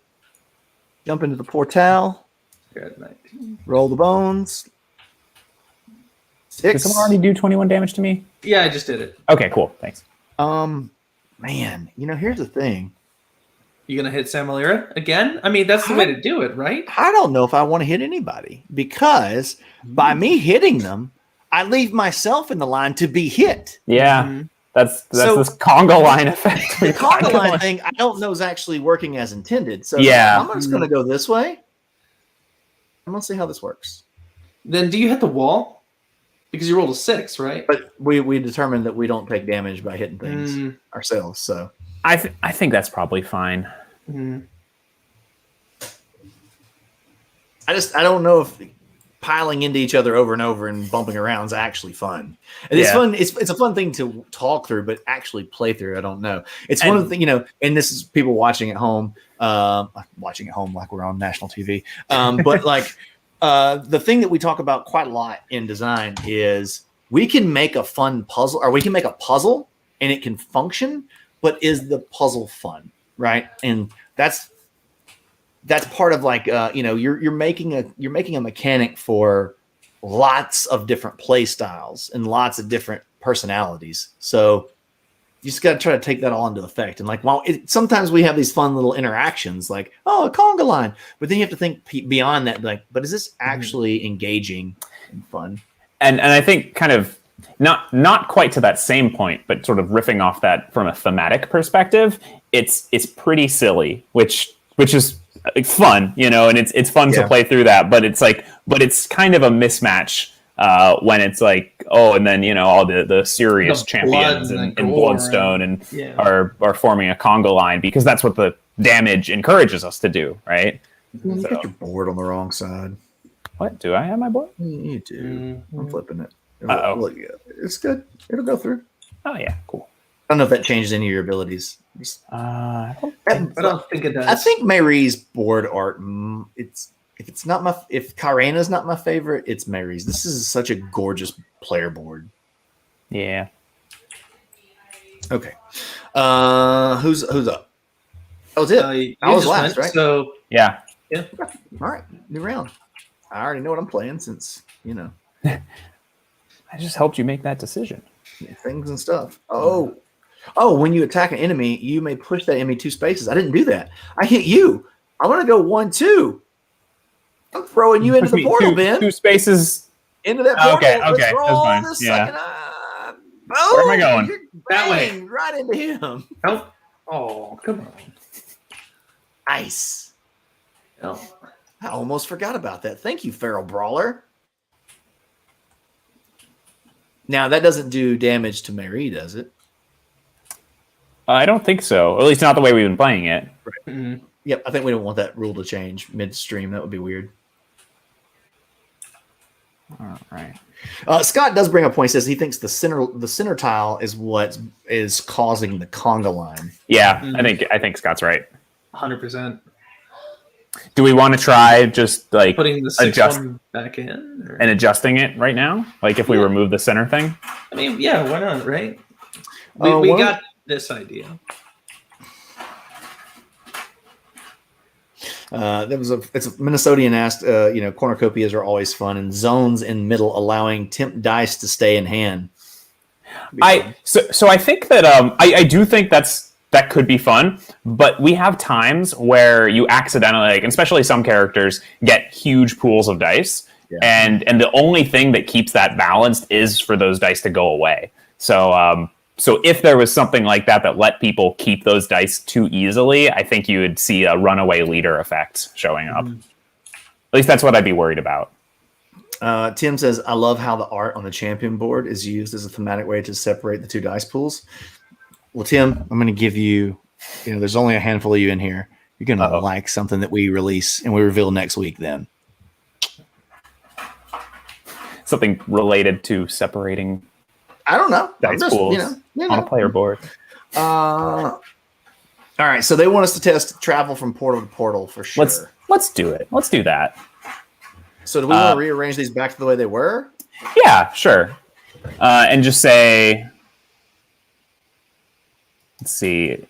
Jump into the portal. Good night. Roll the bones. Did 6. someone already do 21 damage to me? Yeah, I just did it. Okay, cool. Thanks. Man, here's the thing. You gonna hit Samalira again? I mean, that's the way to do it, right? I don't know if I want to hit anybody because by me hitting them, I leave myself in the line to be hit. Yeah, Mhm. that's So- this conga line effect. The conga line thing, I don't know is actually working as intended. So Yeah. I'm just going to go this way. I'm going to see how this works. Then do you hit the wall? Because you rolled a 6, right? But we determined that we don't take damage by hitting things Mm. ourselves. So I think that's probably fine. Mhm. I don't know if piling into each other over and over and bumping around is actually fun. And it's fun. It's a fun thing to talk through, but actually play through, I don't know. It's one of the and this is people watching at home, like we're on national TV. But like the thing that we talk about quite a lot in design is we can make a fun puzzle, or we can make a puzzle and it can function, but is the puzzle fun, right? And that's part of like you're making a mechanic for lots of different play styles and lots of different personalities. So you just got to try to take that all into effect. And like, sometimes we have these fun little interactions, like a conga line, but then you have to think beyond that. Like, but is this actually engaging and fun? And I think kind of not quite to that same point, but sort of riffing off that from a thematic perspective, it's pretty silly, which is fun, and it's fun to play through that, but it's kind of a mismatch when it's like, and then all the serious champions in Bloodstone and are forming a conga line, because that's what the damage encourages us to do, right? You got your board on the wrong side. What, do I have my board? You do. Mm-hmm. I'm flipping it. Uh-oh. It's good. It'll go through. Oh yeah, cool. I don't know if that changes any of your abilities. I don't I don't think it does. I think Mary's board art. If Kyrena's not my favorite, it's Mary's. This is such a gorgeous player board. Yeah. Okay. Who's up? That was it. I was last, right? So Yeah. yeah. All right. New round. I already know what I'm playing since I just helped you make that decision. things and stuff. Oh, when you attack an enemy, you may push that enemy 2 spaces. I didn't do that. I hit you. I want to go 1, 2. I'm throwing you into the portal, Ben. 2 spaces. Into that portal. Okay, Let's that's roll fine. the Yeah. second. Where am I going? You're That way. bang right into him. Nope. Oh, come on. Nice. No. I almost forgot about that. Thank you, Feral Brawler. Now, that doesn't do damage to Mary, does it? I don't think so. Or at least not the way we've been playing it. Mhm. Yep, I think we don't want that rule to change midstream. That would be weird. All right. Scott does bring up a point. He says he thinks the center tile is what is causing the conga line. Yeah, I think Scott's right. 100%. Do we want to try just like Putting the 6 one back in? Or? and adjusting it right now? Like if we remove the center thing? I mean, yeah, why not, right? We well- got this idea. It's a Minnesotan asked, cornucopias are always fun, and zones in middle allowing temp dice to stay in hand. So I think that I do think that could be fun, but we have times where you accidentally, like, especially some characters, get huge pools of dice, and the only thing that keeps that balanced is for those dice to go away. So if there was something like that let people keep those dice too easily, I think you would see a runaway leader effect showing up. At least that's what I'd be worried about. Tim says, I love how the art on the champion board is used as a thematic way to separate the two dice pools. Well, Tim, I'm going to give you, there's only a handful of you in here. You're going to like something that we release and we reveal next week then. Something related to separating I don't know. dice pools on a player board. All right, so they want us to test travel from portal to portal for sure. Let's do it. Let's do that. So do we want to rearrange these back to the way they were? Yeah, sure. And just say, let's see.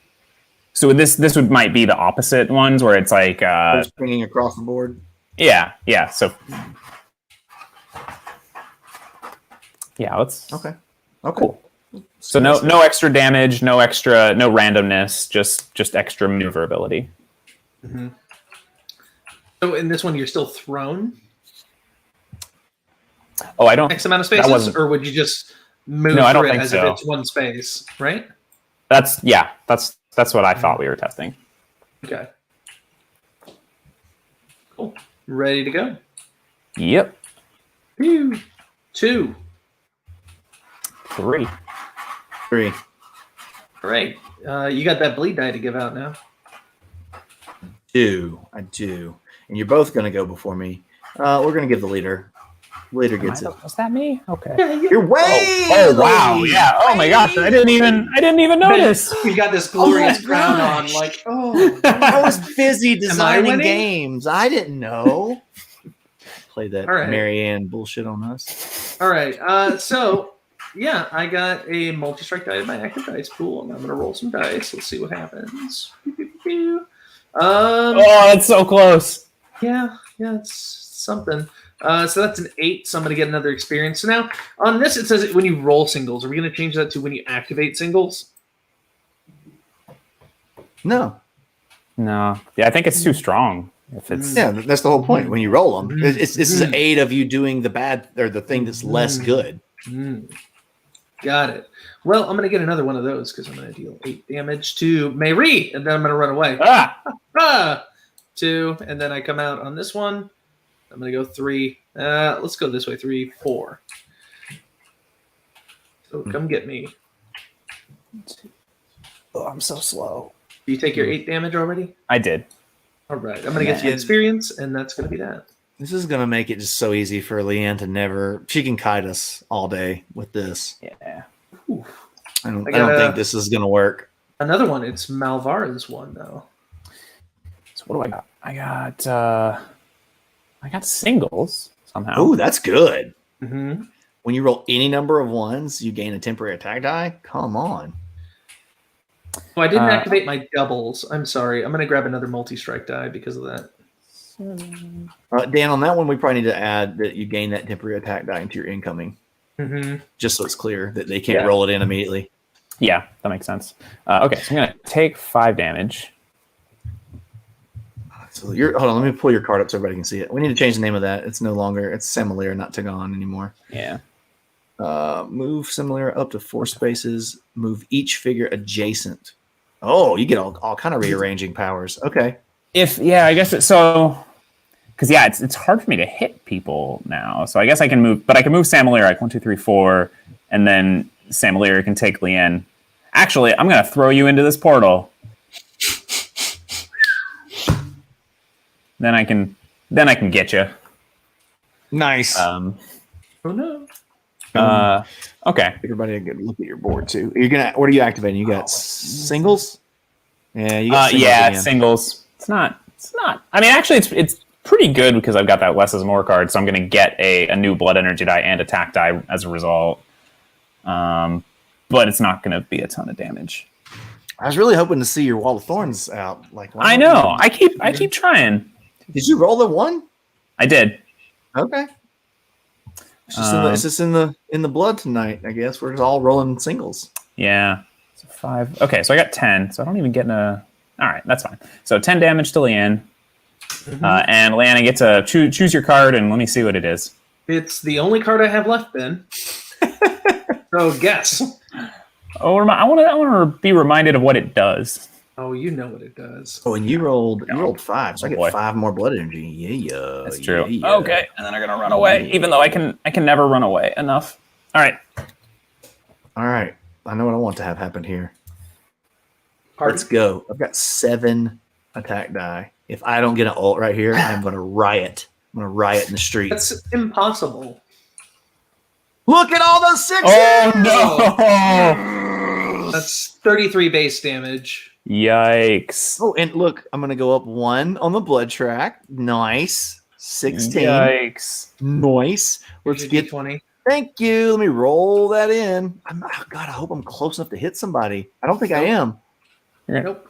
So this might be the opposite ones where it's like springing across the board. Yeah. So yeah, let's. Okay. Cool. So no extra damage, no randomness, just extra maneuverability. Mm-hmm. So in this one, you're still thrown. Oh, I don't. X amount of spaces, or would you just move? No, I don't through think it as so. if it's one space, right? That's what I thought we were testing. Okay. Cool. Ready to go. Yep. 2. 3. All right. You got that bleed die to give out now. I do. And you're both going to go before me. We're going to give the leader. Leader gets it. Was that me? Okay. Yeah, You're way. Oh wow! Yeah. Oh my gosh! I didn't even notice. You got this glorious crown on. Like, I was busy designing games. I didn't know. Play that Marianne bullshit on us. All right. So yeah, I got a multi-strike die in my active dice pool, and I'm gonna roll some dice. Let's see what happens. Oh, that's so close. Yeah, it's something. So that's an 8, so I'm going to get another experience. So now, on this, it says when you roll singles. Are we going to change that to when you activate singles? No. Yeah, I think it's too strong. If it's that's the whole point. When you roll them, this is an aid of you doing the bad or the thing that's less good. Got it. Well, I'm going to get another one of those because I'm going to deal 8 damage to Mary, and then I'm going to run away. 2, and then I come out on this one. I'm going to go 3. Let's go this way. 3, 4. So come get me. Oh, I'm so slow. Do you take your 8 damage already? I did. All right. I'm going to get you experience, and that's going to be that. This is going to make it just so easy for Leanne to never... She can kite us all day with this. Yeah. I don't think this is going to work. Another one. It's Malvara's one, though. So what do I got? I got singles somehow. Oh, that's good. Mm-hmm. When you roll any number of 1s, you gain a temporary attack die? Come on. Oh, I didn't activate my doubles. I'm sorry. I'm going to grab another multi-strike die because of that. Dan, on that one, we probably need to add that you gain that temporary attack die into your incoming. Mm-hmm. Just so it's clear that they can't roll it in immediately. Yeah, that makes sense. Okay, so I'm going to take 5 damage. So hold on, let me pull your card up so everybody can see it. We need to change the name of that. It's no longer, it's Samalier, not Tagon anymore. Yeah. Move Samalier up to 4 spaces. Move each figure adjacent. Oh, you get all kind of rearranging powers. Okay. I guess so. Because it's hard for me to hit people now. So I guess I can move, but I can move Samalier like 1, 2, 3, 4, and then Samalier can take Leanne. Actually, I'm gonna throw you into this portal. Then I can get you. Nice. Oh no. Okay. Everybody can look at your board too. What are you activating? You got singles? Yeah, you got singles again. Singles. It's not. I mean, actually, it's pretty good because I've got that less is more card, so I'm going to get a new blood energy die and attack die as a result. But it's not going to be a ton of damage. I was really hoping to see your Wall of Thorns out. I know. I keep trying. Did you roll the 1? I did. Okay. It's just in the blood tonight. I guess we're just all rolling singles. Yeah. So 5. Okay, so I got 10. So I don't even get All right, that's fine. So 10 damage to Leanne. Mm-hmm. And Leanne, I get to choose your card, and let me see what it is. It's the only card I have left, Ben. So guess. Oh, I want to be reminded of what it does. Oh, you know what it does. Oh, and you rolled 5, so I get boy. 5 more blood energy. Yeah. That's true. Yeah. Okay, and then I'm gonna run away, even though I can never run away enough. All right. All right. I know what I want to have happen here. Pardon? Let's go. I've got 7 attack die. If I don't get an ult right here, I'm going to riot. I'm going to riot in the street. That's impossible. Look at all those 6s! Oh no! That's 33 base damage. Yikes! Oh, and look, I'm going to go up 1 on the blood track. Nice. 16. Yikes! Nice. Let's Here's your get. D20. Thank you. Let me roll that in. God, I hope I'm close enough to hit somebody. I don't think I am. Nope.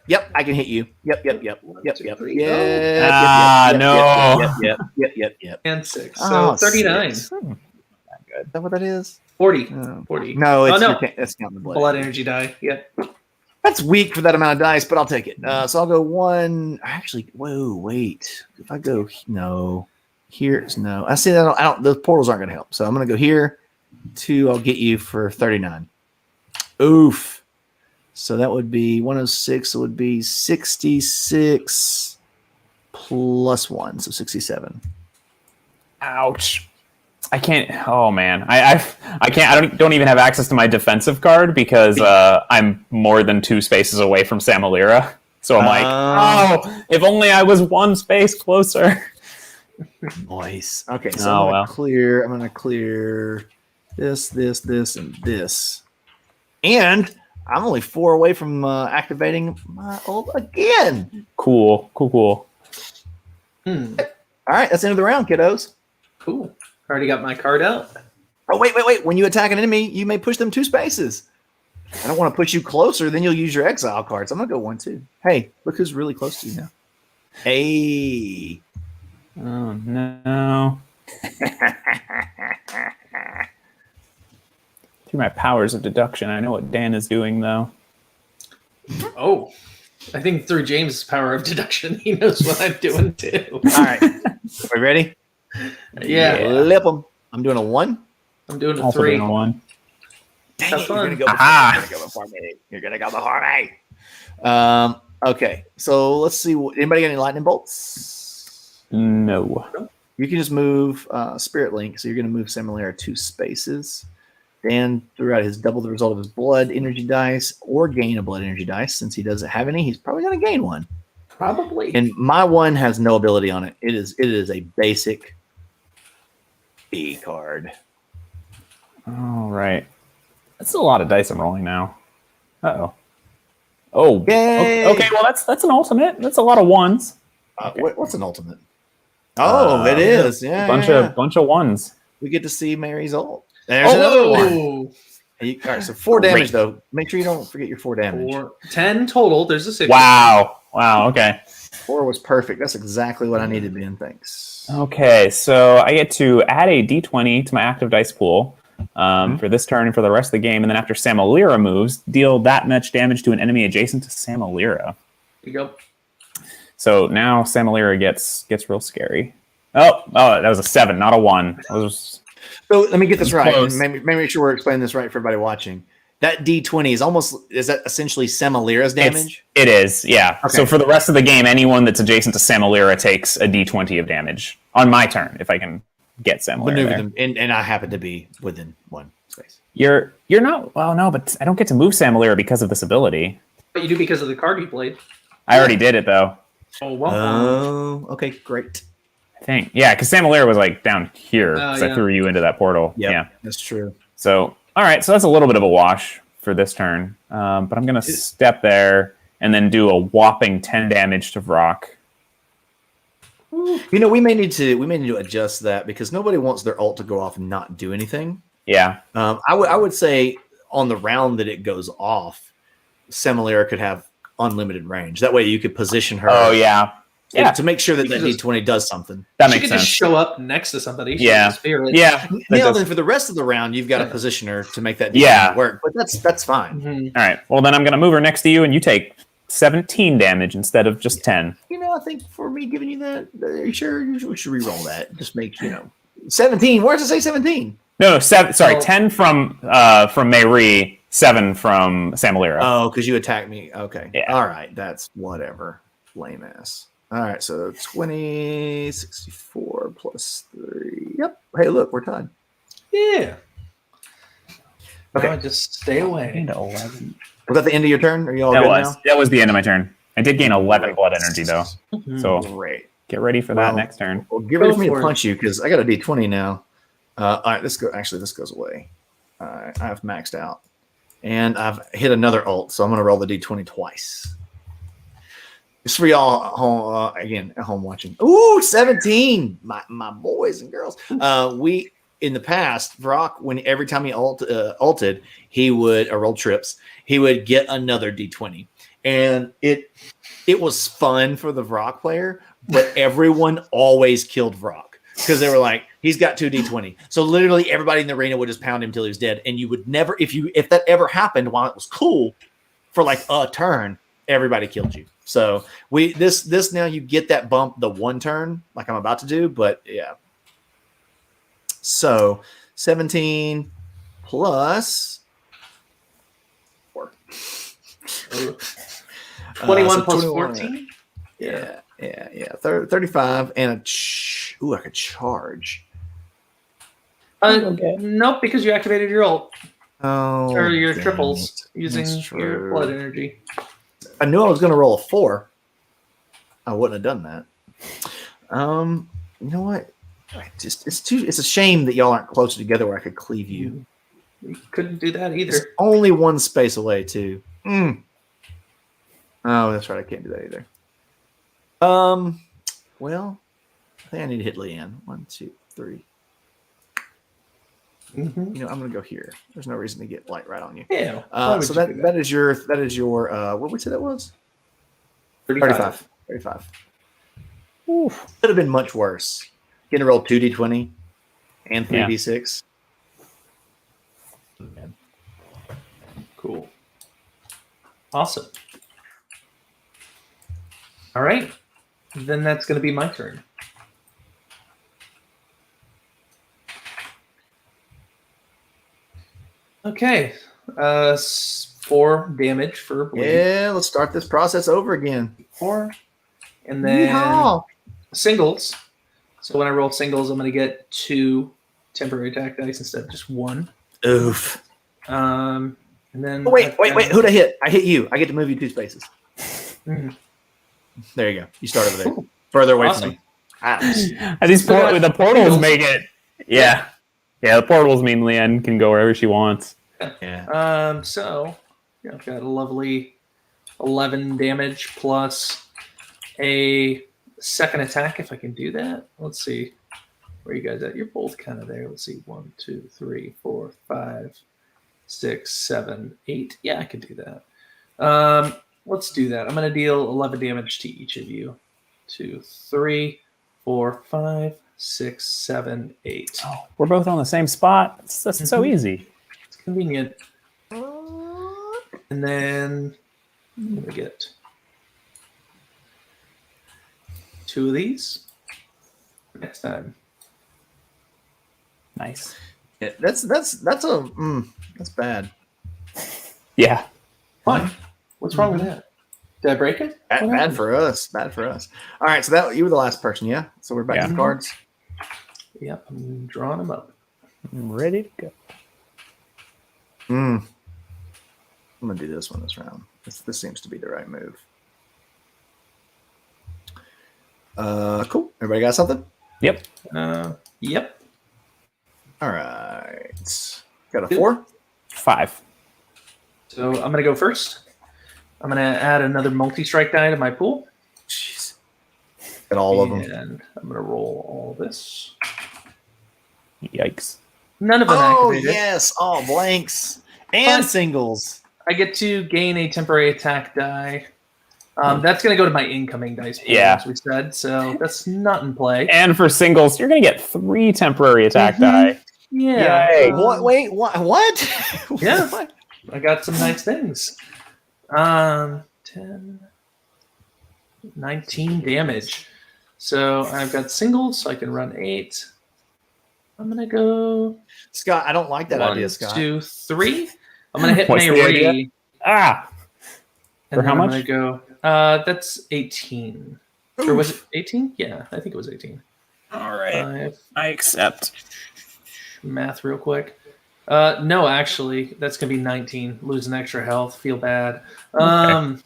Yep, I can hit you. Yep. Yep. And 6. So 39. 6. Is that what that is? 40. Oh. 40. No, it's, no. that's counting the blood. Blood energy die. Yep. That's weak for that amount of dice, but I'll take it. So I'll go 1. Actually, wait. If I go here's no. I see that. I don't. Those portals aren't going to help. So I'm going to go here. 2. I'll get you for 39. Oof. So that would be 106. So it would be 66 plus 1, so 67. Ouch! I can't. Oh man, I can't. I don't even have access to my defensive card because I'm more than 2 spaces away from Samalira. So I'm like, if only I was 1 space closer. Nice. Okay, so I'm gonna clear this, and this, and I'm only 4 away from activating my ult again. Cool. All right, that's the end of the round, kiddos. Cool. Already got my card out. Oh, wait. When you attack an enemy, you may push them 2 spaces. I don't want to push you closer, then you'll use your exile cards. I'm going to go 1, 2. Hey, look who's really close to you now. Hey. Oh, no. Through my powers of deduction, I know what Dan is doing, though. Oh. I think through James' power of deduction, he knows what I'm doing, too. All right. Are we ready? Yeah. Flip them. I'm doing a 1. I'm doing a Also 3. doing a 1. Dang Have it, fun. you're going to go before me. You're going to go before me. Okay, so let's see. Anybody got any lightning bolts? No. You can just move Spirit Link, so you're going to move Samalera 2 spaces. Dan threw out his double the result of his blood energy dice or gain a blood energy dice. Since he doesn't have any, he's probably going to gain 1. Probably. And my 1 has no ability on it. It is a basic B card. All right. That's a lot of dice I'm rolling now. Uh-oh. Oh. Yay! Okay, well, that's an ultimate. That's a lot of 1s. What's an ultimate? Oh, it is. Yeah, bunch of 1s. We get to see Mary's ult. There's another one. All right, so 4 damage, though. Make sure you don't forget your 4 damage. 10 total. There's a 6. Wow, okay. 4 was perfect. That's exactly what I needed, Ben. Thanks. Okay, so I get to add a d20 to my active dice pool for this turn and for the rest of the game. And then after Samalira moves, deal that much damage to an enemy adjacent to Samalira. There you go. So now Samalira gets real scary. Oh, that was a 7, not a 1. So let me get this right. Close. Maybe make sure we're explaining this right for everybody watching. That D20 is that essentially Samalira's damage? It is, yeah. Okay. So for the rest of the game, anyone that's adjacent to Samalira takes a d20 of damage on my turn if I can get Samalira. Maneuver there. them, and I happen to be within 1 space. You're not. Well, no, but I don't get to move Samalira because of this ability. But you do because of the card you played. I already did it though. Oh, well. Oh, okay, great. I think, yeah, because Samalira was like down here because I threw you into that portal. Yep, Yeah, that's true. So, all right, so that's a little bit of a wash for this turn. But I'm gonna step there and then do a whopping 10 damage to Vrock. You know, we may need to adjust that because nobody wants their ult to go off and not do anything. Yeah. I would say on the round that it goes off, Samalira could have unlimited range. That way you could position her. Oh yeah. Yeah. To make sure that D20 does something. That She makes could sense. just show up next to somebody. Yeah. Yeah. Now then, for the rest of the round, you've got to position her to make that D20 Yeah. work. But that's fine. Mm-hmm. All right. Well, then I'm going to move her next to you, and you take 17 damage instead of just 10. You know, I think for me giving you that, are you sure we should re-roll that? Just make 17. Where does it say 17? No, 7. Sorry, Oh. 10 from Mayri, 7 from Samalira. Oh, because you attacked me. Okay. Yeah. All right. That's whatever. Lame ass. All right. So 20, 64 plus 3. Yep. Hey, look, we're tied. Yeah. Okay. Now just stay away. Gained 11. Was that the end of your turn? Are you all That good was. now? That was the end of my turn. I did gain 11 blood energy, though. So Great. get ready for that next turn. Well, get ready for me Go to for it. punch you because I got a D20 now. All right. This goes away. All right. I've maxed out. And I've hit another ult, so I'm going to roll the D20 twice. It's for y'all home, again at home watching. Ooh, 17, my boys and girls. We in the past, Brock, every time he ulted, he would roll trips. He would get another D20, and it was fun for the Vrock player, but everyone always killed Vrock. Because they were like, he's got 2 D20. So literally everybody in the arena would just pound him till he was dead. And you would never, if that ever happened while it was cool for like a turn, everybody killed you. So this now you get that bump the one turn like I'm about to do, but yeah. So 17 plus 4. 21 so plus 21. 14? Yeah. 35 and I could charge. Nope, because you activated your ult. Oh, Or your dang triples it. using That's your true. blood energy. I knew I was going to roll a 4. I wouldn't have done that. You know what? It's a shame that y'all aren't closer together where I could cleave you. You couldn't do that It's either. only one space away too. Oh, that's right. I can't do that either. Well, I think I need to hit Leanne. 1, 2, 3. Mm-hmm. You know, I'm going to go here. There's no reason to get light right on you. Yeah. why would So you do that is your what we said that was? 35. Oof. Could have been much worse. Getting to roll 2d20 and 3d6. Cool. Awesome. All right. Then that's going to be my turn. Okay. 4 damage for bleed. Yeah, let's start this process over again. 4. And then Yeehaw. singles. So when I roll singles, I'm going to get 2 temporary attack dice instead of just 1. Oof. And then Oh, wait. Who'd I hit? I hit you. I get to move you 2 spaces. Mhm. There you go. You start over there. Cool. Further away Awesome. from me. Ah, The portals make it. Yeah. The portals mean Leanne can go wherever she wants. yeah. So I've got a lovely 11 damage plus a second attack if I can do that. Let's see. Where are you guys at? You're both kind of there. Let's see. 1, 2, 3, 4, 5, 6, 7, 8. Yeah, I could do that. Let's do that. I'm going to deal 11 damage to each of you. 2, 3, 4, 5, 6, 7, 8. Oh, we're both on the same spot. That's so easy. It's convenient. And then I'm going to get 2 of these next time. Nice. Yeah, that's bad. Yeah. Why? What's wrong with that? Did I break it? Bad for us. Bad for us. All right, so you were the last person, yeah? So we're back to the cards. Yep, I'm drawing them up. I'm ready to go. I'm gonna do this one this round. This seems to be the right move. Cool. Everybody got something? Yep. Yep. All right. Got a 4? 5. So I'm going to go first. I'm going to add another multi-strike die to my pool. Jeez. Got all of them. And I'm going to roll all this. Yikes. None of them Oh, activated. yes. All blanks and But singles. I get to gain a temporary attack die. That's going to go to my incoming dice pool, Yeah. as we said. So that's not in play. And for singles, you're going to get 3 temporary attack die. Yeah. Yay. What? Wait, what? Yeah. What? I got some nice things. 10, 19 damage. So I've got singles, so I can run 8. I'm going to go Scott, I don't like that 1, idea, Scott. 2, 3. I'm gonna hit What's the idea? Mayri. Ah, And for how then I'm much? gonna go. That's 18. Or was it 18? Yeah, I think it was 18. All right, 5. I accept. Math real quick. No, actually, that's gonna be 19. Lose an extra health. Feel bad. No,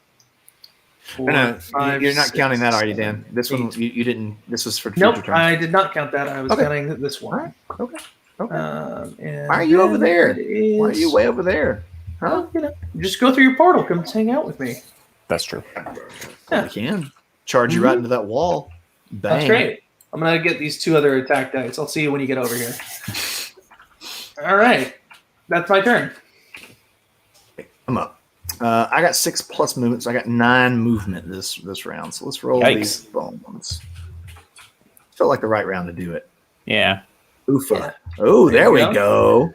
4, 5, you're not 6, counting that, are you, 7, Dan? This one 8. you didn't. This was for future Nope, turns. I did not count that. I was Okay. counting this one. All right. Okay. And Why are you over then there? it Why are you is- way over there? Huh? Well, just go through your portal. Come hang out with me. That's true. Yeah. You can charge you right into that wall. Bang. That's great. I'm gonna get these 2 other attack dice. I'll see you when you get over here. All right, that's my turn. I'm up. I got 6+ movement, so I got 9 movement this round. So let's roll these bones. Felt like the right round to do it. Yeah. Oofa. Yeah. Oh, there we go. go.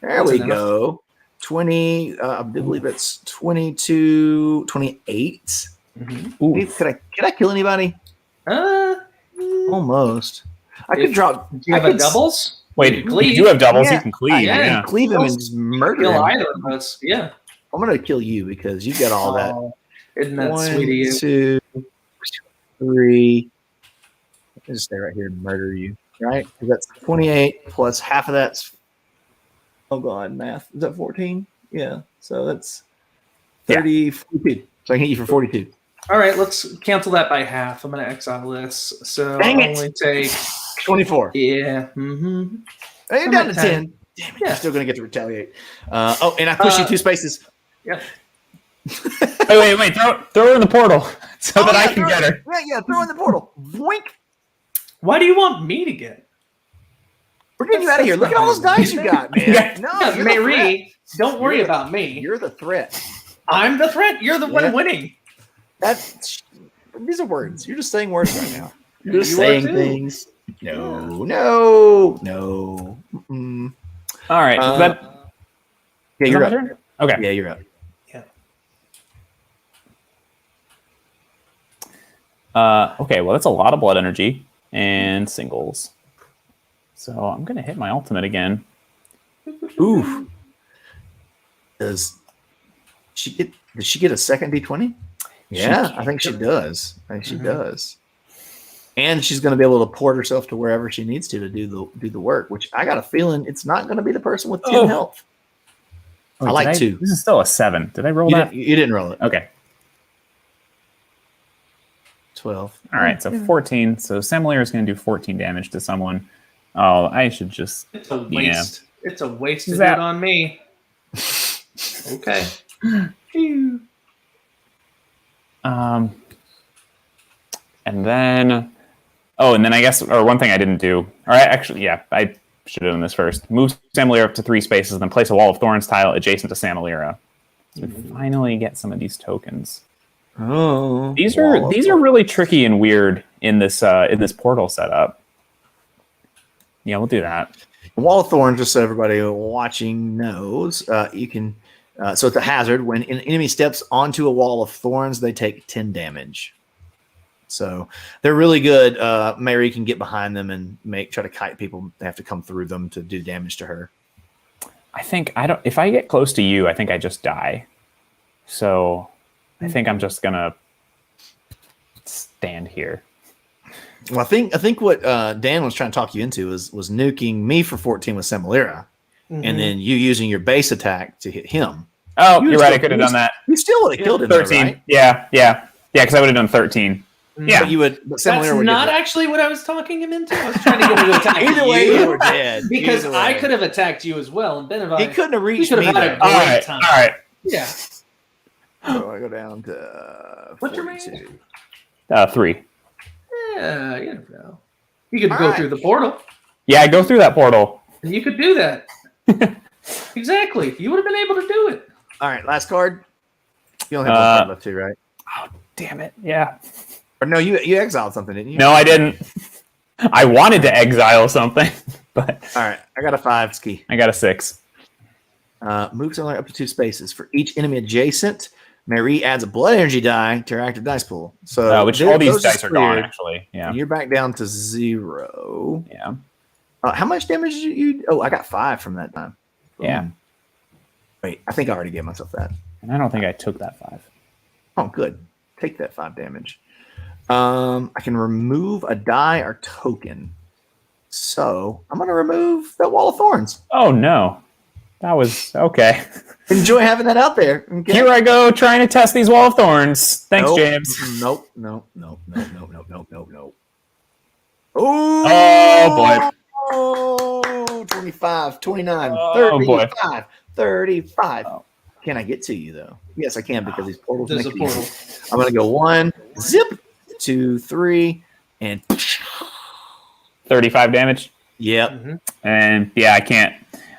There That's we enough. go. 20. I believe it's 22, 28. Ooh. Could I kill anybody? Almost. I could drop. Do you have a doubles? Wait, You can cleave. you do have doubles. Yeah. You can cleave. Yeah. Yeah. Cleave him and just murder Kill him. either of us. Yeah. I'm gonna kill you because you got all that. Oh, isn't that 1, sweet of you? 2, 3. I'll just stay right here and murder you, right? 'Cause that's 28 plus half of that's. Oh God, math. Is that 14? Yeah. So that's 30, 42. So I can hit you for 42. All right, let's cancel that by half. I'm going to exile this. So Dang I'll it. only take. 24. Yeah. Mm-hmm. Hey, you're I'm down to at 10. 10. Damn it. Yeah. You're still gonna get to retaliate. And I push you 2 spaces. Yeah. Wait. Throw her in the portal so that I can throw get it. her. Yeah, throw in the portal. Boink. Why do you want me to get? We're getting you out of here. Look at all those dice you got, man. Yeah. No, Yeah, you're the threat. Mayri, don't worry You're the- about me. You're the threat. I'm the threat. You're the Yeah. one winning. These are words. You're just saying words right now. You're just You saying are too. things. No. Mm-mm. All right. Yeah, Is that you're my up. turn? Okay. Yeah, you're up. Okay. Well, that's a lot of blood energy and singles. So I'm gonna hit my ultimate again. Ooh. Does she get a second D20? Yeah, I think she does. Does. And she's going to be able to port herself to wherever she needs to do the work, which I got a feeling it's not going to be the person with 10 health. Oh, I like 2. This is still a 7. Did I roll that? You didn't roll it. Okay. 12. All right. So 14. So Samalier is going to do 14 damage to someone. Oh, I should just. It's a waste. It's a waste to do Zap. it on me. Okay. And then, and then I guess, or one thing I didn't do, or I should have done this first. Move Samalira up to 3 spaces, then place a wall of thorns tile adjacent to Samalira. So we finally get some of these tokens. Oh, These are really tricky and weird in this portal setup. Yeah, we'll do that. Wall of Thorns, just so everybody watching knows, you can. So it's a hazard. When an enemy steps onto a wall of thorns, they take 10 damage. So they're really good. Mary can get behind them and try to kite people. They have to come through them to do damage to her. If I get close to you, I think I just die. So I think I'm just gonna stand here. Well, I think what Dan was trying to talk you into was nuking me for 14 with Samalira, and then you using your base attack to hit him. Oh, you're right. I could have done that. You still would have killed him. 13. Though, right? Yeah. Because I would have done 13. Yeah, but you would. But That's Samalira would not get actually what I was talking him into. I was trying to get him to attack Either you. way, you were dead. Because Either I way. could have attacked you as well, and Ben and I. He couldn't have reached could me. have had a though. great time. All right. Yeah. So I go down to What's your 42. 3. Yeah, you never know. You could All go right. through the portal. Yeah, go through that portal. And you could do that. Exactly. You would have been able to do it. All right, last card. You only have one card left too, right? Oh, damn it. Yeah. Or no, you exiled something, didn't you? No, I didn't. I wanted to exile something, but All right, I got a 5 ski. I got a 6. Move Samalira up to 2 spaces. For each enemy adjacent, Mary adds a blood energy die to her active dice pool. So Which all these those dice are gone, cleared, actually. Yeah. and you're back down to 0. Yeah. How much damage did you? Oh, I got 5 from that time. Yeah. Wait, I think I already gave myself that. And I don't think I took that 5. Oh, good. Take that 5 damage. I can remove a die or token. So I'm going to remove that Wall of Thorns. Oh, no. That was okay. Enjoy having that out there. Okay? Here I go trying to test these Wall of Thorns. Thanks, Nope. James. Nope. Oh, boy. Oh, 25, 29, Oh, 35, boy. 35. Oh. Can I get to you, though? Yes, I can because these portals There's make a it portal. easy. I'm going to go 1, zip, 2, 3, and 35 damage. yep. Mm-hmm. And yeah, I can't.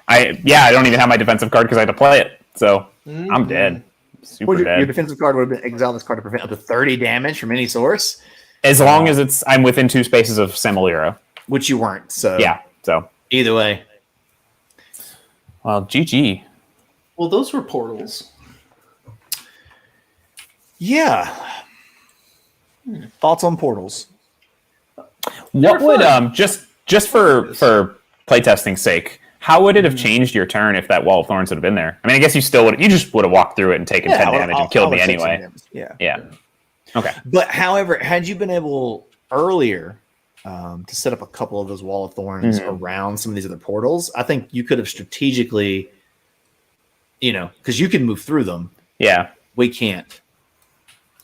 I don't even have my defensive card because I had to play it. So I'm dead. Super Your dead. defensive card would have been exile this card to prevent up to 30 damage from any source, As long as I'm within 2 spaces of Semilira. which you weren't. So Yeah. So either way. well, GG. Well, those were portals. Yeah. Thoughts on portals? What would fun. just for playtesting's sake, how would it have changed your turn if that Wall of Thorns would have been there? I mean, I guess you just would have walked through it and taken 10 damage and killed me anyway. Yeah. Yeah. Okay. But however, had you been able earlier to set up a couple of those Wall of Thorns around some of these other portals, I think you could have strategically, because you can move through them. Yeah. We can't.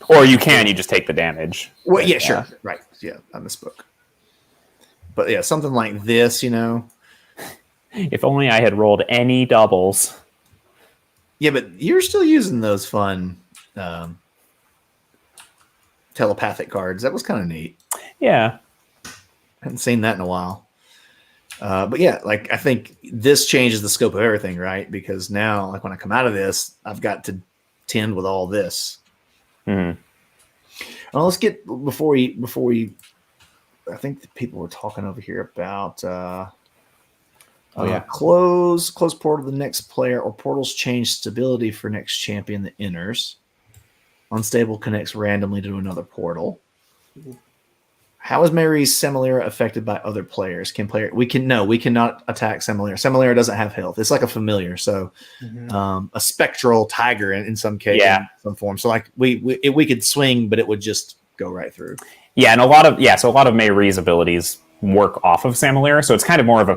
Or you just take the damage. Well, yeah, sure. Right. Yeah, I misspoke. But yeah, something like this, If only I had rolled any doubles. Yeah, but you're still using those fun telepathic cards. That was kind of neat. Yeah. Hadn't seen that in a while. But yeah, like I think this changes the scope of everything, right? Because now, like when I come out of this, I've got to tend with all this. Mm-hmm. Well, let's get before we. I think the people were talking over here about. Close portal to the next player, or portals change stability for next champion that enters. Unstable connects randomly to another portal. How is Mary's Semilira affected by other players? We cannot attack Semilira. Semilira doesn't have health. It's like a familiar, so a spectral tiger in some case, in some form. So like we could swing, but it would just go right through. Yeah, and a lot of Mayree's abilities work off of Semilira, so it's kind of more of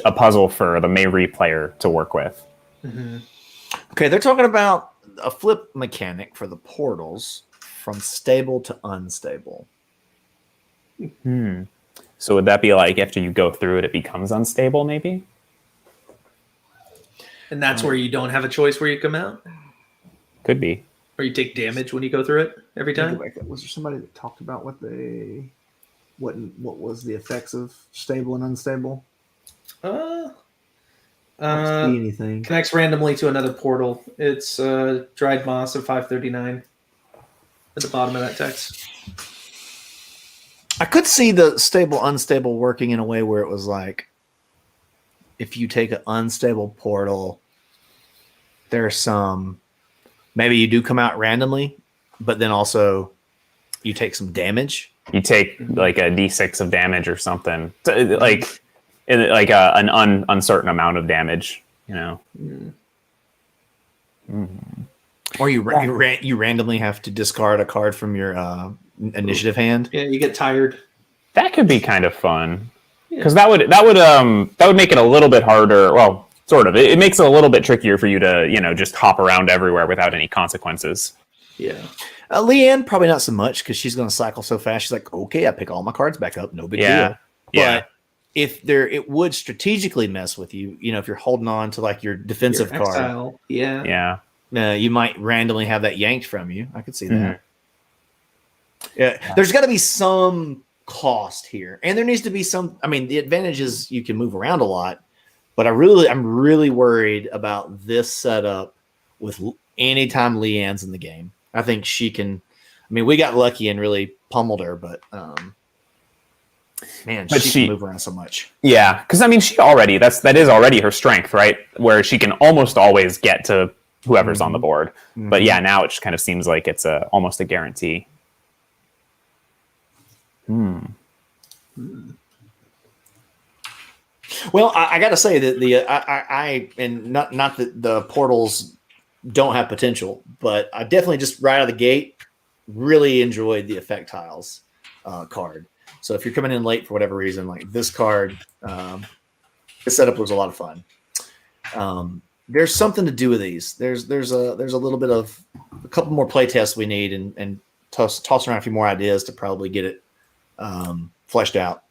a puzzle for the Mayree player to work with. Mm-hmm. Okay, they're talking about a flip mechanic for the portals from stable to unstable. So would that be like after you go through it, it becomes unstable, maybe? And that's where you don't have a choice where you come out? Could be. Or you take damage when you go through it every time? Was there somebody that talked about what was the effects of stable and unstable? I don't see anything. Connects randomly to another portal. It's dried moss of 539 at the bottom of that text. I could see the stable unstable working in a way where it was like if you take an unstable portal, there's some maybe you do come out randomly, but then also you take some damage. You take like a D6 of damage or something, like an uncertain amount of damage, Or you randomly have to discard a card from your initiative hand. Yeah, you get tired. That could be kind of fun because that would make it a little bit harder. Well, sort of. It makes it a little bit trickier for you to just hop around everywhere without any consequences. Yeah. Leanne probably not so much because she's going to cycle so fast. She's like, okay, I pick all my cards back up, no big deal. But it would strategically mess with you. If you're holding on to like your defensive Your exile. card, you might randomly have that yanked from you. I could see that. Yeah, there's got to be some cost here, and there needs to be some. I mean, the advantage is you can move around a lot, but I'm really worried about this setup with anytime Leanne's in the game. I think she can. I mean, we got lucky and really pummeled her, but man, she can move around so much. Yeah, because I mean, that is already her strength, right? Where she can almost always get to whoever's on the board. But yeah, now it just kind of seems like it's almost a guarantee. Well, I got to say that and not that the portals don't have potential, but I definitely just right out of the gate really enjoyed the effect tiles card. So if you're coming in late for whatever reason, like this card, the setup was a lot of fun. There's something to do with these. There's a little bit of a couple more play tests we need and toss around a few more ideas to probably get it fleshed out.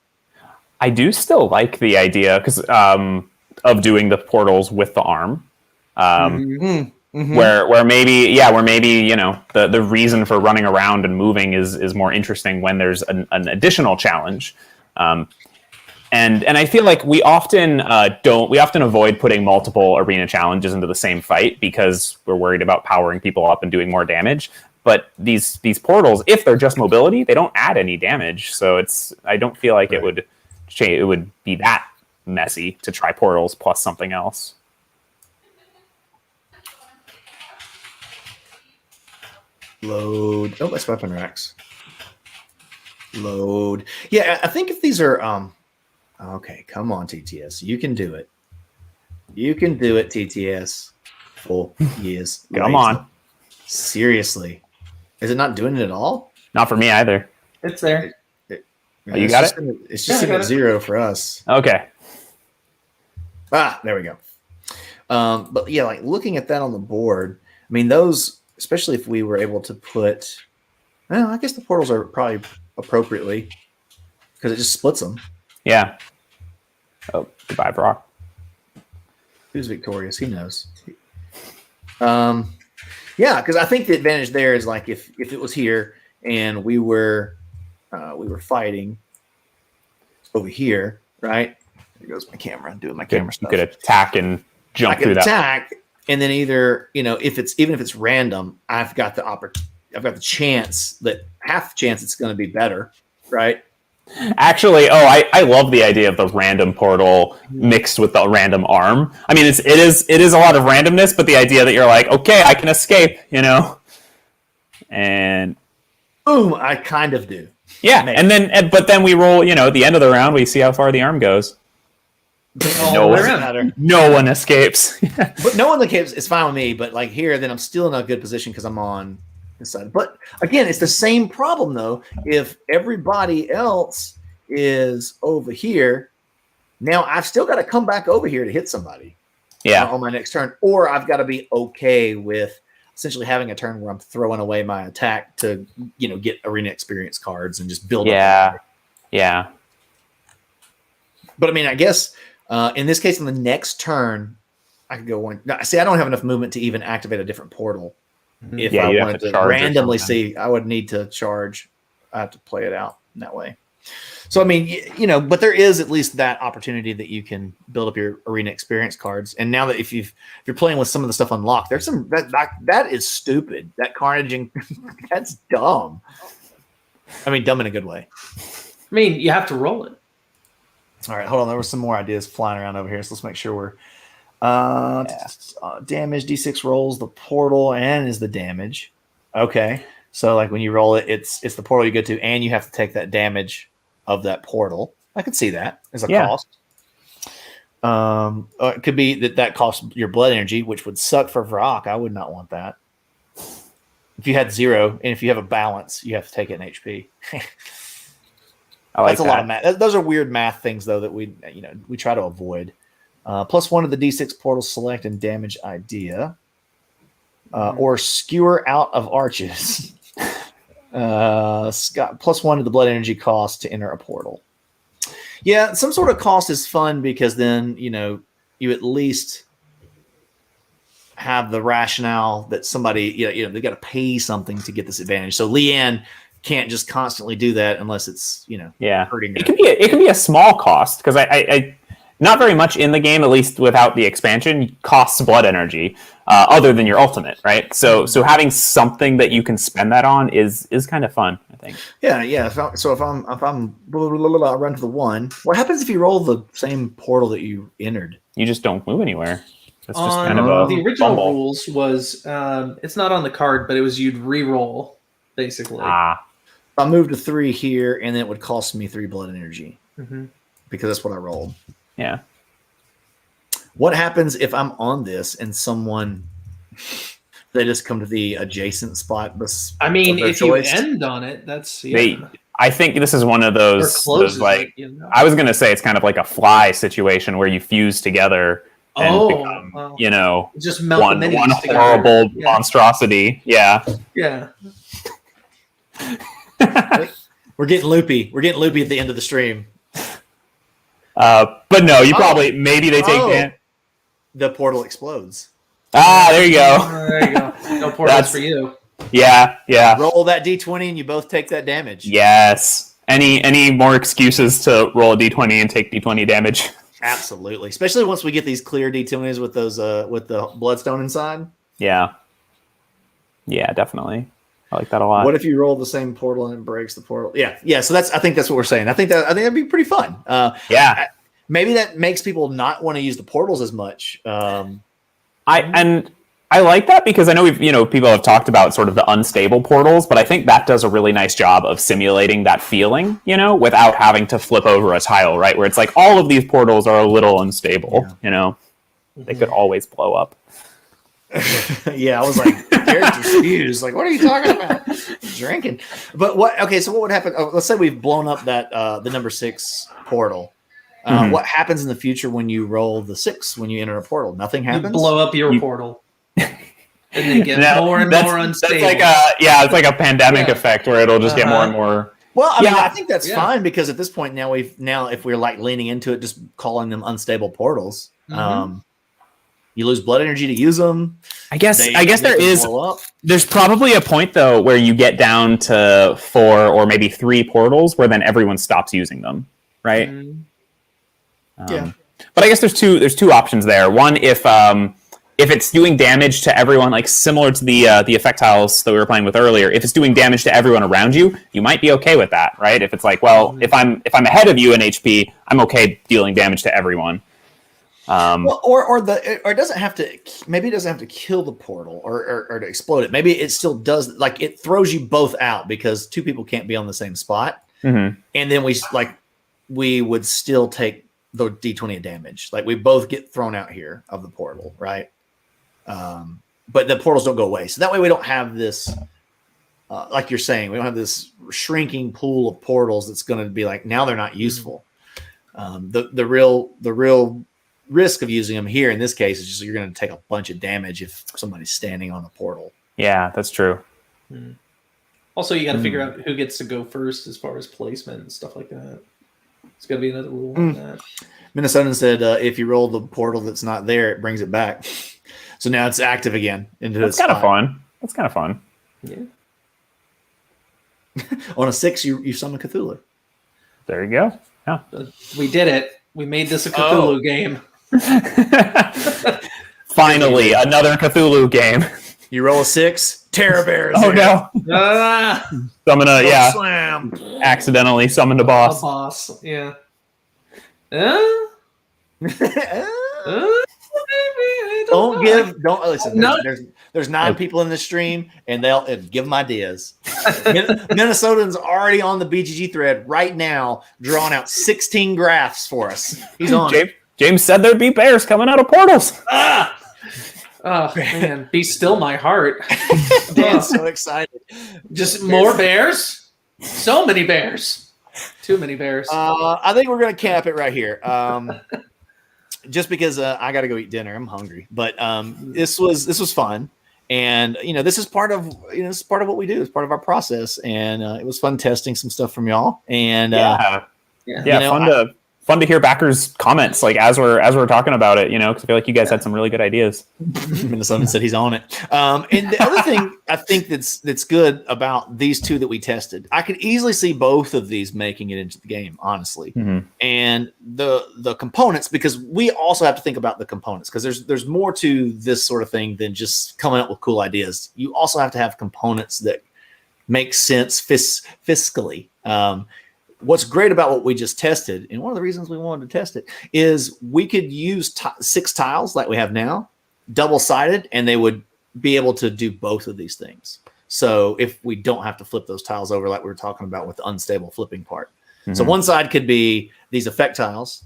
I do still like the idea because of doing the portals with the arm, where maybe the reason for running around and moving is more interesting when there's an additional challenge. And I feel like we often avoid putting multiple arena challenges into the same fight because we're worried about powering people up and doing more damage. But these portals, if they're just mobility, they don't add any damage. So I don't feel like it would be that messy to try portals plus something else. Load. Oh, that's weapon racks. Load. Yeah, I think if these are okay, come on, TTS. You can do it. You can do it, TTS. Full years. Come on. Seriously. Is it not doing it at all? Not for me either. It's there. You got it? It's just sitting at 0 for us. Okay. There we go. But yeah, like looking at that on the board, I mean, those, especially if we were able to put, well, I guess the portals are probably appropriately because it just splits them. Yeah. Oh, goodbye, Brock. Who's victorious? He knows. Yeah, because I think the advantage there is like if it was here and we were fighting over here, right? There goes my camera. I'm doing my camera stuff. You could attack and jump through that. Attack, and then either if it's random, I've got the chance that half chance it's going to be better, right? Actually, I love the idea of the random portal mixed with the random arm. I mean, it is a lot of randomness, but the idea that you're like, okay, I can escape, and boom, I kind of do. Yeah, maybe. But then we roll, at the end of the round, we see how far the arm goes. No one escapes. But no one escapes. It's fine with me. But like here, then I'm still in a good position because I'm on this side. But again, it's the same problem though. If everybody else is over here, now I've still got to come back over here to hit somebody. Yeah. On my next turn, or I've got to be okay with essentially having a turn where I'm throwing away my attack to get arena experience cards and just build up. Yeah. But I mean, I guess. In this case, on the next turn, I could go one. No, see, I don't have enough movement to even activate a different portal. If I wanted to randomly see, I would need to charge. I have to play it out in that way. So, I mean, but there is at least that opportunity that you can build up your arena experience cards. And now that if you're playing with some of the stuff unlocked, there's some that is stupid. That carnaging, that's dumb. I mean, dumb in a good way. I mean, you have to roll it. All right, hold on. There were some more ideas flying around over here, so let's make sure we're damage D6 rolls the portal and is the damage. Okay, so like when you roll it, it's the portal you go to, and you have to take that damage of that portal. I could see that as a cost. It could be that costs your blood energy, which would suck for Vrock. I would not want that. If you had 0, and if you have a balance, you have to take it in HP. That's a lot of math. Those are weird math things, though, that we try to avoid. +1 of the D6 portals select and damage idea, or skewer out of arches. +1 of the blood energy cost to enter a portal. Yeah, some sort of cost is fun because then you at least have the rationale that somebody they got to pay something to get this advantage. So Leanne can't just constantly do that unless it's hurting her. It can be a small cost because I not very much in the game, at least without the expansion, costs blood energy other than your ultimate, right? So having something that you can spend that on is kind of fun, I think. Yeah. If I'm I run to the 1, what happens if you roll the same portal that you entered? You just don't move anywhere. It's just kind of the original rules was it's not on the card, but it was you'd re-roll basically. I moved to 3 here, and then it would cost me 3 blood energy because that's what I rolled. Yeah. What happens if I'm on this and someone they just come to the adjacent spot? I mean, if choice? you end on it, that's yeah. I think this is one of those like I was gonna say it's kind of like a fly situation where you fuse together and become, just melt one together. horrible monstrosity. Yeah. Yeah. We're getting loopy. We're getting loopy at the end of the stream. But no, maybe they take the portal explodes. There you go. There you go. No portals for you. Yeah. Roll that d20 and you both take that damage. Yes. Any more excuses to roll a d20 and take d20 damage? Absolutely. Especially once we get these clear d20s with those with the bloodstone inside. Yeah. Yeah, definitely. I like that a lot. What if you roll the same portal and it breaks the portal? Yeah. So I think that's what we're saying. I think that'd be pretty fun. Maybe that makes people not want to use the portals as much. I like that because I know people have talked about sort of the unstable portals, but I think that does a really nice job of simulating that feeling, without having to flip over a tile, right? Where it's like all of these portals are a little unstable, They could always blow up. Yeah, I was like, character's fused. Like, what are you talking about? Drinking. But what would happen? Let's say we've blown up that the number 6 portal. What happens in the future when you roll the 6 when you enter a portal? Nothing happens. You blow up your portal. And they get more and more unstable. It's like a pandemic effect where it'll just get more and more. Well, I mean, I think that's fine because at this point now if we're like leaning into it, just calling them unstable portals, you lose blood energy to use them. I guess there's probably a point though where you get down to 4 or maybe 3 portals where then everyone stops using them, right? But I guess there's two options there. One, if it's doing damage to everyone, like similar to the effect tiles that we were playing with earlier, if it's doing damage to everyone around you, you might be okay with that, right? If it's like, well, if I'm ahead of you in HP, I'm okay dealing damage to everyone. Or it doesn't have to. Maybe it doesn't have to kill the portal or to explode it. Maybe it still does. Like it throws you both out because 2 people can't be on the same spot, and then we would still take the d20 of damage. Like we both get thrown out here of the portal, right? But the portals don't go away. So that way we don't have this, like you're saying, we don't have this shrinking pool of portals that's going to be like, now they're not useful. The real risk of using them here in this case is just you're going to take a bunch of damage if somebody's standing on a portal. Yeah, that's true. Also, you got to figure out who gets to go first as far as placement and stuff like that. It's going to be another rule on that. Minnesotan said if you roll the portal that's not there, it brings it back. So now it's active again. That's kind of fun. That's kind of fun. Yeah. On a 6, you summon Cthulhu. There you go. Yeah. We did it. We made this a Cthulhu game. Finally, another Cthulhu game. You roll a 6, Terror Bear is Oh there. No. Summon a slam. Accidentally summoned a boss. A boss, yeah. Don't listen. No. There's 9 people in the stream, and they'll give them ideas. Minnesotan's already on the BGG thread right now, drawing out 16 graphs for us. He's on. James said there'd be bears coming out of portals. Oh man, be still my heart. Dan's so excited. Just more bears. So many bears. Too many bears. I think we're gonna cap it right here. Just because I got to go eat dinner. I'm hungry, but this was fun, and this is part of what we do. It's part of our process, and it was fun testing some stuff from y'all. And fun to hear backers' comments like as we're talking about it. Because I feel like you guys had some really good ideas. Minnesota said he's on it. And the other thing I think that's good about these 2 that we tested, I could easily see both of these making it into the game, honestly. And the components, because we also have to think about the components, because there's more to this sort of thing than just coming up with cool ideas. You also have to have components that make sense fiscally. What's great about what we just tested, and one of the reasons we wanted to test it, is we could use 6 tiles like we have now, double-sided, and they would be able to do both of these things. So if we don't have to flip those tiles over like we were talking about with the unstable flipping part. So one side could be these effect tiles,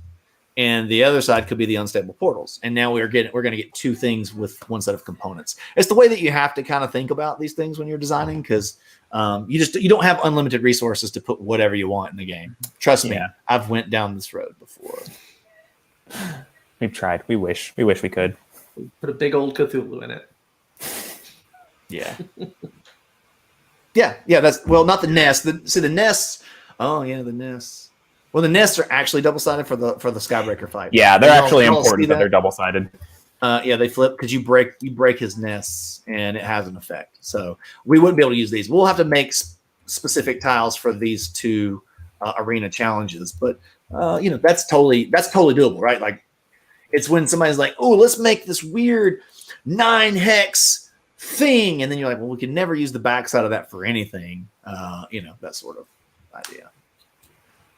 and the other side could be the unstable portals. And now we're going to get two things with one set of components. It's the way that you have to kind of think about these things when you're designing, because you don't have unlimited resources to put whatever you want in the game. Trust me, I've went down this road before. We've tried. We wish we could put a big old Cthulhu in it. Yeah. Yeah. That's not the nest. The nests. Oh yeah, the nests. Well, the nests are actually double-sided for the Skybreaker fight. Yeah, they're actually important that they're double-sided. Yeah, they flip because you break his nests and it has an effect. So we wouldn't be able to use these. We'll have to make specific tiles for these two arena challenges. But that's totally doable, right? Like, it's when somebody's like, "Oh, let's make this weird 9-hex thing," and then you're like, "Well, we can never use the backside of that for anything." That sort of idea.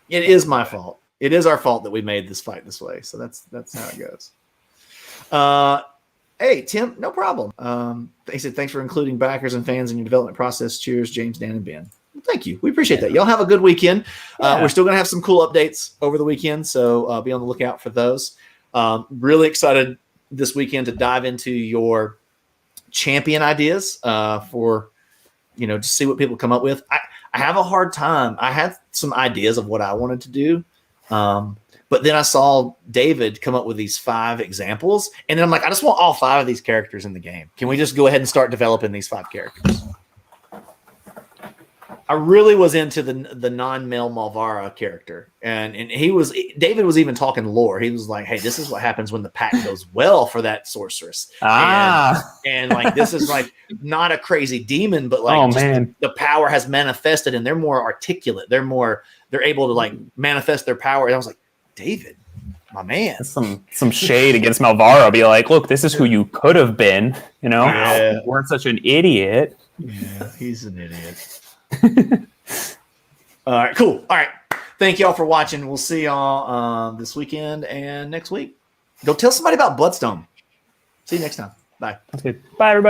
It is my fault. It is our fault that we made this fight this way. So that's how it goes. Hey, Tim, no problem. He said, thanks for including backers and fans in your development process. Cheers, James, Dan, and Ben. Well, thank you. We appreciate that. Y'all have a good weekend. We're still going to have some cool updates over the weekend, so be on the lookout for those. Really excited this weekend to dive into your champion ideas for, to see what people come up with. I have a hard time. I had some ideas of what I wanted to do. But then I saw David come up with these 5 examples. And then I'm like, I just want all 5 of these characters in the game. Can we just go ahead and start developing these 5 characters? I really was into the non-male Malvara character. And David was even talking lore. He was like, hey, this is what happens when the pack goes well for that sorceress. And like, this is like not a crazy demon, but like the power has manifested and they're more articulate. They're able to like manifest their power. And I was like, David, my man. That's some shade against Malvara. Be like, look, this is who you could have been. You weren't such an idiot. Yeah, he's an idiot. All right, cool. All right. Thank y'all for watching. We'll see y'all this weekend and next week. Go tell somebody about Bloodstone. See you next time. Bye. That's good. Bye, everybody.